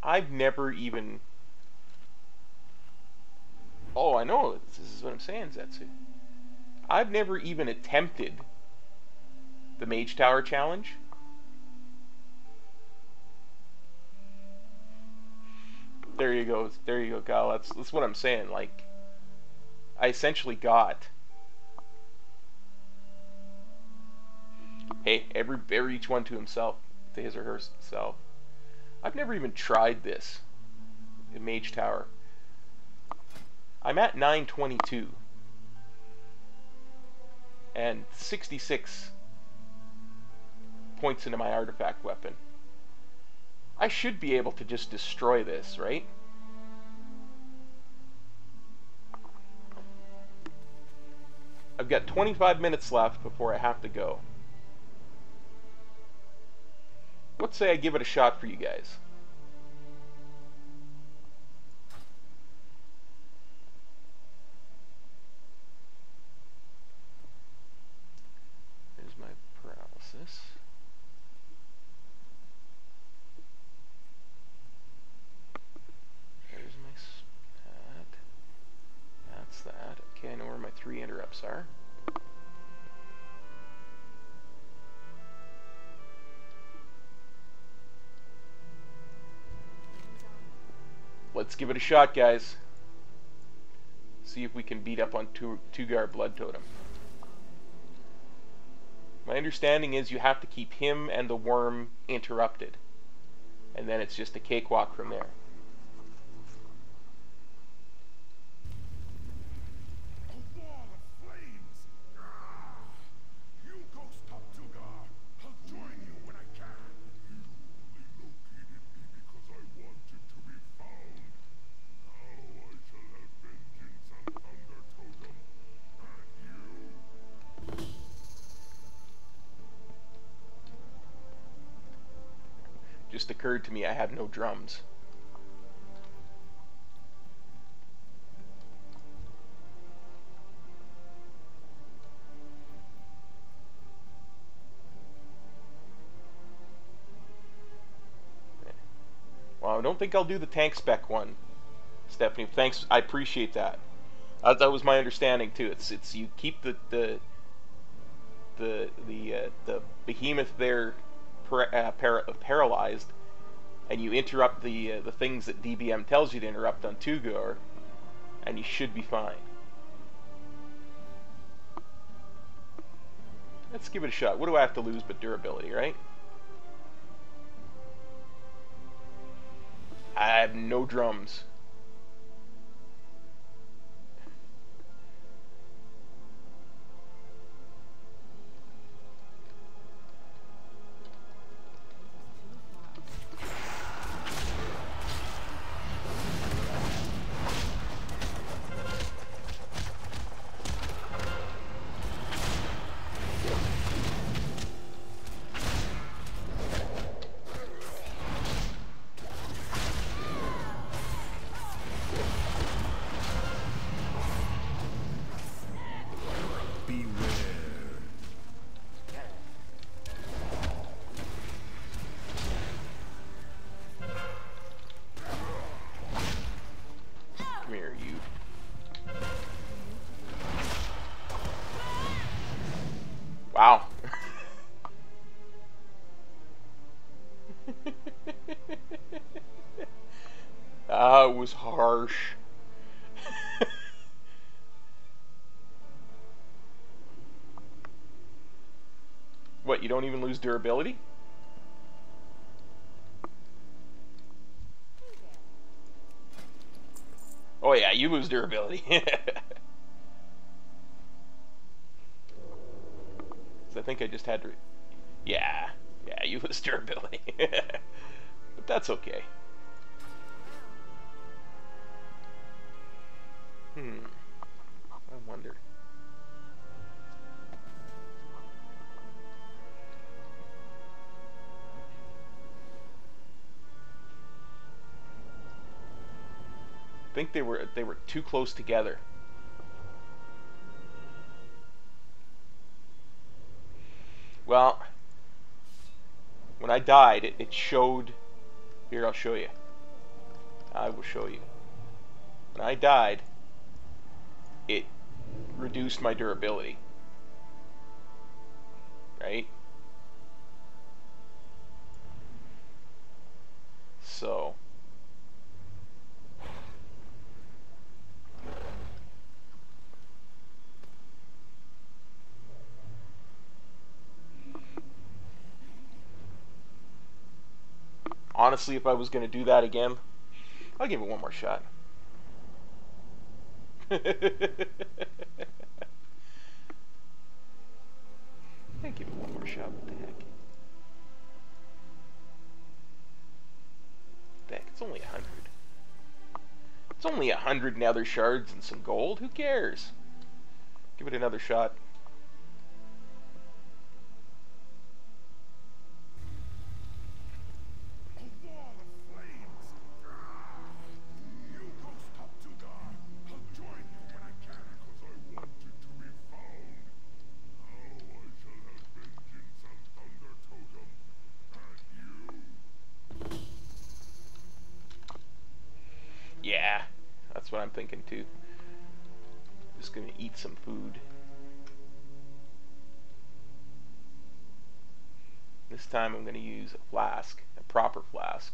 I've never even... Oh, I know. This is what I'm saying, Zetsu. I've never even attempted the Mage Tower Challenge. There you go. There you go, Kyle. That's what I'm saying. Like, I essentially got... Hey, each one to himself, to his or herself. I've never even tried this in Mage Tower. I'm at 922 and 66 points into my artifact weapon. I should be able to just destroy this, right? I've got 25 minutes left before I have to go. Let's say I give it a shot for you guys. There's my paralysis. There's my spat. That's that. Okay, I know where my 3 interrupts are. Let's give it a shot, guys. See if we can beat up on Tugar Blood Totem. My understanding is you have to keep him and the worm interrupted. And then it's just a cakewalk from there. A wall of flames! You go stop Tugar. I'll join you when I can. You only located me because I wanted to be found. Now I shall have vengeance on Thunder Totem. And you. Just occurred to me I have no drums. Well, I don't think I'll do the tank spec one, Stephanie. Thanks, I appreciate that. That was my understanding too. It's you keep the behemoth there paralyzed, and you interrupt the things that DBM tells you to interrupt on Tugar, and you should be fine. Let's give it a shot. What do I have to lose but durability, right? I have no drums. Wow. It was harsh. What, you don't even lose durability? Oh yeah, you lose durability. I think I just had to... Yeah, you lose durability. But that's okay. I wonder. I think they were too close together. Well, when I died, it showed. Here, I'll show you. I will show you. When I died, it reduced my durability. Right? So. Honestly, if I was going to do that again, I'll give it one more shot. I give it one more shot. What the heck? It's only 100. It's only 100 nether shards and some gold. Who cares? Give it another shot. Yeah, that's what I'm thinking too. Just gonna eat some food. This time I'm gonna use a flask, a proper flask.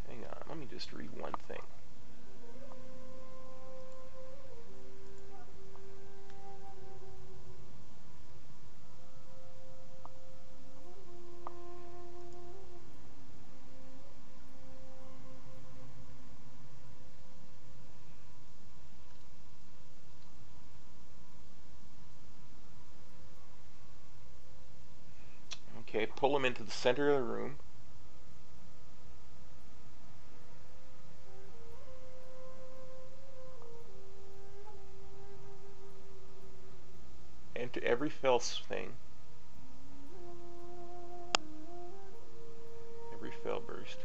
Hang on, let me just read one thing. Okay, pull him into the center of the room. Enter every fell thing. Every fell burst.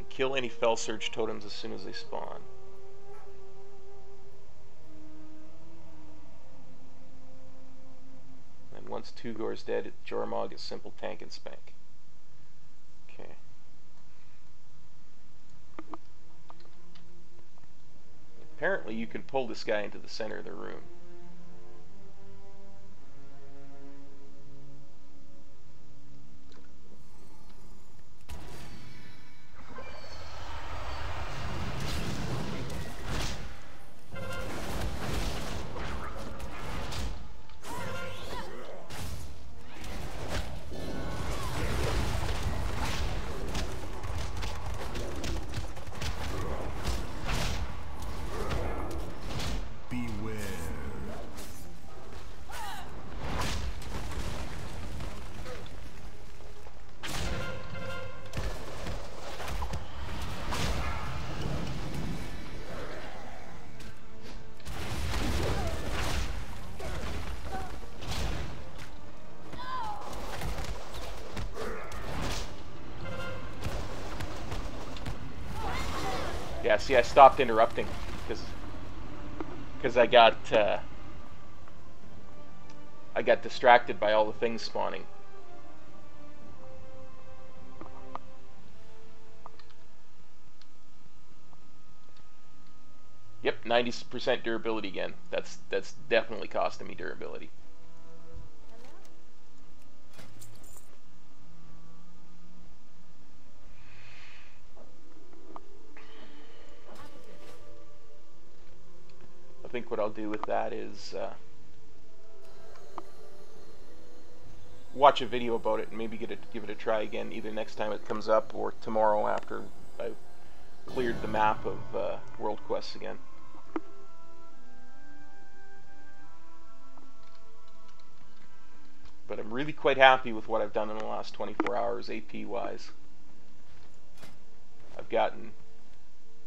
Kill any fell surge totems as soon as they spawn. And once Tugor is dead, Jormog is simple tank and spank. Okay. Apparently you can pull this guy into the center of the room. Yeah, see, I stopped interrupting because I got distracted by all the things spawning. Yep, 90% durability again. That's definitely costing me durability. I think what I'll do with that is watch a video about it and maybe give it a try again, either next time it comes up or tomorrow after I've cleared the map of world quests again. But I'm really quite happy with what I've done in the last 24 hours AP wise. I've gotten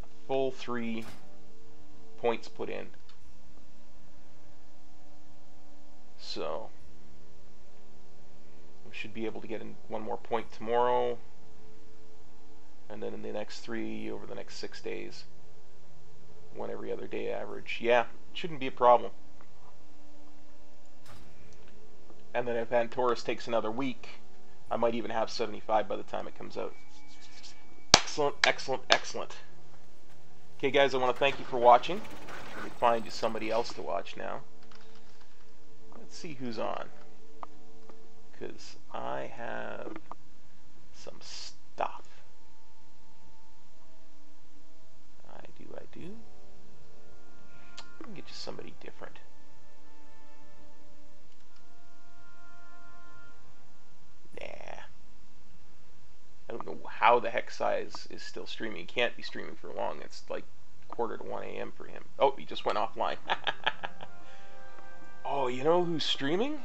a full 3 points put in. So we should be able to get in 1 more point tomorrow, and then in the next 3 over the next 6 days. 1 every other day average. Yeah, shouldn't be a problem. And then if Antorus takes another week, I might even have 75 by the time it comes out. Excellent, excellent, excellent. Okay, guys, I want to thank you for watching. Let me find you somebody else to watch now. Let's see who's on. Because I have some stuff. I do. Let me get you somebody different. I don't know how the heck Size is still streaming. He can't be streaming for long. It's like 1:45 a.m. for him. Oh, he just went offline. Oh, you know who's streaming?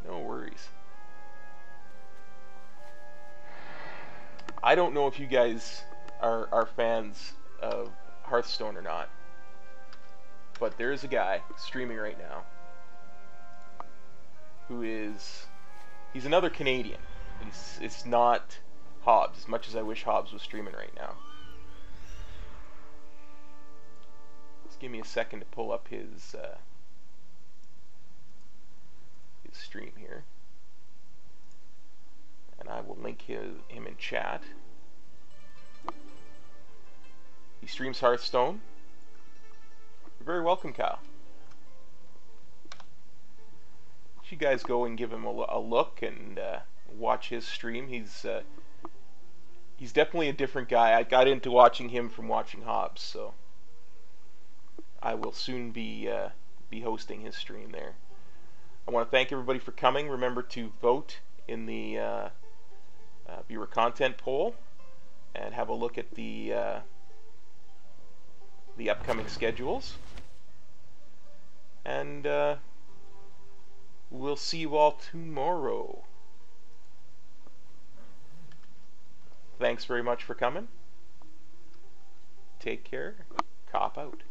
No worries. I don't know if you guys are fans of Hearthstone or not, but there's a guy streaming right now who is... He's another Canadian. It's not Hobbs, as much as I wish Hobbs was streaming right now. Just give me a second to pull up his stream here. And I will link him in chat. He streams Hearthstone. You're very welcome, Kyle. You guys go and give him a look and watch his stream. He's definitely a different guy. I got into watching him from watching Hobbs, so I will soon be hosting his stream there. I want to thank everybody for coming. Remember to vote in the viewer content poll and have a look at the upcoming schedules. And we'll see you all tomorrow. Thanks very much for coming. Take care. Cop out.